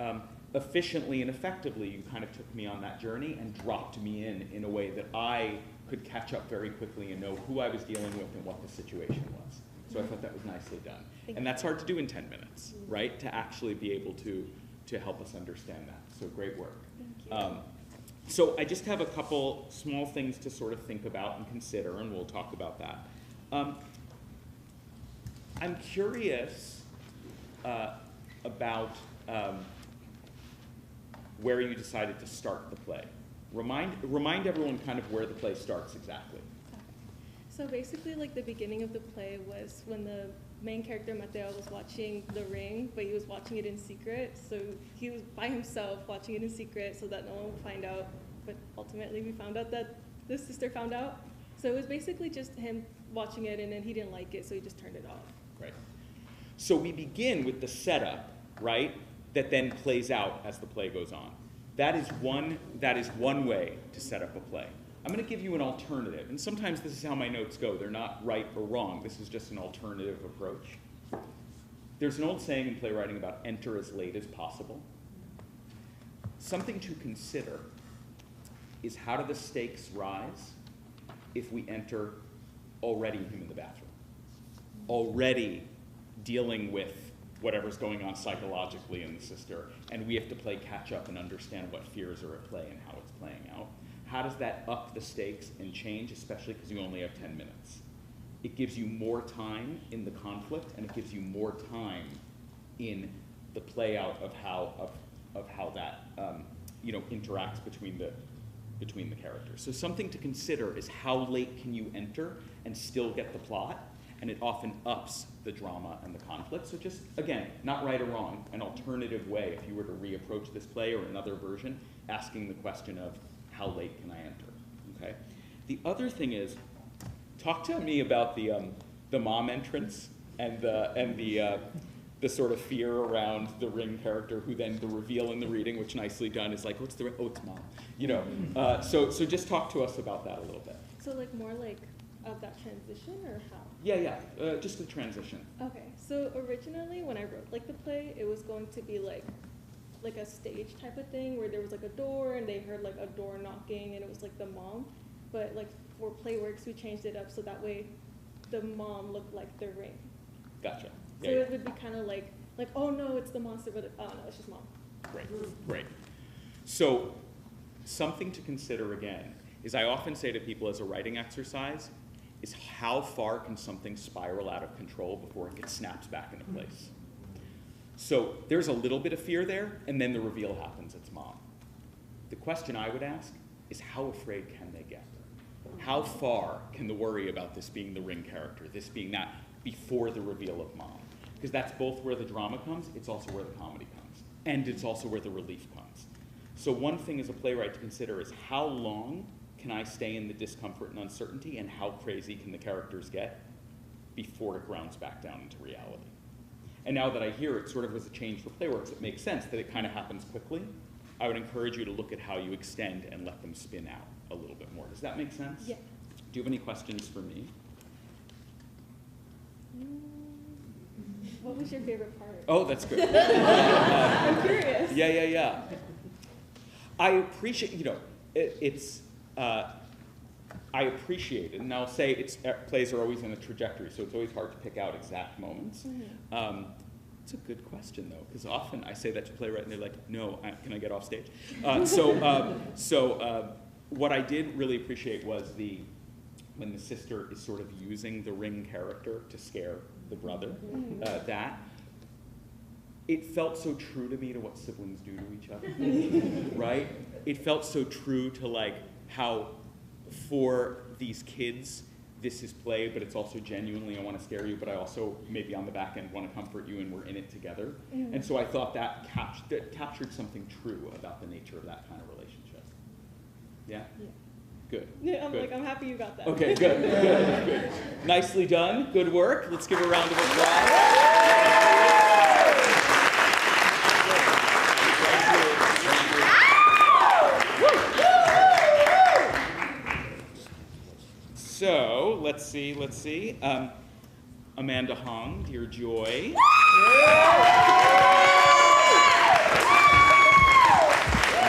efficiently and effectively you kind of took me on that journey and dropped me in a way that I could catch up very quickly and know who I was dealing with and what the situation was. So I thought that was nicely done. And that's hard to do in 10 minutes, right? To actually be able to help us understand that. So great work. Thank you. So I just have a couple small things to sort of think about and consider, and we'll talk about that. I'm curious about where you decided to start the play. Remind everyone kind of where the play starts exactly. So basically, like the beginning of the play was when the main character Mateo was watching The Ring, but he was watching it in secret. So he was by himself watching it in secret so that no one would find out. But ultimately, we found out that the sister found out. So it was basically just him watching it, and then he didn't like it, so he just turned it off. Right. So we begin with the setup, right, that then plays out as the play goes on. That is one way to set up a play. I'm going to give you an alternative, and sometimes this is how my notes go. They're not right or wrong. This is just an alternative approach. There's an old saying in playwriting about enter as late as possible. Something to consider is how do the stakes rise if we enter already him in the bathroom, already dealing with whatever's going on psychologically in the sister, and we have to play catch up and understand what fears are at play and how it's playing out. How does that up the stakes and change, especially because you only have 10 minutes? It gives you more time in the conflict, and it gives you more time in the play out of how that interacts between the characters. So something to consider is how late can you enter and still get the plot, and it often ups the drama and the conflict. So just, again, not right or wrong, an alternative way if you were to reapproach this play or another version, asking the question of how late can I enter, okay? The other thing is, talk to me about the mom entrance and the sort of fear around the Ring character, who then the reveal in the reading, which nicely done, is like, what's the, oh, it's mom, So just talk to us about that a little bit. So like more like of that transition, or how? Yeah, just the transition. Okay, so originally when I wrote like the play, it was going to be like a stage type of thing where there was like a door and they heard like a door knocking and it was like the mom. But like for PlayWorks, we changed it up so that way the mom looked like the Ring. Gotcha. So it would be kind of like, oh no, it's the monster, but oh no, it's just mom. Great. So something to consider again is I often say to people as a writing exercise is how far can something spiral out of control before it gets snaps back into place? So there's a little bit of fear there, and then the reveal happens, it's mom. The question I would ask is how afraid can they get? How far can the worry about this being the Ring character, this being that, before the reveal of mom? Because that's both where the drama comes, it's also where the comedy comes, and it's also where the relief comes. So one thing as a playwright to consider is how long can I stay in the discomfort and uncertainty, and how crazy can the characters get before it grounds back down into reality? And now that I hear it sort of as a change for PlayWorks, it makes sense that it kind of happens quickly. I would encourage you to look at how you extend and let them spin out a little bit more. Does that make sense? Yeah. Do you have any questions for me? What was your favorite part? Oh, that's good. I'm curious. Yeah. I appreciate, it's, I appreciate it, and I'll say plays are always in a trajectory, so it's always hard to pick out exact moments. It's a good question, though, because often I say that to playwright, and they're like, no, can I get off stage? What I did really appreciate was when the sister is sort of using the ring character to scare the brother, that. It felt so true to me to what siblings do to each other, right? It felt so true to like how for these kids, this is play, but it's also genuinely, I want to scare you, but I also maybe on the back end want to comfort you, and we're in it together. And so I thought that captured something true about the nature of that kind of relationship. Yeah? Good. Yeah, Good. I'm happy you got that. Okay, good. Nicely done. Good work. Let's give a round of applause. So, let's see. Amanda Hong, dear Joy.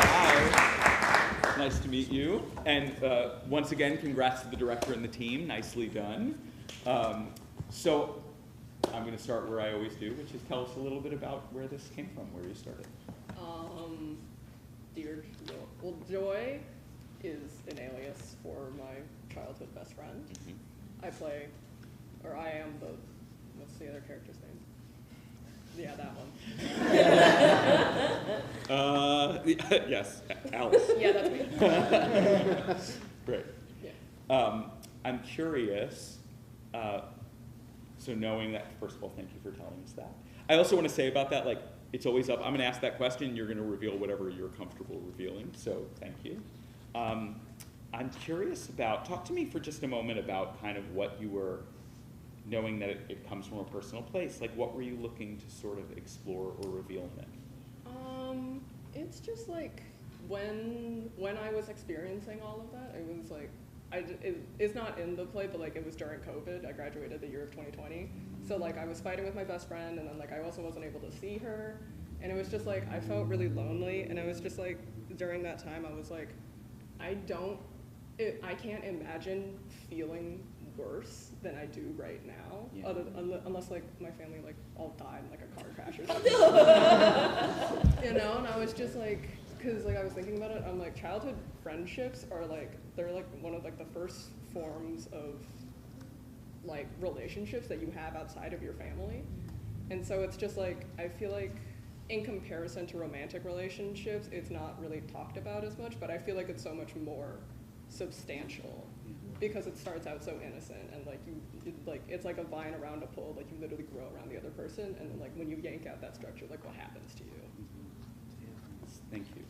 Hi. Nice to meet you. And once again, congrats to the director and the team. Nicely done. So, I'm going to start where I always do, which is tell us a little bit about where this came from, where you started. Dear Joy is an alias for my childhood best friend. I am what's the other character's name? Yeah, that one. Yes, Alice. Yeah, that's me. Great. Yeah. I'm curious, so knowing that, first of all, thank you for telling us that. I also want to say about that, like, it's always up. I'm going to ask that question. You're going to reveal whatever you're comfortable revealing, so thank you. I'm curious talk to me for just a moment about kind of what you were, knowing that it comes from a personal place, like what were you looking to sort of explore or reveal in it? It's just like, when I was experiencing all of that, it was like, it's not in the play, but like it was during COVID. I graduated the year of 2020. So like I was fighting with my best friend, and then like I also wasn't able to see her. And it was just like, I felt really lonely, and it was just like, during that time I was like, I can't imagine feeling worse than I do right now, unless like my family like all died in like a car crash or something. You know, and I was just like, because like I was thinking about it, I'm like, childhood friendships are like, they're like one of like the first forms of like relationships that you have outside of your family. And so it's just like, I feel like in comparison to romantic relationships, it's not really talked about as much, but I feel like it's so much more substantial because it starts out so innocent, and like it's like a vine around a pole, like you literally grow around the other person, and then like when you yank out that structure, like what happens to you? Thank you.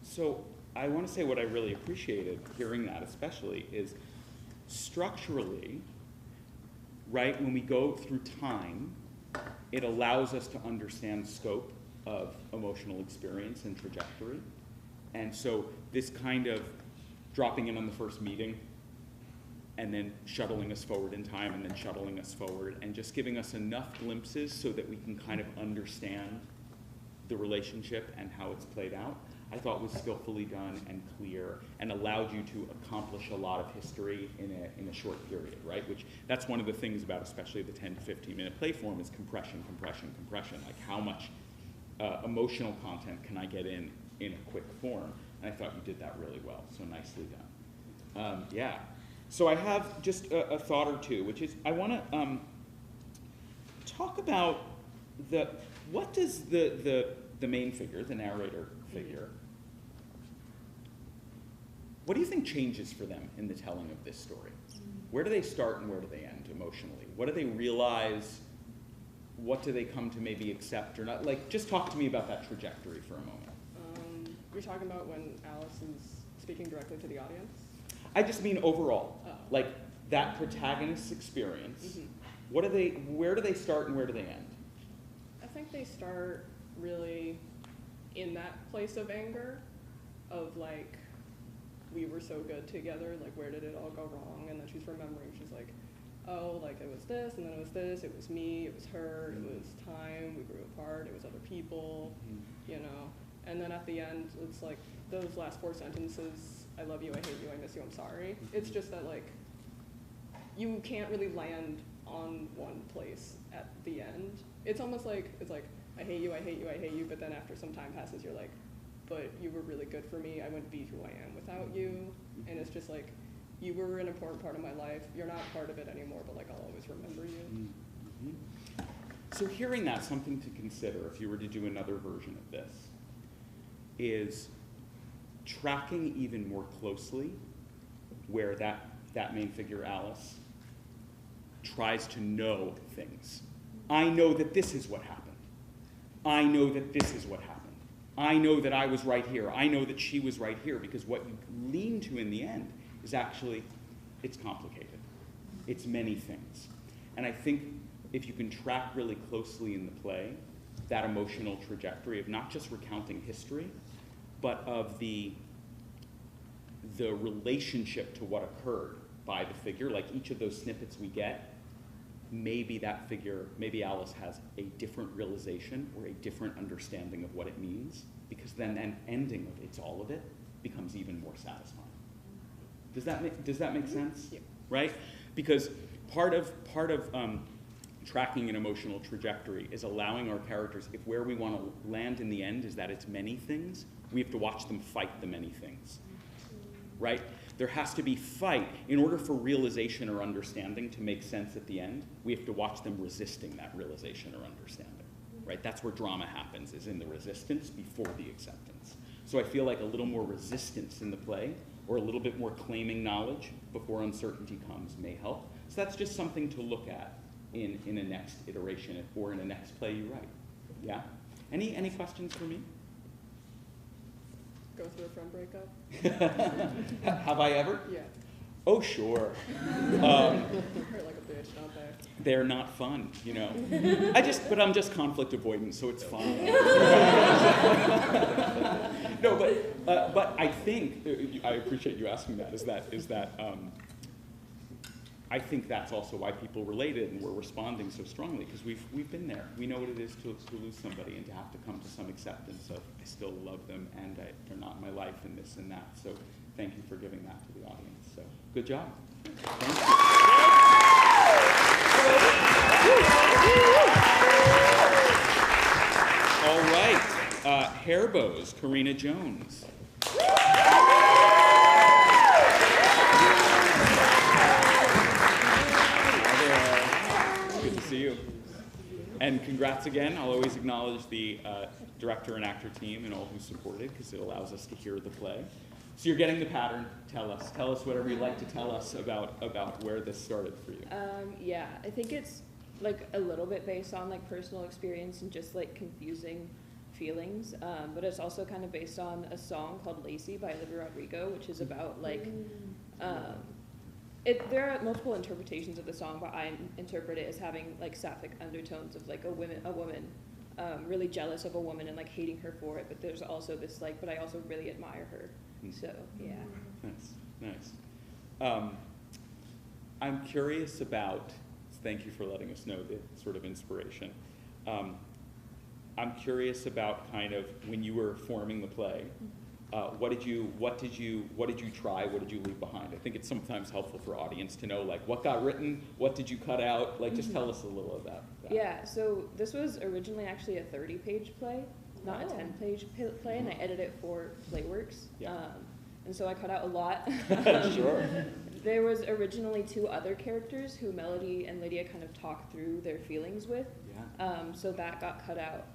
So I want to say what I really appreciated hearing that especially is structurally, right, when we go through time, it allows us to understand scope of emotional experience and trajectory. And so this kind of dropping in on the first meeting and then shuttling us forward in time and then shuttling us forward and just giving us enough glimpses so that we can kind of understand the relationship and how it's played out, I thought was skillfully done and clear and allowed you to accomplish a lot of history in a short period, right? Which that's one of the things about especially the 10 to 15 minute play form is compression. Like how much emotional content can I get in a quick form? And I thought you did that really well, so nicely done. Yeah. So I have just a thought or two, which is I want to talk about what does the main figure, the narrator figure, what do you think changes for them in the telling of this story? Where do they start and where do they end emotionally? What do they realize? What do they come to maybe accept or not? Like, just talk to me about that trajectory for a moment. You're talking about when Alice is speaking directly to the audience? I just mean overall, like that protagonist's experience. Where do they start and where do they end? I think they start really in that place of anger, of like, we were so good together, like where did it all go wrong? And then she's remembering, she's like, oh, like it was this, and then it was this, it was me, it was her, it was time, we grew apart, it was other people, you know. And then at the end, it's like those last 4 sentences I love you, I hate you, I miss you, I'm sorry. It's just that like, you can't really land on one place at the end. It's almost like, it's like, I hate you, I hate you, I hate you, but then after some time passes, you're like, but you were really good for me, I wouldn't be who I am without you. And it's just like, you were an important part of my life, you're not part of it anymore, but like, I'll always remember you. Mm-hmm. So hearing that, something to consider if you were to do another version of this is tracking even more closely where that main figure, Alice, tries to know things. I know that this is what happened. I know that this is what happened. I know that I was right here. I know that she was right here, because what you lean to in the end is actually, it's complicated. It's many things. And I think if you can track really closely in the play that emotional trajectory of not just recounting history, but of the relationship to what occurred by the figure, like each of those snippets we get, maybe that figure, maybe Alice has a different realization or a different understanding of what it means, because then an ending of it's all of it becomes even more satisfying. Does that make sense? Yeah. Right? Because part of tracking an emotional trajectory is allowing our characters, if where we want to land in the end is that it's many things, we have to watch them fight the many things. Right? There has to be fight. In order for realization or understanding to make sense at the end, we have to watch them resisting that realization or understanding. Right? That's where drama happens, is in the resistance before the acceptance. So I feel like a little more resistance in the play, or a little bit more claiming knowledge before uncertainty comes, may help. So that's just something to look at in a next iteration or in a next play you write. Yeah? Any questions for me? Go through a friend breakup? Have I ever? Yeah. Oh, sure. Hurt like a bitch, don't they? They're not fun, you know. But I'm just conflict avoidant, so it's fine. No, but I think, I appreciate you asking that, is that I think that's also why people related and were responding so strongly, because we've been there. We know what it is to lose somebody and to have to come to some acceptance of, I still love them and they're not in my life and this and that. So thank you for giving that to the audience. So good job. Thank you. All right, hair bows, Karina Jones. Good to see you. And congrats again. I'll always acknowledge the director and actor team and all who supported, because it allows us to hear the play. So you're getting the pattern. Tell us whatever you'd like to tell us about where this started for you. Yeah, I think it's like a little bit based on like personal experience and just like confusing feelings, but it's also kind of based on a song called Lacy by Olivia Rodrigo, which is about like, there are multiple interpretations of the song, but I interpret it as having like sapphic undertones of like a woman really jealous of a woman and like hating her for it, but there's also this like, but I also really admire her. So yeah. Nice. I'm curious about, thank you for letting us know the sort of inspiration. I'm curious about kind of when you were forming the play, what did you try? What did you leave behind? I think it's sometimes helpful for audience to know like what got written, what did you cut out? Like just tell us a little about that. Yeah, so this was originally actually a 30-page play, not a 10-page play, and I edited it for PlayWorks. Yeah. And so I cut out a lot. Sure. There was originally 2 other characters who Melody and Lydia kind of talked through their feelings with. Yeah. So that got cut out.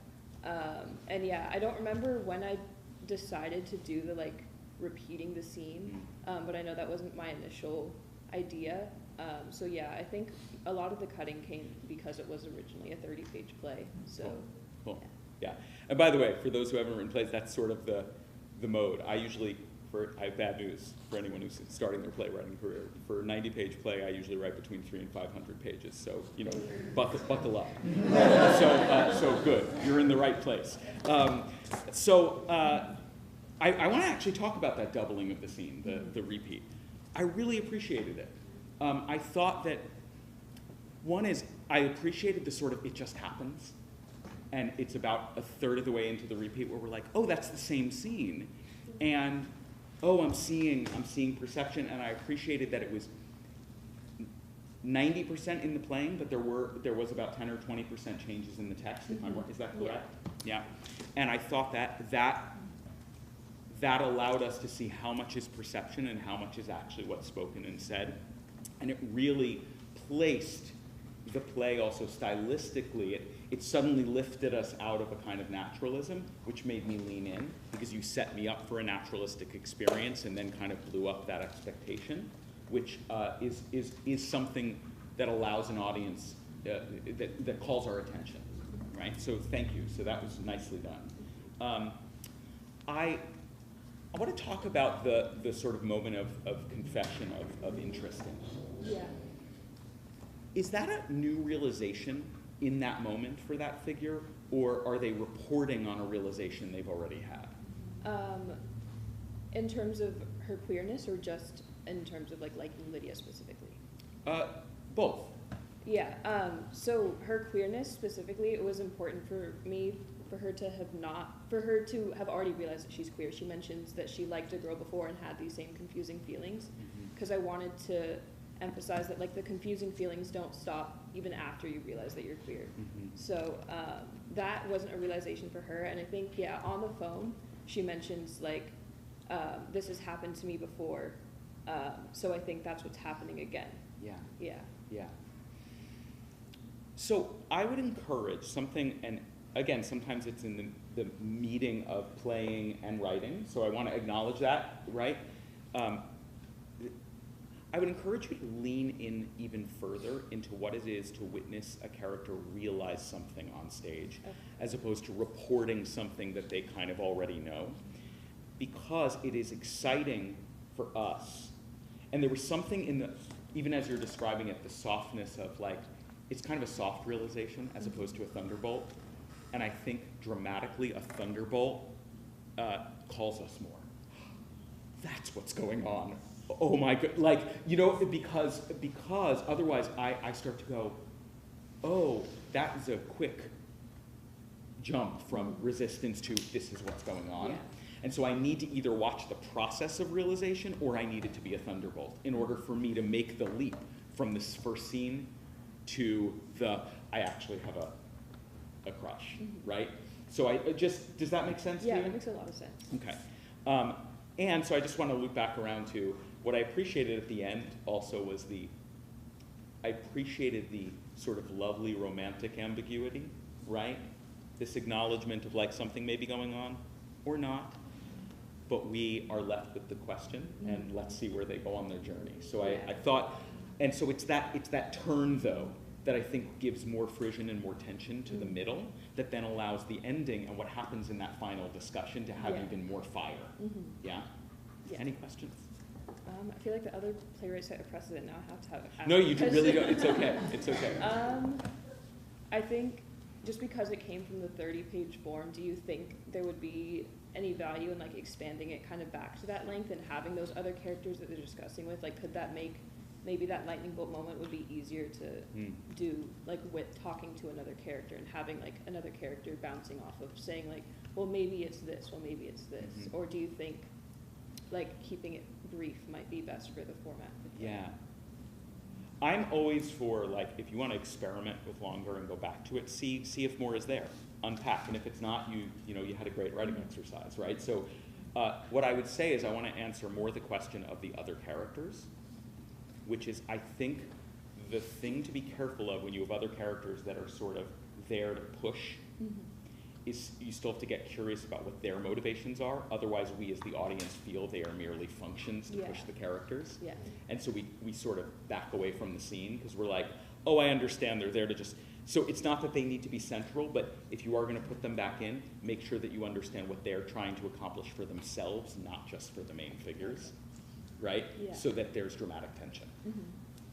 And yeah, I don't remember when I decided to do the like repeating the scene, but I know that wasn't my initial idea. So yeah, I think a lot of the cutting came because it was originally a 30-page play. So Cool. Yeah. And by the way, for those who haven't written plays, that's sort of the mode. I have bad news for anyone who's starting their playwriting career. For a 90-page play, I usually write between 300 and 500 pages. So, you know, buckle up. So good. You're in the right place. I want to actually talk about that doubling of the scene, the repeat. I really appreciated it. I thought that, one is, I appreciated the sort of, it just happens. And it's about a third of the way into the repeat where we're like, oh, that's the same scene. And oh, I'm seeing perception, and I appreciated that it was 90% in the playing, but there was about 10 or 20% changes in the text. If I'm right, is that correct? Yeah. And I thought that allowed us to see how much is perception and how much is actually what's spoken and said, and it really placed the play also stylistically. It suddenly lifted us out of a kind of naturalism, which made me lean in, because you set me up for a naturalistic experience and then kind of blew up that expectation, which is something that allows an audience, that calls our attention, right? So thank you. So that was nicely done. I want to talk about the sort of moment of confession, of interest in. Yeah. Is that a new realization in that moment for that figure, or are they reporting on a realization they've already had? In terms of her queerness, or just in terms of liking Lydia specifically? Both. Yeah. So her queerness specifically, it was important for me for her to have already realized that she's queer. She mentions that she liked a girl before and had these same confusing feelings, because I wanted to emphasize that the confusing feelings don't stop even after you realize that you're queer. So that wasn't a realization for her, and I think, yeah, on the phone she mentions this has happened to me before, so I think that's what's happening again. Yeah. So I would encourage something, and again, sometimes it's in the meeting of playing and writing, so I want to acknowledge that, right? I would encourage you to lean in even further into what it is to witness a character realize something on stage, as opposed to reporting something that they kind of already know, because it is exciting for us. And there was something in even as you're describing it, the softness of it's kind of a soft realization as opposed to a thunderbolt. And I think dramatically a thunderbolt calls us more. That's what's going on. Oh my God, because otherwise I start to go, oh, that is a quick jump from resistance to this is what's going on. Yeah. And so I need to either watch the process of realization, or I need it to be a thunderbolt in order for me to make the leap from this first scene to I actually have a crush, right? So does that make sense to you? Yeah, it makes a lot of sense. Okay. And so I just want to loop back around to what I appreciated at the end also was I appreciated the sort of lovely romantic ambiguity, right? This acknowledgement of something may be going on or not, but we are left with the question, and let's see where they go on their journey. So I thought, and so it's that turn though that I think gives more frisson and more tension to the middle, that then allows the ending and what happens in that final discussion to have even more fire. Yeah? Any questions? I feel like the other playwrights set a precedent now. I have to have. No, you really don't. It's okay. It's okay. I think just because it came from the 30-page form, do you think there would be any value in expanding it kind of back to that length and having those other characters that they're discussing with? Could that make maybe that lightning bolt moment would be easier to do with talking to another character and having another character bouncing off of saying well, maybe it's this, well, maybe it's this, or do you think keeping it brief might be best for the format? Yeah. I'm always for if you want to experiment with longer and go back to it, see if more is there, unpack, and if it's not, you had a great writing exercise, right? So what I would say is I want to answer more the question of the other characters, which is I think the thing to be careful of when you have other characters that are sort of there to push is you still have to get curious about what their motivations are. Otherwise, we as the audience feel they are merely functions to push the characters. Yeah. And so we sort of back away from the scene because we're like, oh, I understand they're there to just... So it's not that they need to be central, but if you are going to put them back in, make sure that you understand what they're trying to accomplish for themselves, not just for the main figures, right? Yeah. So that there's dramatic tension.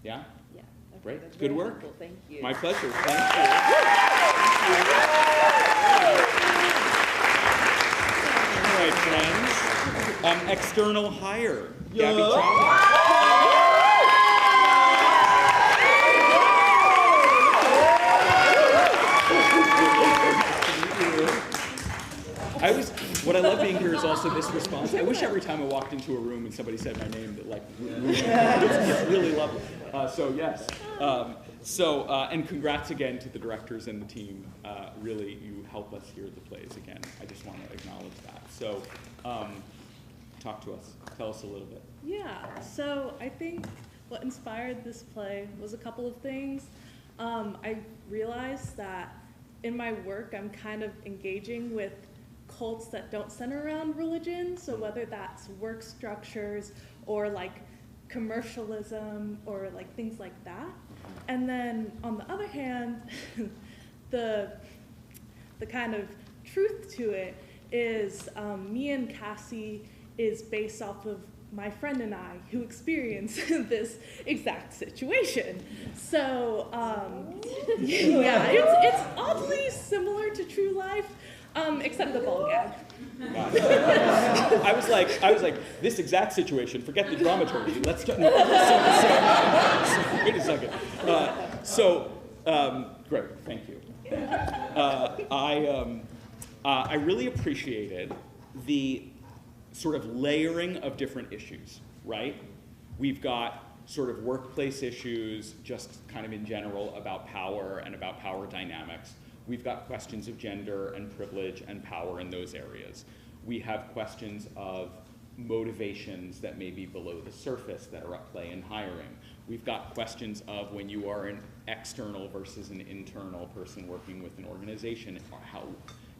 Yeah? Yeah. Okay, Great. that's Good very work. helpful. Thank you. My pleasure. Thank you. All right, friends. External hire. Gabby Chavez. what I love being here is also this response. I wish every time I walked into a room and somebody said my name that like, it's really lovely. So yes. And congrats again to the directors and the team. Really, you help us hear the plays again. I just want to acknowledge that. So talk to us. Tell us a little bit. Yeah, so I think what inspired this play was a couple of things. I realized that in my work, I'm kind of engaging with cults that don't center around religion. So whether that's work structures or like commercialism or like things like that. And then on the other hand, the kind of truth to it is me and Cassie is based off of my friend and I who experienced this exact situation. So yeah, it's oddly similar to true life, except the ball gag. I was like, this exact situation, forget the dramaturgy, let's talk. Wait a second. Great, thank you. I really appreciated the sort of layering of different issues, right? We've got sort of workplace issues, just kind of in general about power and about power dynamics. We've got questions of gender and privilege and power in those areas. We have questions of motivations that may be below the surface that are at play in hiring. We've got questions of when you are an external versus an internal person working with an organization,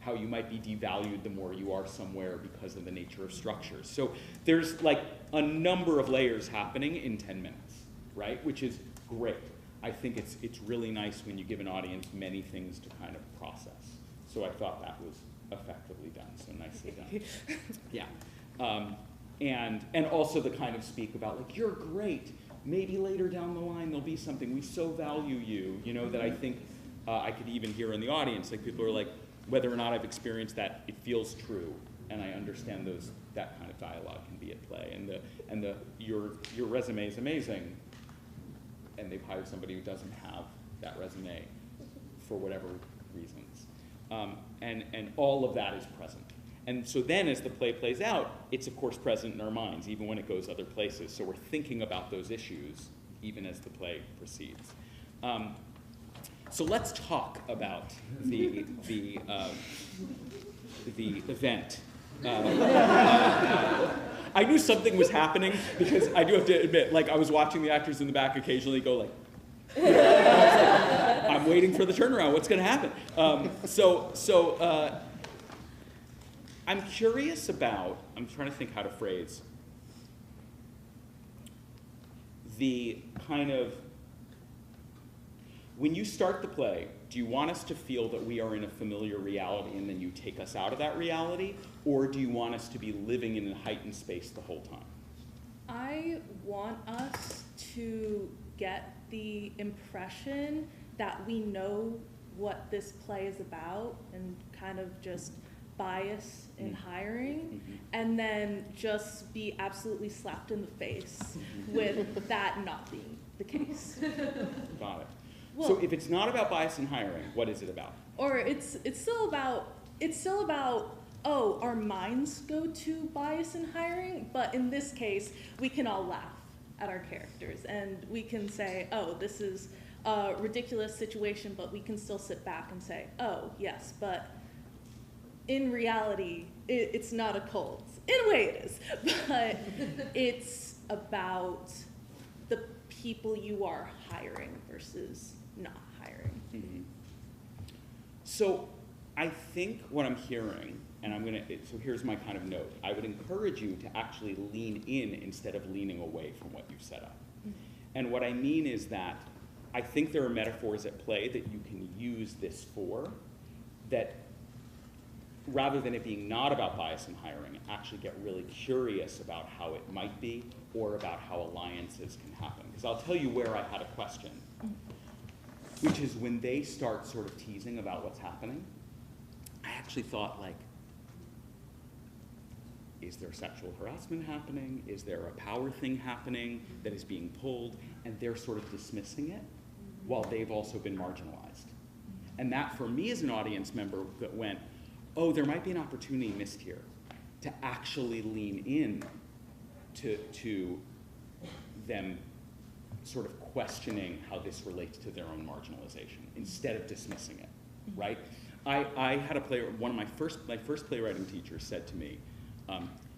how you might be devalued the more you are somewhere because of the nature of structures. So there's like a number of layers happening in 10 minutes, right? Which is great. I think it's really nice when you give an audience many things to kind of process. So I thought that was effectively done, so nicely done. Yeah. And also the kind of speak about like, you're great. Maybe later down the line there'll be something. We so value you, you know, that I think I could even hear in the audience. Like people are like, whether or not I've experienced that, it feels true, and I understand that kind of dialogue can be at play. And your resume is amazing, and they've hired somebody who doesn't have that resume for whatever reasons, and all of that is present. And so then, as the play plays out, it's of course present in our minds, even when it goes other places. So we're thinking about those issues even as the play proceeds. So let's talk about the event. I knew something was happening because I do have to admit, like I was watching the actors in the back occasionally go like, I was like, I'm waiting for the turnaround. What's going to happen? I'm curious about. I'm trying to think how to phrase the kind of. When you start the play, do you want us to feel that we are in a familiar reality and then you take us out of that reality? Or do you want us to be living in a heightened space the whole time? I want us to get the impression that we know what this play is about and kind of just bias in hiring, and then just be absolutely slapped in the face with that not being the case. Got it. Well, so if it's not about bias in hiring, what is it about? Or it's still about oh, our minds go to bias in hiring, but in this case, we can all laugh at our characters and we can say, oh, this is a ridiculous situation, but we can still sit back and say, oh, yes, but in reality, it's not a cult. In a way it is, but it's about the people you are hiring versus not hiring. Mm-hmm. So I think what I'm hearing, and so here's my kind of note. I would encourage you to actually lean in instead of leaning away from what you've set up. Mm-hmm. And what I mean is that I think there are metaphors at play that you can use this for, that rather than it being not about bias in hiring, actually get really curious about how it might be or about how alliances can happen. Because I'll tell you where I had a question, which is when they start sort of teasing about what's happening, I actually thought, like, is there sexual harassment happening? Is there a power thing happening that is being pulled? And they're sort of dismissing it while they've also been marginalized. And that, for me as an audience member, that went, oh, there might be an opportunity missed here. to actually lean in to them sort of questioning how this relates to their own marginalization instead of dismissing it, right? I had a one of my first playwriting teachers said to me,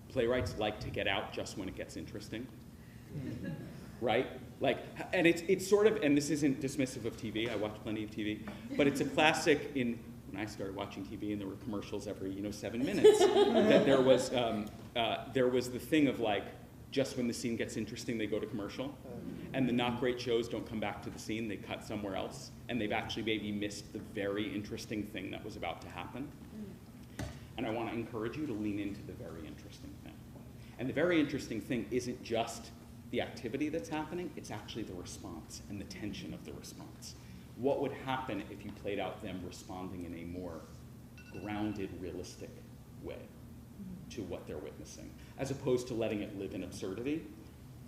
playwrights like to get out just when it gets interesting, right? Like, and it's sort of, and this isn't dismissive of TV, I watch plenty of TV, but it's a classic in, when I started watching TV and there were commercials every, 7 minutes, that there was the thing of like, just when the scene gets interesting, they go to commercial, and the not great shows don't come back to the scene, they cut somewhere else, and they've actually maybe missed the very interesting thing that was about to happen. And I want to encourage you to lean into the very interesting thing. And the very interesting thing isn't just the activity that's happening, it's actually the response and the tension of the response. What would happen if you played out them responding in a more grounded, realistic way to what they're witnessing, as opposed to letting it live in absurdity?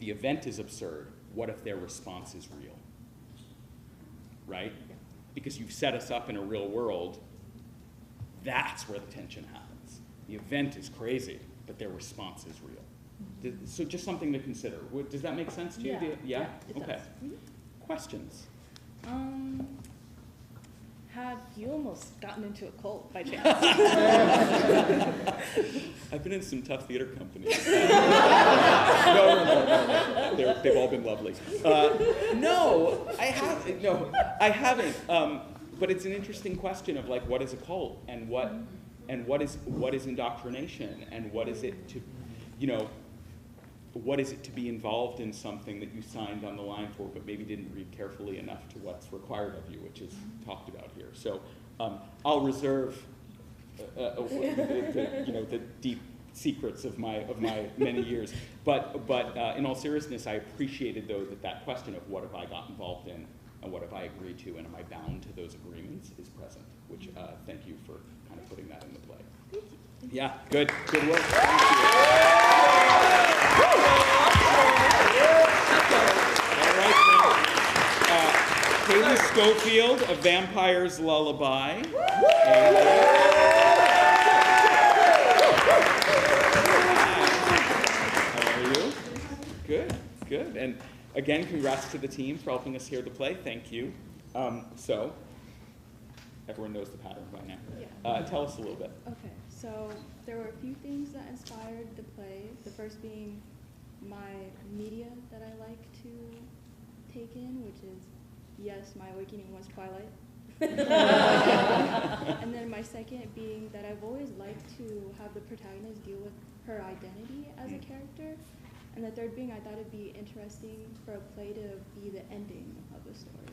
The event is absurd. What if their response is real? Right? Because you've set us up in a real world, that's where the tension happens. The event is crazy, but their response is real. So just something to consider. Does that make sense to you? Yeah, it Okay. does. Questions? Have you almost gotten into a cult by chance? I've been in some tough theater companies. No. They've all been lovely. No, I haven't. No, I haven't. But it's an interesting question of like, what is a cult, and what is indoctrination, and what is it to, what is it to be involved in something that you signed on the line for, but maybe didn't read carefully enough to what's required of you, which is talked about here. So I'll reserve the deep secrets of my many years. But in all seriousness, I appreciated though that question of what have I got involved in and what have I agreed to, and am I bound to those agreements, is present. Which thank you for kind of putting that into play. Thank you. Yeah, good work. Hayley Scofield of VAMPIRE'S LULLABY. How are you? Good. And again, congrats to the team for helping us hear the play. Thank you. So, everyone knows the pattern by now. Yeah. Tell us a little bit. Okay, so there were a few things that inspired the play. The first being my media that I like to take in, which is, yes, my awakening was Twilight. And then my second being that I've always liked to have the protagonist deal with her identity as a character. And the third being, I thought it'd be interesting for a play to be the ending of the story.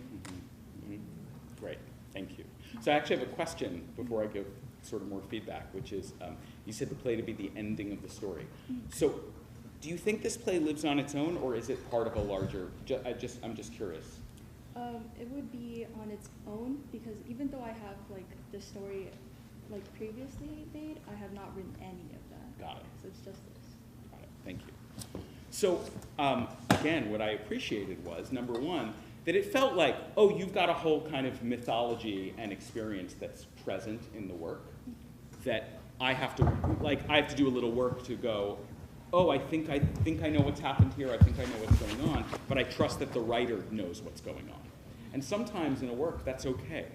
Great, thank you. So I actually have a question before I give sort of more feedback, which is, you said the play to be the ending of the story. So do you think this play lives on its own, or is it part of a larger, I'm just curious. It would be on its own, because even though I have like the story like previously made, I have not written any of that. Got it. So it's just this. Got it, thank you. So again, what I appreciated was, number one, that it felt like, oh, you've got a whole kind of mythology and experience that's present in the work, that I have to do a little work to go, oh, I think I know what's happened here, I think I know what's going on, but I trust that the writer knows what's going on. And sometimes in a work, that's okay.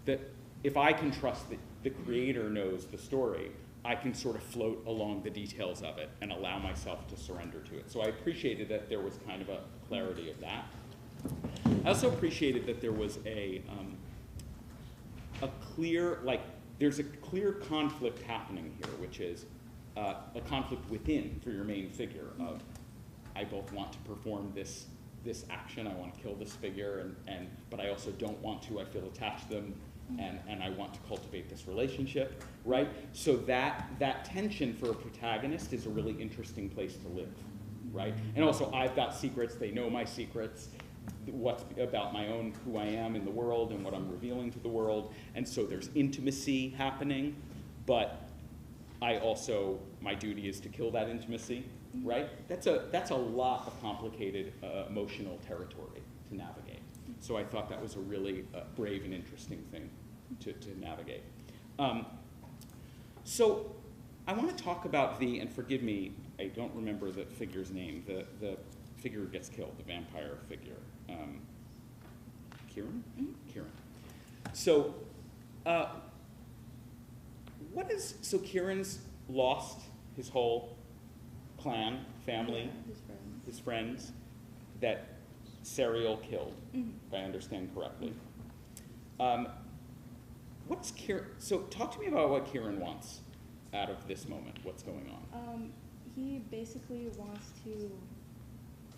That if I can trust that the creator knows the story, I can sort of float along the details of it and allow myself to surrender to it. So I appreciated that there was kind of a clarity of that. I also appreciated that there was a clear, there's a clear conflict happening here, which is a conflict within for your main figure of, I both want to perform this action, I want to kill this figure, but I also don't want to, I feel attached to them, and I want to cultivate this relationship, right? So that tension for a protagonist is a really interesting place to live, right? And also, I've got secrets, they know my secrets, what's about my own, who I am in the world and what I'm revealing to the world, and so there's intimacy happening, but I also, my duty is to kill that intimacy, right? That's a lot of complicated emotional territory to navigate. So I thought that was a really brave and interesting thing to navigate. So I want to talk about and forgive me, I don't remember the figure's name. The figure who gets killed, the vampire figure. Kieran? Mm-hmm. Kieran. So, so Kieran's lost his whole clan, family, his friends that Serial killed, if I understand correctly. What's Kieran? So talk to me about what Kieran wants out of this moment. What's going on? He basically wants to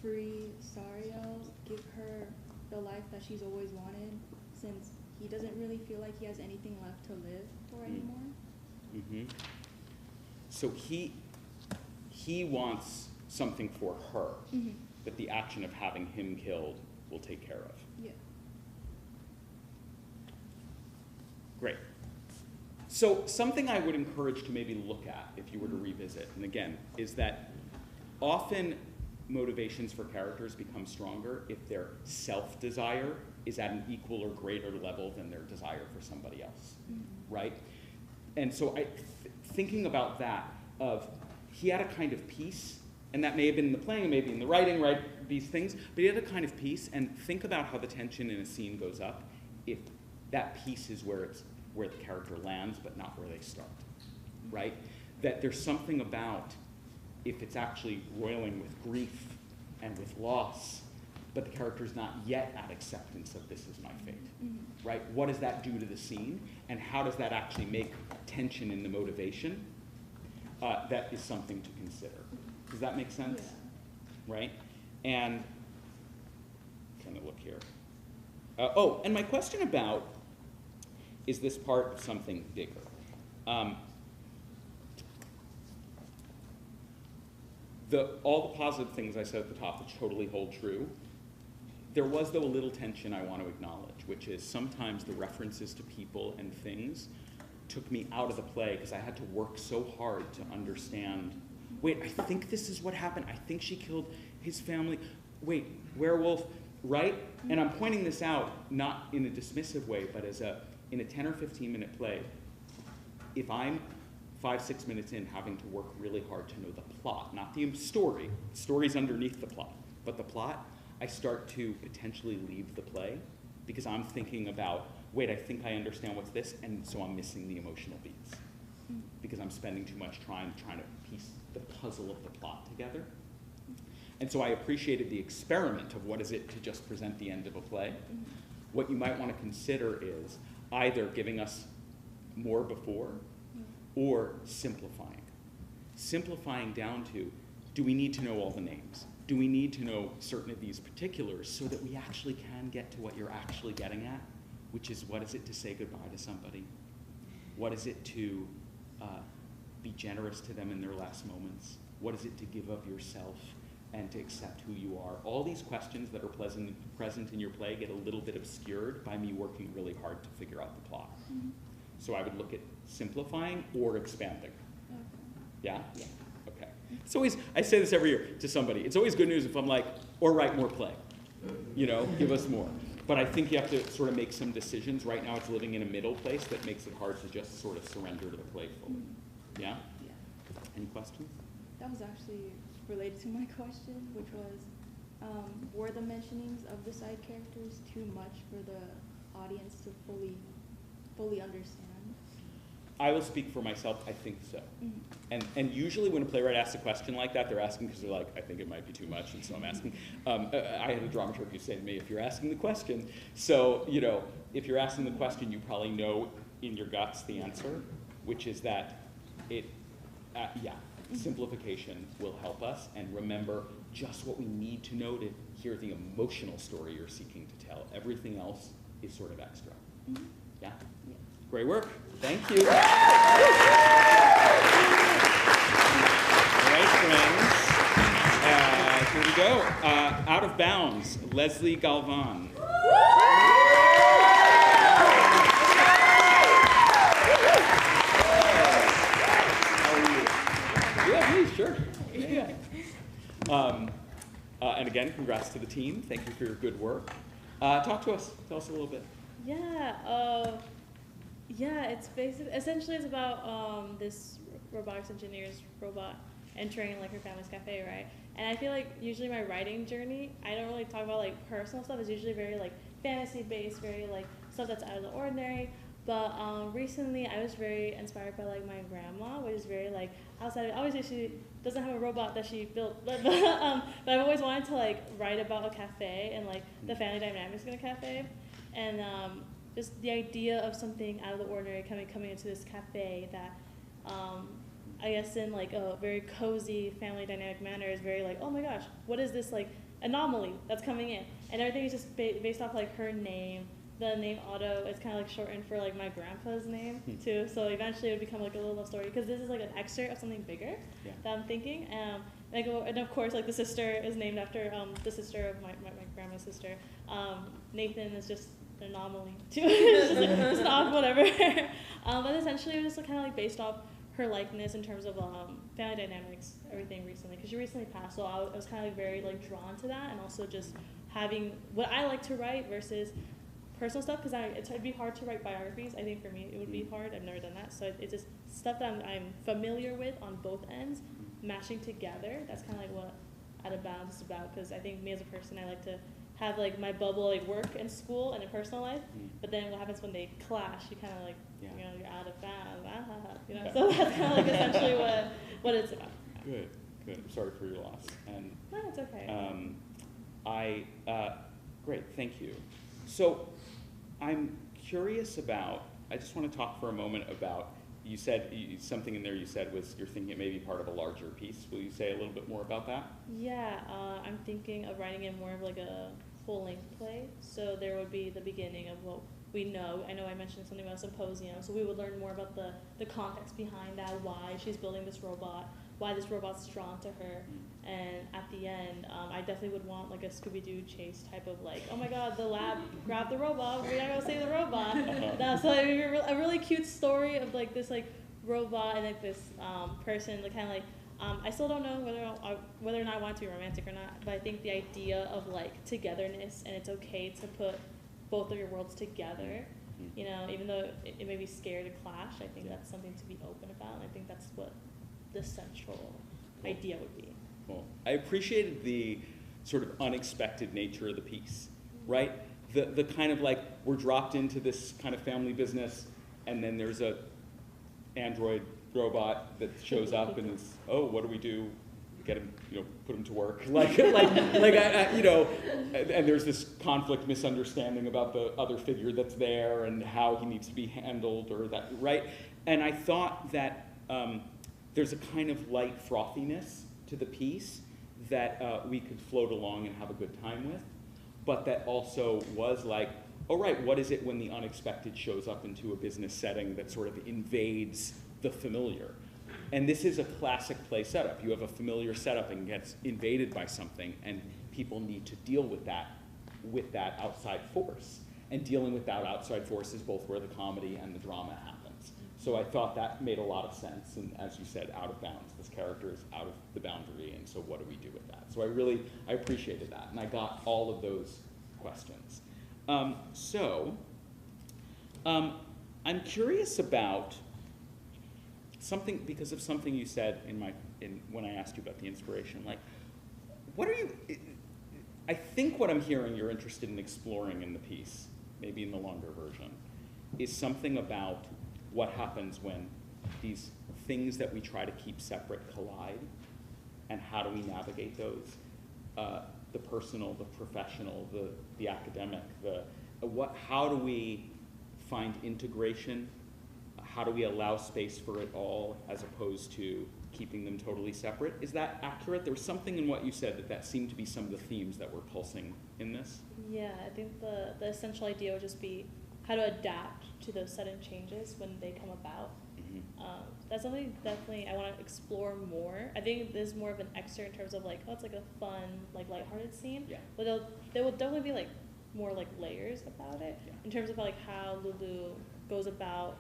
free Sariel, give her the life that she's always wanted, since he doesn't really feel like he has anything left to live for anymore. Mm-hmm. So he wants something for her that the action of having him killed will take care of. Yeah. Great. So something I would encourage to maybe look at if you were to revisit, and again, is that often motivations for characters become stronger if their self-desire is at an equal or greater level than their desire for somebody else, right? And so thinking about that, he had a kind of peace, and that may have been in the playing, maybe in the writing, right, these things, but he had a kind of peace, and think about how the tension in a scene goes up if that peace is where the character lands, but not where they start, right? That there's something about if it's actually roiling with grief and with loss, but the character's not yet at acceptance of this is my fate, right? What does that do to the scene, and how does that actually make tension in the motivation? That is something to consider. Does that make sense? Yeah. Right? And, trying to look here. And my question about, is this part of something bigger? All the positive things I said at the top, which totally hold true, there was, though, a little tension I want to acknowledge, which is sometimes the references to people and things took me out of the play because I had to work so hard to understand, wait, I think this is what happened. I think she killed his family. Wait, werewolf, right? And I'm pointing this out not in a dismissive way, but as in a 10 or 15 minute play, if I'm 5-6 minutes in having to work really hard to know the plot, not the story, story's underneath the plot, but the plot, I start to potentially leave the play because I'm thinking about, wait, I think I understand what's this, and so I'm missing the emotional beats because I'm spending too much time trying to piece the puzzle of the plot together. And so I appreciated the experiment of what is it to just present the end of a play. What you might want to consider is either giving us more before or simplifying. Simplifying down to, do we need to know all the names? Do we need to know certain of these particulars so that we actually can get to what you're actually getting at, which is what is it to say goodbye to somebody? What is it to be generous to them in their last moments? What is it to give of yourself and to accept who you are? All these questions that are present in your play get a little bit obscured by me working really hard to figure out the plot. So I would look at simplifying or expanding. Yeah? Yeah. Okay. It's always, I say this every year to somebody, it's always good news if I'm like, or write more play. You know, give us more. But I think you have to sort of make some decisions. Right now it's living in a middle place that makes it hard to just sort of surrender to the play fully. Yeah? Yeah. Any questions? That was actually related to my question, which was, were the mentionings of the side characters too much for the audience to fully understand? I will speak for myself, I think so. And usually when a playwright asks a question like that, they're asking because they're like, I think it might be too much, and so I'm asking. I had a dramaturg who said to me, if you're asking the question, so, you know, if you're asking the question, you probably know in your guts the answer, which is that simplification will help us, and remember just what we need to know to hear the emotional story you're seeking to tell. Everything else is sort of extra. Yeah? Great work. Thank you. All right, friends. Here we go. Out of Bounds, Lesley Galvan. Yeah, please, sure. Yeah. And again, congrats to the team. Thank you for your good work. Talk to us. Tell us a little bit. Yeah, it's essentially it's about this robotics engineer's robot entering like her family's cafe, right? And I feel like usually my writing journey, I don't really talk about like personal stuff. It's usually very like fantasy based, very like stuff that's out of the ordinary. But recently I was very inspired by like my grandma, which is very like outside. Obviously she doesn't have a robot that she built, but I've always wanted to like write about a cafe and like the family dynamics in a cafe, and just the idea of something out of the ordinary coming into this cafe that I guess in like a very cozy family dynamic manner is very like, oh my gosh, what is this like anomaly that's coming in? And everything is just based off like her name. The name Otto is kind of like shortened for like my grandpa's name too. So eventually it would become like a little love story because this is like an excerpt of something bigger that I'm thinking. And of course like the sister is named after the sister of my grandma's sister. Nathan is just an anomaly too. It's just off whatever. But essentially it was just kind of like based off her likeness in terms of family dynamics, everything recently, because she recently passed, so I was kind of like very like drawn to that, and also just having what I like to write versus personal stuff, because it'd be hard to write biographies. I think for me it would be hard. I've never done that, so it's just stuff that I'm familiar with on both ends, mashing together. That's kind of like what Out of Bounds is about, because I think me as a person, I like to have like my bubble, like work and school and a personal life, but then what happens when they clash, you kind of like, you know, you're out of bounds, you know, so that's kind of like essentially what it's about. Good. I'm sorry for your loss. And no, it's okay. Great, thank you. So I'm curious about, I just want to talk for a moment about, you said, something in there you said was you're thinking it may be part of a larger piece. Will you say a little bit more about that? Yeah, I'm thinking of writing it more of like a full-length play. So there would be the beginning of what we know. I know I mentioned something about a symposium, so we would learn more about the context behind that, why she's building this robot, why this robot's drawn to her. And at the end, I definitely would want like a Scooby-Doo chase type of like, oh my god, the lab grabbed the robot, we gotta go save the robot. So it would be a really cute story of like this like robot and like this person, like kind of like, I still don't know whether or not I want it to be romantic or not, but I think the idea of like togetherness, and it's okay to put both of your worlds together, you know, even though it may be scary to clash, I think that's something to be open about, and I think that's what the central idea would be. Cool. I appreciated the sort of unexpected nature of the piece, right? The kind of like, we're dropped into this kind of family business, and then there's a android robot that shows up and is, oh, what do we do? Get him, you know, put him to work, like you know, and there's this conflict, misunderstanding about the other figure that's there and how he needs to be handled, or that, right? And I thought that there's a kind of light frothiness to the piece that we could float along and have a good time with, but that also was like, oh right, what is it when the unexpected shows up into a business setting that sort of invades the familiar? And this is a classic play setup. You have a familiar setup and gets invaded by something, and people need to deal with that outside force. And dealing with that outside force is both where the comedy and the drama happens. So I thought that made a lot of sense, and as you said, out of bounds. This character is out of the boundary, and so what do we do with that? So I appreciated that, and I got all of those questions. I'm curious about something, because of something you said when I asked you about the inspiration. Like, what are you? I think what I'm hearing you're interested in exploring in the piece, maybe in the longer version, is something about what happens when these things that we try to keep separate collide, and how do we navigate those? The personal, the professional, the academic, how do we find integration? How do we allow space for it all as opposed to keeping them totally separate? Is that accurate? There was something in what you said that seemed to be some of the themes that were pulsing in this. Yeah, I think the essential idea would just be how to adapt to those sudden changes when they come about. That's something definitely I want to explore more. I think this is more of an excerpt in terms of like, oh, it's like a fun, like lighthearted scene. Yeah. But there will definitely be like more like layers about it in terms of like how Lulu goes about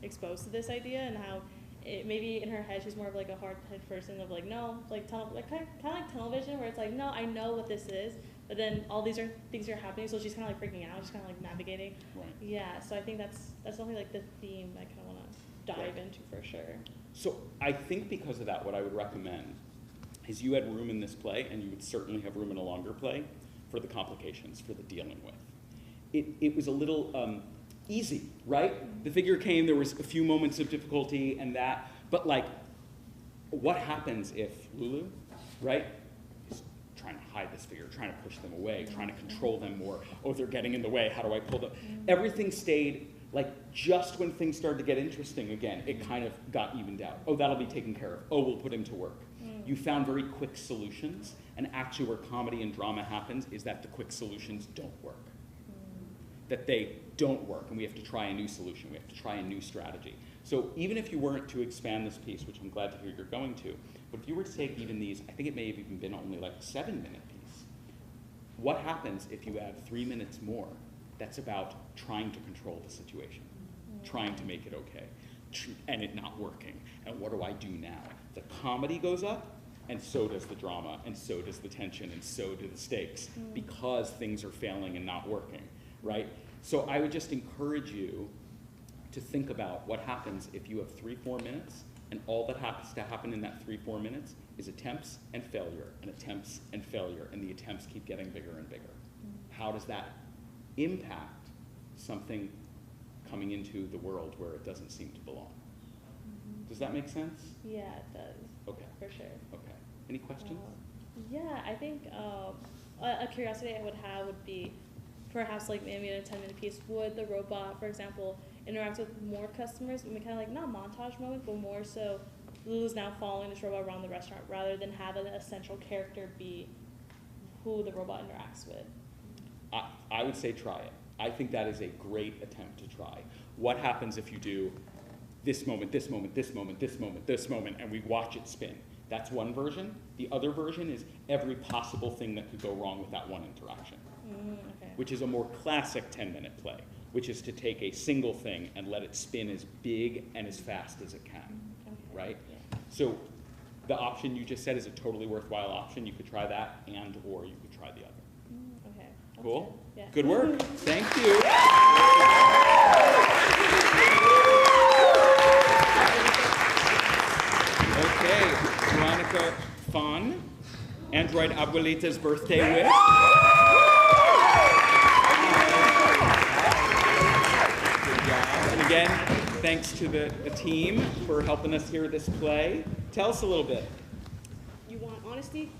exposed to this idea, and how it maybe in her head she's more of like a hard-headed person of like, no, like kind of like tunnel vision, where it's like, no, I know what this is, but then all these things are happening, so she's kind of like freaking out, she's kind of like navigating. Right. Yeah, so I think that's definitely like the theme I kind of want to dive into for sure. So I think because of that, what I would recommend is you had room in this play, and you would certainly have room in a longer play for the complications, for the dealing with. It was a little easy, right? The figure came, there was a few moments of difficulty and that, but like, what happens if Lulu, right, is trying to hide this figure, trying to push them away, trying to control them more. Oh, they're getting in the way, how do I pull them? Everything stayed, like, just when things started to get interesting again, it kind of got evened out. Oh, that'll be taken care of. Oh, we'll put him to work. You found very quick solutions, and actually where comedy and drama happens is that the quick solutions don't work. That they don't work, and we have to try a new solution. We have to try a new strategy. So even if you weren't to expand this piece, which I'm glad to hear you're going to, but if you were to take even these, I think it may have even been only like a 7-minute piece. What happens if you add 3 minutes more that's about trying to control the situation, trying to make it okay, and it not working, and what do I do now? The comedy goes up, and so does the drama, and so does the tension, and so do the stakes, because things are failing and not working, right? So I would just encourage you to think about what happens if you have 3-4 minutes, and all that happens to happen in that 3-4 minutes is attempts and failure, and attempts and failure, and the attempts keep getting bigger and bigger. How does that impact something coming into the world where it doesn't seem to belong? Does that make sense? Yeah, it does. Okay. For sure. Okay. Any questions? Yeah, I think a curiosity I would have would be perhaps like maybe in a 10-minute piece, would the robot, for example, interact with more customers? I mean, kind of like not montage moment, but more so Lulu's now following this robot around the restaurant rather than have an essential character be who the robot interacts with. I would say try it. I think that is a great attempt to try. What happens if you do this moment, this moment, this moment, this moment, this moment, and we watch it spin? That's one version. The other version is every possible thing that could go wrong with that one interaction, Okay. which is a more classic 10-minute play, which is to take a single thing and let it spin as big and as fast as it can, right? Yeah. So the option you just said is a totally worthwhile option. You could try that and or you could try the other. Okay. Cool? Yeah. Good work. Thank you. Okay, Veronica Fahn, Android Abuelita's birthday wish. And again, thanks to the team for helping us hear this play. Tell us a little bit. You want honesty?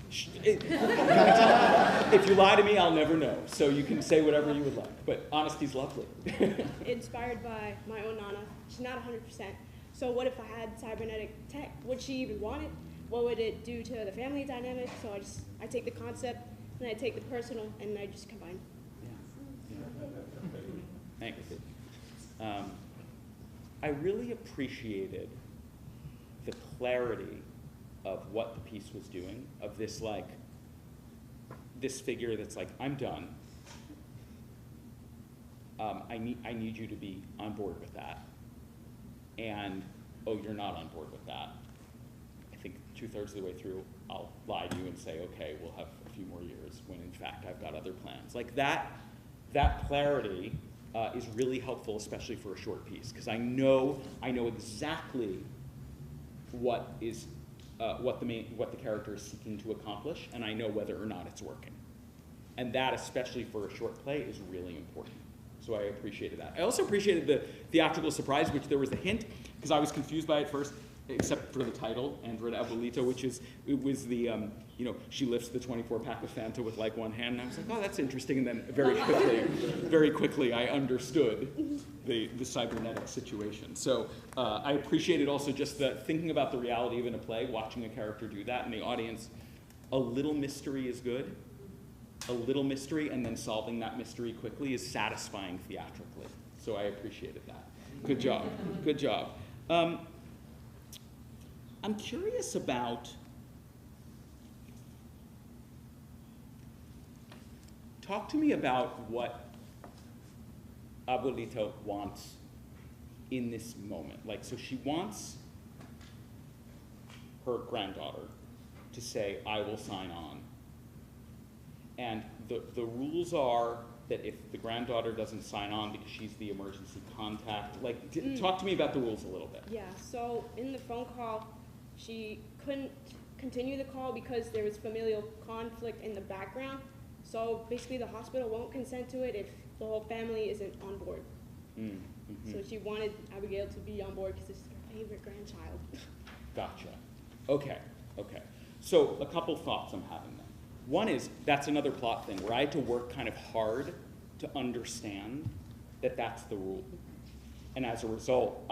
If you lie to me, I'll never know. So you can say whatever you would like. But honesty's lovely. Inspired by my own Nana. She's not 100%. So what if I had cybernetic tech? Would she even want it? What would it do to the family dynamic? So I take the concept, and I take the personal, and I just combine. Thanks. I really appreciated the clarity of what the piece was doing, of this like, this figure that's like, I'm done. I need you to be on board with that. And, oh, you're not on board with that. I think 2/3 of the way through, I'll lie to you and say, okay, we'll have a few more years, when in fact I've got other plans. Like that clarity is really helpful, especially for a short piece, because I know exactly what the character is seeking to accomplish, and I know whether or not it's working. And that, especially for a short play, is really important. So I appreciated that. I also appreciated the theatrical surprise, which there was a hint, because I was confused by it first, except for the title, Android Abuelita, it was the, she lifts the 24-pack of Fanta with like one hand, and I was like, oh, that's interesting, and then very quickly I understood the cybernetic situation. So I appreciated also just thinking about the reality of in a play, watching a character do that in the audience. A little mystery is good. A little mystery, and then solving that mystery quickly is satisfying theatrically. So I appreciated that. Good job. Good job. I'm curious about talk to me about what Abuelita wants in this moment. Like, so she wants her granddaughter to say, I will sign on. And the rules are that if the granddaughter doesn't sign on because she's the emergency contact, like, talk to me about the rules a little bit. Yeah, so in the phone call, she couldn't continue the call because there was familial conflict in the background. So basically the hospital won't consent to it if the whole family isn't on board. So she wanted Abigail to be on board because this is her favorite grandchild. Gotcha. Okay, okay. So a couple thoughts I'm having then. One is, that's another plot thing where I had to work kind of hard to understand that that's the rule. And as a result,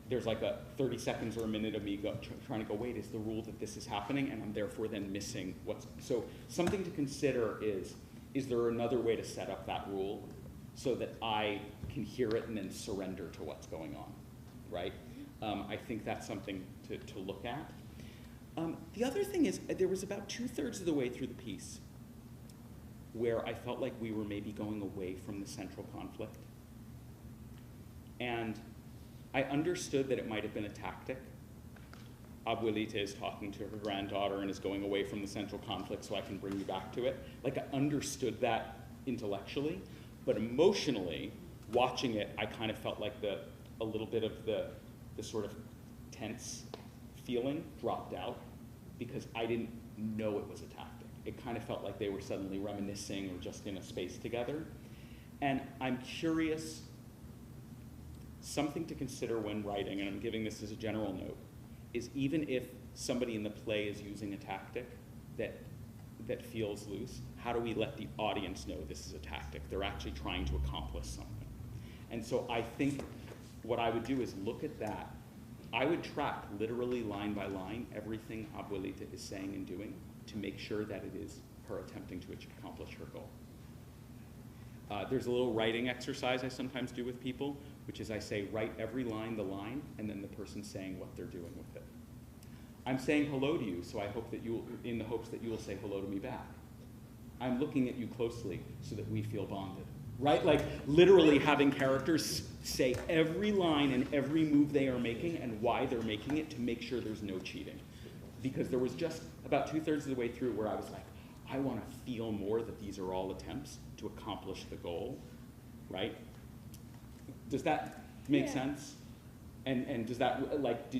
there's like a 30 seconds or a minute of me trying to go, wait, is the rule that this is happening? And I'm therefore then missing what's, so something to consider is there another way to set up that rule so that I can hear it and then surrender to what's going on, right? I think that's something to look at. The other thing is, there was about 2/3 of the way through the piece where I felt like we were maybe going away from the central conflict. And I understood that it might have been a tactic. Abuelita is talking to her granddaughter and is going away from the central conflict so I can bring you back to it. Like, I understood that intellectually, but emotionally, watching it, I kind of felt like a little bit of the sort of tense feeling dropped out because I didn't know it was a tactic. It kind of felt like they were suddenly reminiscing or just in a space together. And I'm curious, something to consider when writing, and I'm giving this as a general note, is even if somebody in the play is using a tactic that feels loose, how do we let the audience know this is a tactic? They're actually trying to accomplish something. And so I think what I would do is look at that. I would track literally line by line everything Abuelita is saying and doing to make sure that it is her attempting to accomplish her goal. There's a little writing exercise I sometimes do with people, which is I say, write every line the line, and then the person saying what they're doing with it. I'm saying hello to you, so I hope that in the hopes that you will say hello to me back. I'm looking at you closely so that we feel bonded. Right? Like, literally having characters say every line and every move they are making and why they're making it to make sure there's no cheating. Because there was just about 2/3 of the way through where I was like, I want to feel more that these are all attempts to accomplish the goal, right? Does that make sense? And does that, like,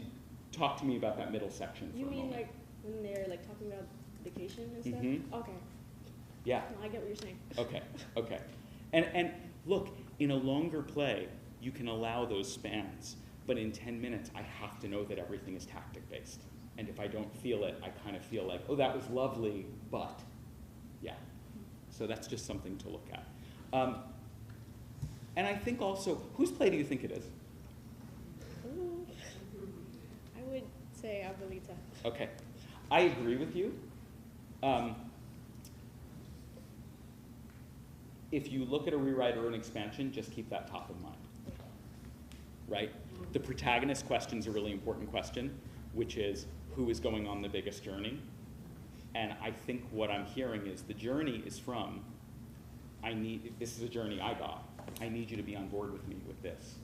talk to me about that middle section for a moment. You mean like when they're like talking about vacation and stuff? Mm-hmm. Okay. Yeah. No, I get what you're saying. Okay, okay. And look, in a longer play, you can allow those spans, but in 10 minutes, I have to know that everything is tactic-based. And if I don't feel it, I kind of feel like, oh, that was lovely, but, yeah. So that's just something to look at. And I think also, whose play do you think it is? Ooh. I would say Abuelita. Okay, I agree with you. If you look at a rewrite or an expansion, just keep that top of mind, right? The protagonist question is a really important question, which is who is going on the biggest journey? And I think what I'm hearing is the journey is from, this is a journey I got. I need you to be on board with me with this.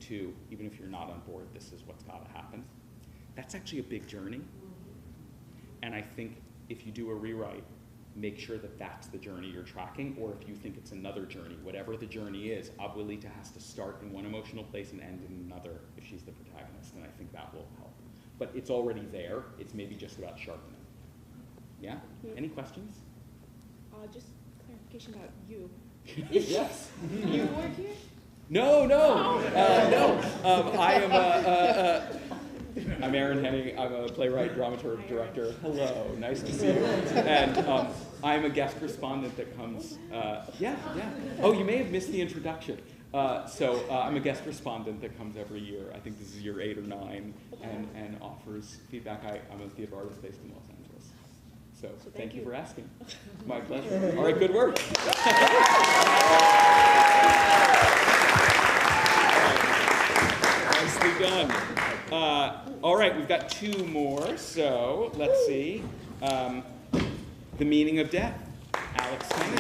To, even if you're not on board, this is what's got to happen. That's actually a big journey. And I think if you do a rewrite, make sure that that's the journey you're tracking, or if you think it's another journey, whatever the journey is, Abuelita has to start in one emotional place and end in another if she's the protagonist, and I think that will help. But it's already there, it's maybe just about sharpening. Yeah? Any questions? Just clarification about you. Yes. You work here? No. I am I'm Aaron Henning. I'm a playwright, dramaturg, director. Hello, nice to see you. And I'm a guest respondent that comes. Yeah. Oh, you may have missed the introduction. So I'm a guest respondent that comes every year. I think this is year 8 or 9, and offers feedback. I'm a theater artist based in Los Angeles. So thank you for asking. My pleasure. All right, good work. Nicely done. All right, we've got 2 more, so let's see. The Meaning of Death, Alex Henning.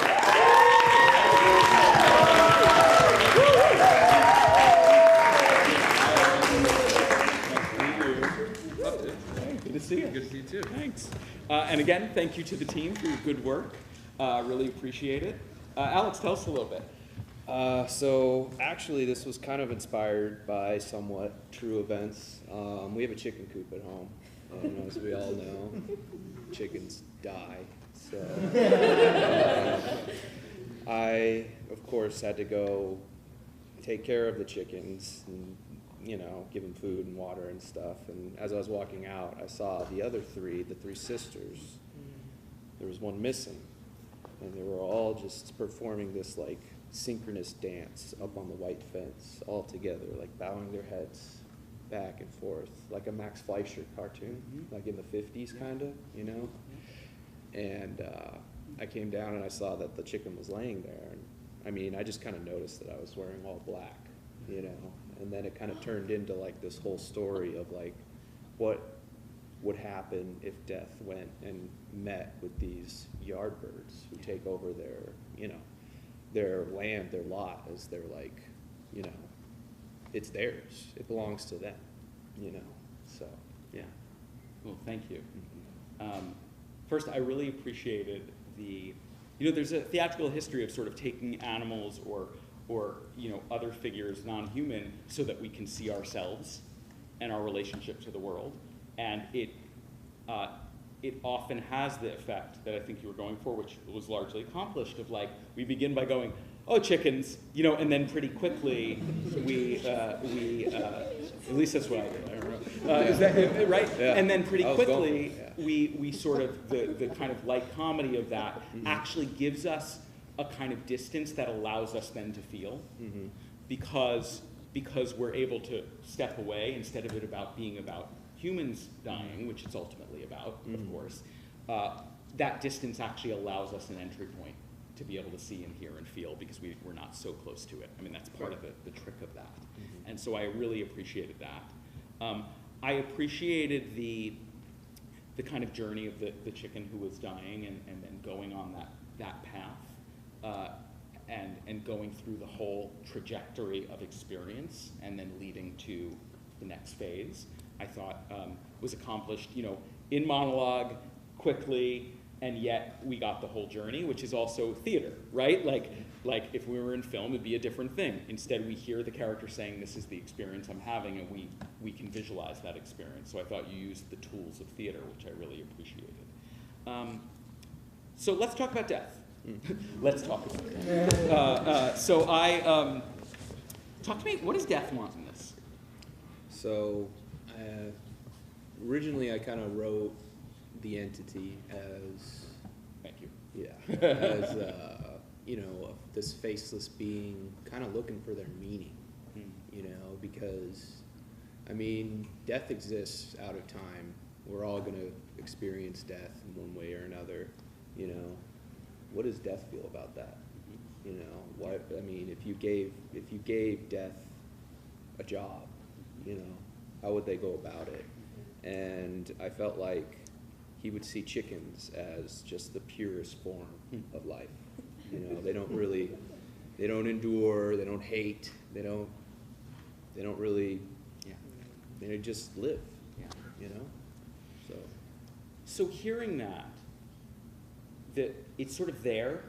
Good to see you. Good to see you too. Thanks. And again, thank you to the team for your good work. Really appreciate it. Alex, tell us a little bit. So actually, this was kind of inspired by somewhat true events. We have a chicken coop at home, and as we all know, chickens die. So I, of course, had to go take care of the chickens and, you know, give them food and water and stuff. And as I was walking out, I saw the other three, the three sisters. There was one missing, and they were all just performing this like synchronous dance up on the white fence, all together, like bowing their heads back and forth, like a Max Fleischer cartoon, like in the 50s, kind of, you know? And I came down and I saw that the chicken was laying there. And I mean, I just kind of noticed that I was wearing all black, you know? And then it kind of turned into like this whole story of like what would happen if death went and met with these yard birds who take over their, you know, their land, their lot, as they're like, you know, it's theirs. It belongs to them, you know, so, yeah. Well, thank you. First, I really appreciated the, you know, there's a theatrical history of sort of taking animals or you know, other figures, non-human, so that we can see ourselves and our relationship to the world. And it often has the effect that I think you were going for, which was largely accomplished, of like, we begin by going, oh, chickens, you know, and then pretty quickly at least that's what I did, I don't know. Is that right? Yeah. And then pretty quickly, we sort of, the kind of light comedy of that actually gives us a kind of distance that allows us then to feel, because we're able to step away instead of it being about humans dying, which it's ultimately about, of course. That distance actually allows us an entry point to be able to see and hear and feel, because we're not so close to it. I mean, that's part of the trick of that. And so I really appreciated that. I appreciated the kind of journey of the chicken who was dying and then going on that path and going through the whole trajectory of experience and then leading to the next phase. I thought was accomplished, you know, in monologue, quickly, and yet we got the whole journey, which is also theater, right? Like if we were in film, it'd be a different thing. Instead, we hear the character saying, this is the experience I'm having, and we can visualize that experience. So I thought you used the tools of theater, which I really appreciated. So let's talk about death. Let's talk about death. Talk to me, what does death want in this? So, originally I kind of wrote the entity as, thank you, yeah, as you know, this faceless being kind of looking for their meaning, you know, because I mean, death exists out of time. We're all going to experience death in one way or another, you know. What does death feel about that? You know, what, I mean, if you gave death a job, you know, how would they go about it? And I felt like he would see chickens as just the purest form of life. You know, they don't endure, they don't hate, they don't really, they just live, you know? So hearing that it's sort of there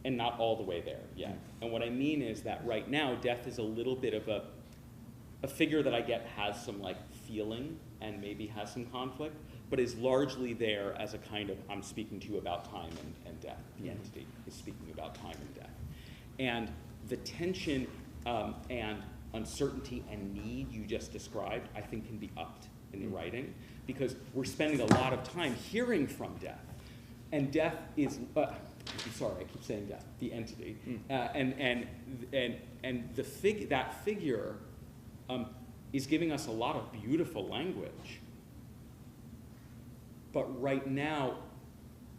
and not all the way there yet. And what I mean is that right now, death is a little bit of a figure that I get has some like feeling and maybe has some conflict, but is largely there as a kind of, I'm speaking to you about time and death. The entity is speaking about time and death. And the tension and uncertainty and need you just described, I think can be upped in the writing, because we're spending a lot of time hearing from death. And death is, I'm sorry, I keep saying death, the entity. And that figure is giving us a lot of beautiful language. But right now,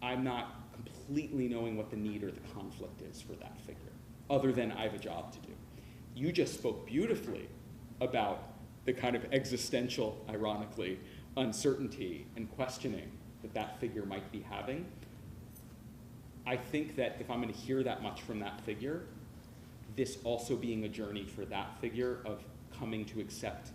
I'm not completely knowing what the need or the conflict is for that figure, other than I have a job to do. You just spoke beautifully about the kind of existential, ironically, uncertainty and questioning that figure might be having. I think that if I'm going to hear that much from that figure, this also being a journey for that figure of coming to accept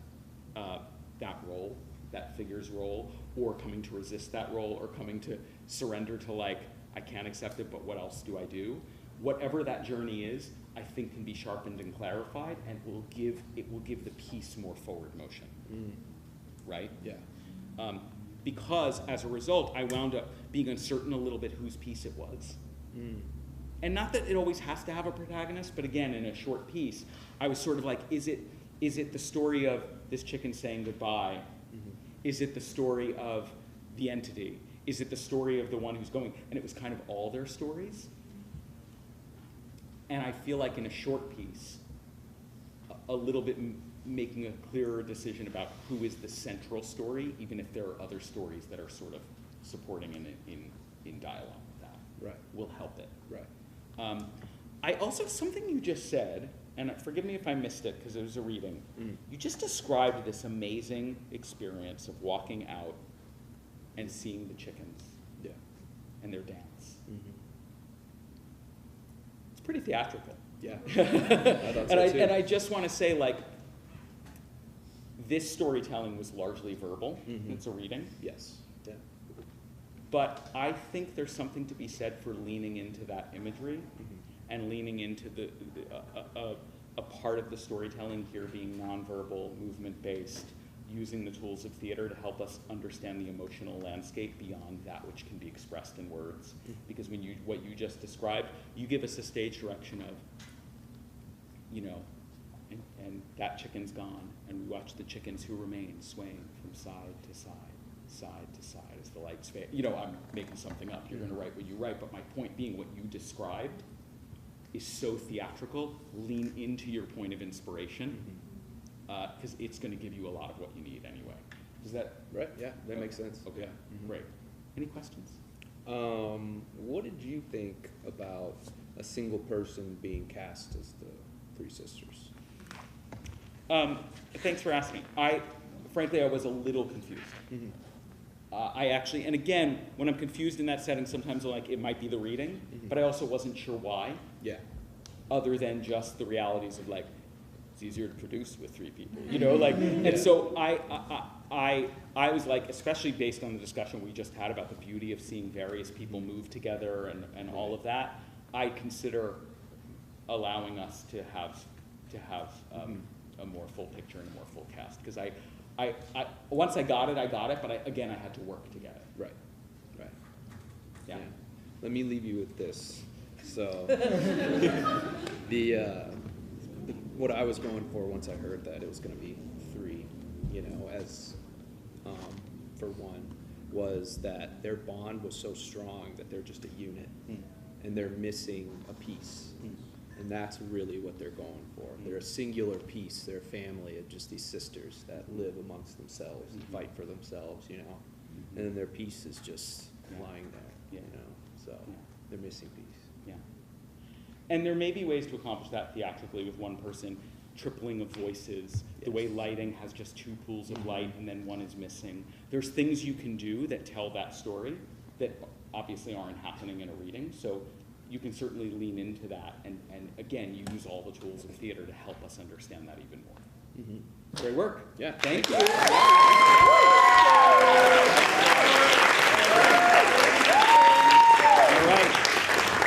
that role, that figure's role, or coming to resist that role, or coming to surrender to like, I can't accept it, but what else do I do? whatever that journey is, I think can be sharpened and clarified, and it will give the piece more forward motion. Right? Yeah. Because as a result, I wound up being uncertain a little bit whose piece it was. And not that it always has to have a protagonist, but again, in a short piece, I was sort of like, is it the story of this chicken saying goodbye? Is it the story of the entity? Is it the story of the one who's going? And it was kind of all their stories. And I feel like in a short piece, a little bit making a clearer decision about who is the central story, even if there are other stories that are sort of supporting in dialogue with that. Right. Will help it. Right. I also, something you just said, and forgive me if I missed it because it was a reading, you just described this amazing experience of walking out and seeing the chickens and their dance. It's pretty theatrical. Yeah. I thought so too. And I just want to say, like, this storytelling was largely verbal. It's a reading. Yes. Yeah. But I think there's something to be said for leaning into that imagery and leaning into a part of the storytelling here being nonverbal, movement-based, using the tools of theater to help us understand the emotional landscape beyond that which can be expressed in words. Because when what you just described, you give us a stage direction of, you know, and that chicken's gone, and we watch the chickens who remain swaying from side to side to side as the lights fade. You know, I'm making something up. You're going to write what you write, but my point being what you described is so theatrical. Lean into your point of inspiration, because it's going to give you a lot of what you need anyway. Is that right? Yeah, that makes sense. Okay, great. Any questions? What did you think about a single person being cast as the three sisters? Thanks for asking. Frankly, I was a little confused. I actually, and again, when I'm confused in that setting, sometimes I'm like, it might be the reading, but I also wasn't sure why. Yeah. Other than just the realities of, like, it's easier to produce with three people, you know, like, and so I was like, especially based on the discussion we just had about the beauty of seeing various people move together and all of that, I consider allowing us to have a more full picture and a more full cast, because I once I got it, but again, I had to work to get it. Right, right. Yeah. Let me leave you with this. So, what I was going for once I heard that it was going to be three, you know, as for one, was that their bond was so strong that they're just a unit, and they're missing a piece. And that's really what they're going for. They're a singular piece. They're a family of just these sisters that live amongst themselves and fight for themselves, you know. And then their piece is just lying there, you know. So they're missing piece. Yeah. And there may be ways to accomplish that theatrically with one person, tripling of voices, the way lighting has just two pools of light and then one is missing. There's things you can do that tell that story that obviously aren't happening in a reading. So you can certainly lean into that, and again, you use all the tools of theater to help us understand that even more. Great work. Yeah. Thank you. All right.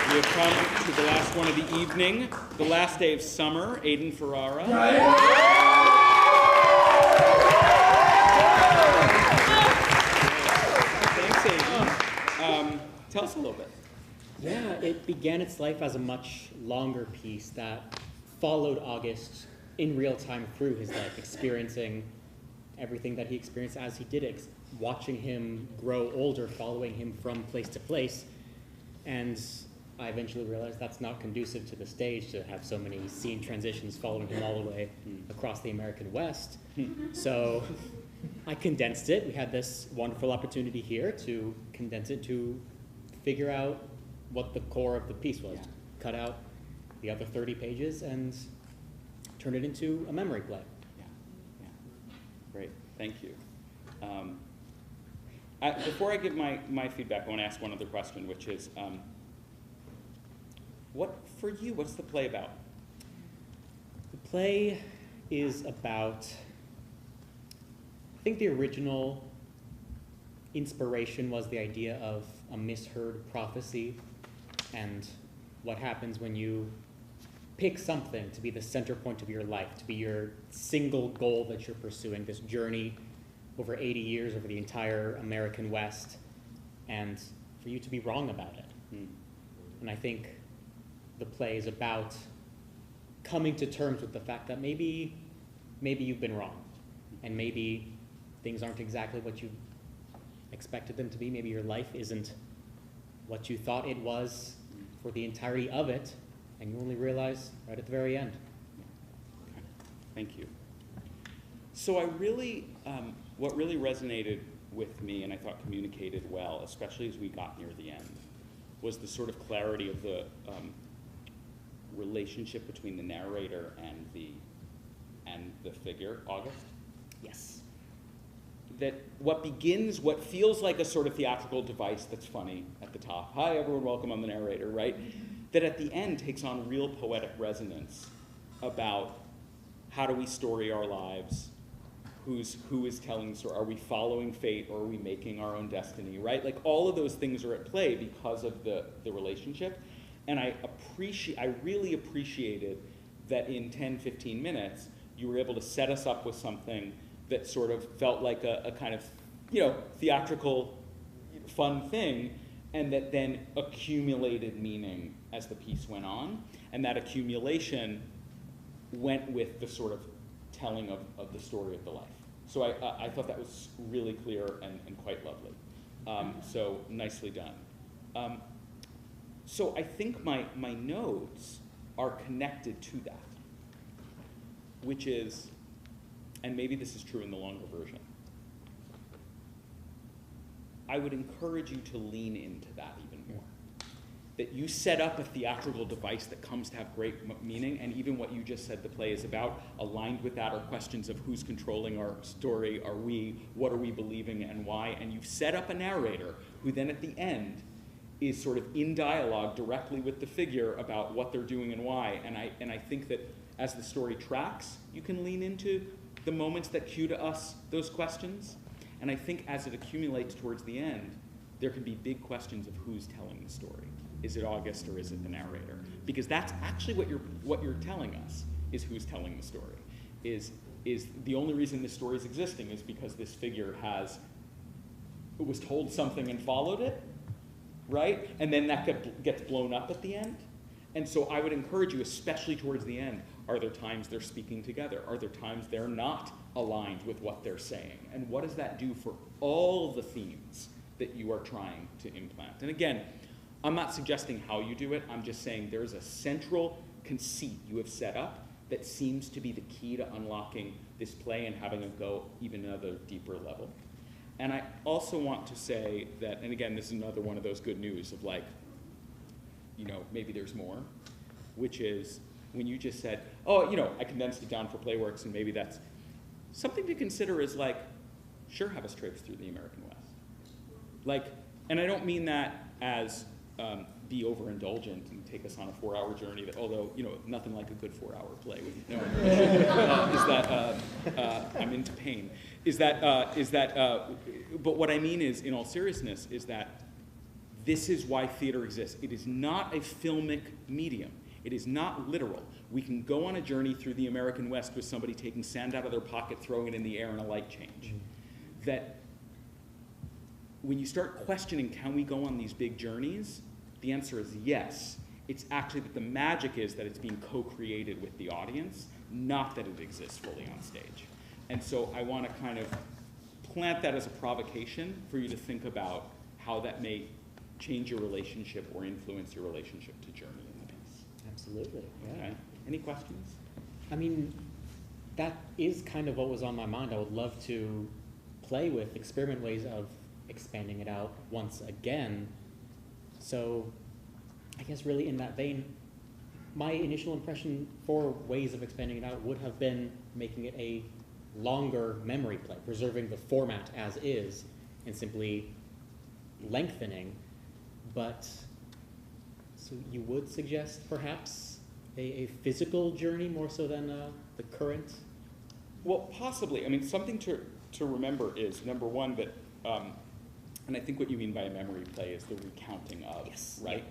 We have come to the last one of the evening, the last day of summer. Aiden Ferrara. Thanks, Aiden. Tell us a little bit. Yeah, it began its life as a much longer piece that followed August in real time through his life, experiencing everything that he experienced as he did it, watching him grow older, following him from place to place. And I eventually realized that's not conducive to the stage to have so many scene transitions following him all the way across the American West. So I condensed it. We had this wonderful opportunity here to condense it to figure out what the core of the piece was. Cut out the other 30 pages and turn it into a memory play. Yeah. Great, thank you. Before I give my feedback, I want to ask one other question, which is, for you, what's the play about? The play is about, I think the original inspiration was the idea of a misheard prophecy and what happens when you pick something to be the center point of your life, to be your single goal that you're pursuing, this journey over 80 years over the entire American West, and for you to be wrong about it. And I think the play is about coming to terms with the fact that maybe you've been wrong, and maybe things aren't exactly what you expected them to be. Maybe your life isn't what you thought it was for the entirety of it, and you only realize right at the very end. Okay. Thank you. So I really, what really resonated with me, and I thought communicated well, especially as we got near the end, was the sort of clarity of the relationship between the narrator and the figure, August. Yes. That what feels like a sort of theatrical device that's funny at the top, hi everyone, welcome, I'm the narrator, right? That at the end takes on real poetic resonance about how do we story our lives, who is telling the story, are we following fate or are we making our own destiny, right? Like all of those things are at play because of the relationship. And I really appreciated that in 10, 15 minutes, you were able to set us up with something that sort of felt like a kind of, theatrical, fun thing, and that then accumulated meaning as the piece went on. And that accumulation went with the sort of telling of the story of the life. So I thought that was really clear and quite lovely. So nicely done. So I think my notes are connected to that, which is, and maybe this is true in the longer version, I would encourage you to lean into that even more. That you set up a theatrical device that comes to have great meaning, and even what you just said the play is about, aligned with that are questions of who's controlling our story, what are we believing and why, and you've set up a narrator who then at the end is sort of in dialogue directly with the figure about what they're doing and why, and I think that as the story tracks, you can lean into the moments that cue to us those questions, and I think as it accumulates towards the end, there can be big questions of who's telling the story. Is it August or is it the narrator? Because that's actually what you're telling us, is who's telling the story. Is the only reason this story is existing is because this figure was told something and followed it, right? And then that gets blown up at the end. And so I would encourage you, especially towards the end, are there times they're speaking together? Are there times they're not aligned with what they're saying? And what does that do for all the themes that you are trying to implant? And again, I'm not suggesting how you do it. I'm just saying there's a central conceit you have set up that seems to be the key to unlocking this play and having it go even another deeper level. And I also want to say that, and again, this is another one of those good news of like, maybe there's more, which is when you just said, I condensed it down for PlayWorks, and maybe that's something to consider is like, sure, have us traipse through the American West. Like, and I don't mean that as be overindulgent and take us on a 4-hour journey that, although, nothing like a good 4-hour play with no is that I'm into pain. But what I mean is, in all seriousness, is that this is why theater exists. It is not a filmic medium. It is not literal. We can go on a journey through the American West with somebody taking sand out of their pocket, throwing it in the air, and a light change. That when you start questioning, can we go on these big journeys? The answer is yes. It's actually that the magic is that it's being co-created with the audience, not that it exists fully on stage. And so I want to kind of plant that as a provocation for you to think about how that may change your relationship or influence your relationship to journey in the piece. Absolutely, yeah. Okay. Any questions? I mean, that is kind of what was on my mind. I would love to experiment ways of expanding it out once again. So I guess really in that vein, my initial impression for ways of expanding it out would have been making it a longer memory play, preserving the format as is, and simply lengthening. But, so you would suggest perhaps a physical journey more so than the current? Well, possibly. I mean, something to remember is, number one, that, and I think what you mean by a memory play is the recounting of, yes, right?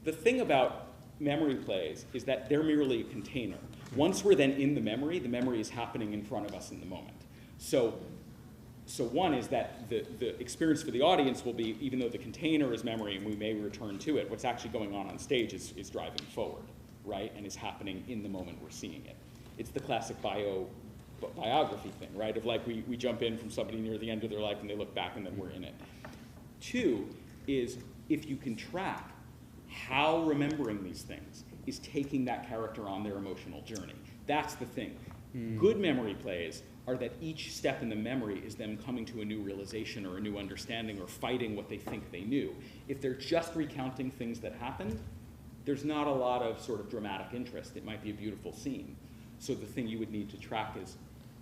the thing about memory plays is that they're merely a container. Once we're then in the memory is happening in front of us in the moment. So one is that the experience for the audience will be, even though the container is memory and we may return to it, what's actually going on stage is driving forward, right? And is happening in the moment we're seeing it. It's the classic biography thing, right? Of like we jump in from somebody near the end of their life and they look back and then we're in it. 2 is if you can track how remembering these things is taking that character on their emotional journey. That's the thing. Good memory plays are that each step in the memory is them coming to a new realization or a new understanding or fighting what they think they knew. If they're just recounting things that happened, there's not a lot of sort of dramatic interest. It might be a beautiful scene. So the thing you would need to track is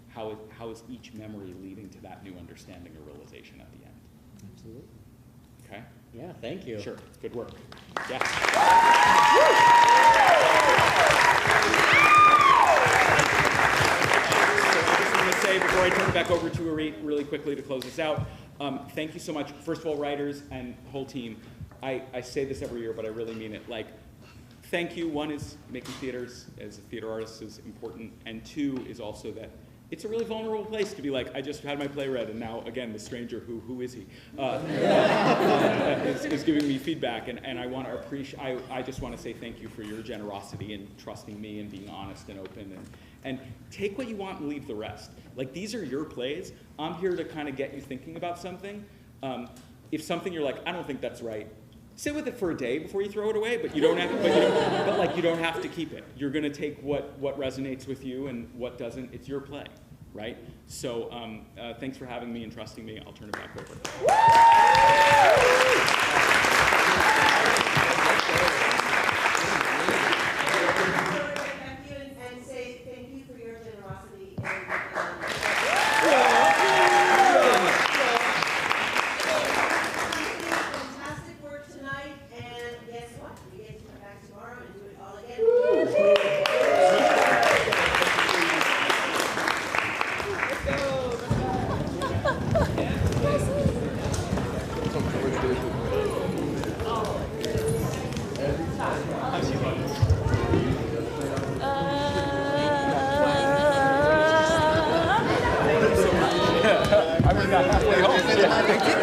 how is each memory leading to that new understanding or realization at the end. Absolutely. Okay? Yeah, thank you. Sure, good work. Yeah. Before I turn it back over to Erith really quickly to close this out, thank you so much. First of all, writers and whole team. I say this every year, but I really mean it. Like, thank you. 1 is making theaters as a theater artist is important, and 2 is also that it's a really vulnerable place to be like, I just had my play read, and now, again, the stranger, who is he, is giving me feedback, and I want to appreciate, I just want to say thank you for your generosity and trusting me and being honest and open, and take what you want and leave the rest. Like, these are your plays. I'm here to kind of get you thinking about something. If something you're like, I don't think that's right, sit with it for a day before you throw it away, but you don't have to, you don't have to keep it. You're going to take what resonates with you and what doesn't. It's your play, right? So thanks for having me and trusting me. I'll turn it back over. And say thank you for your generosity. Fantastic work tonight, and guess what? We get to come back tomorrow and do it all again. I would have got halfway home.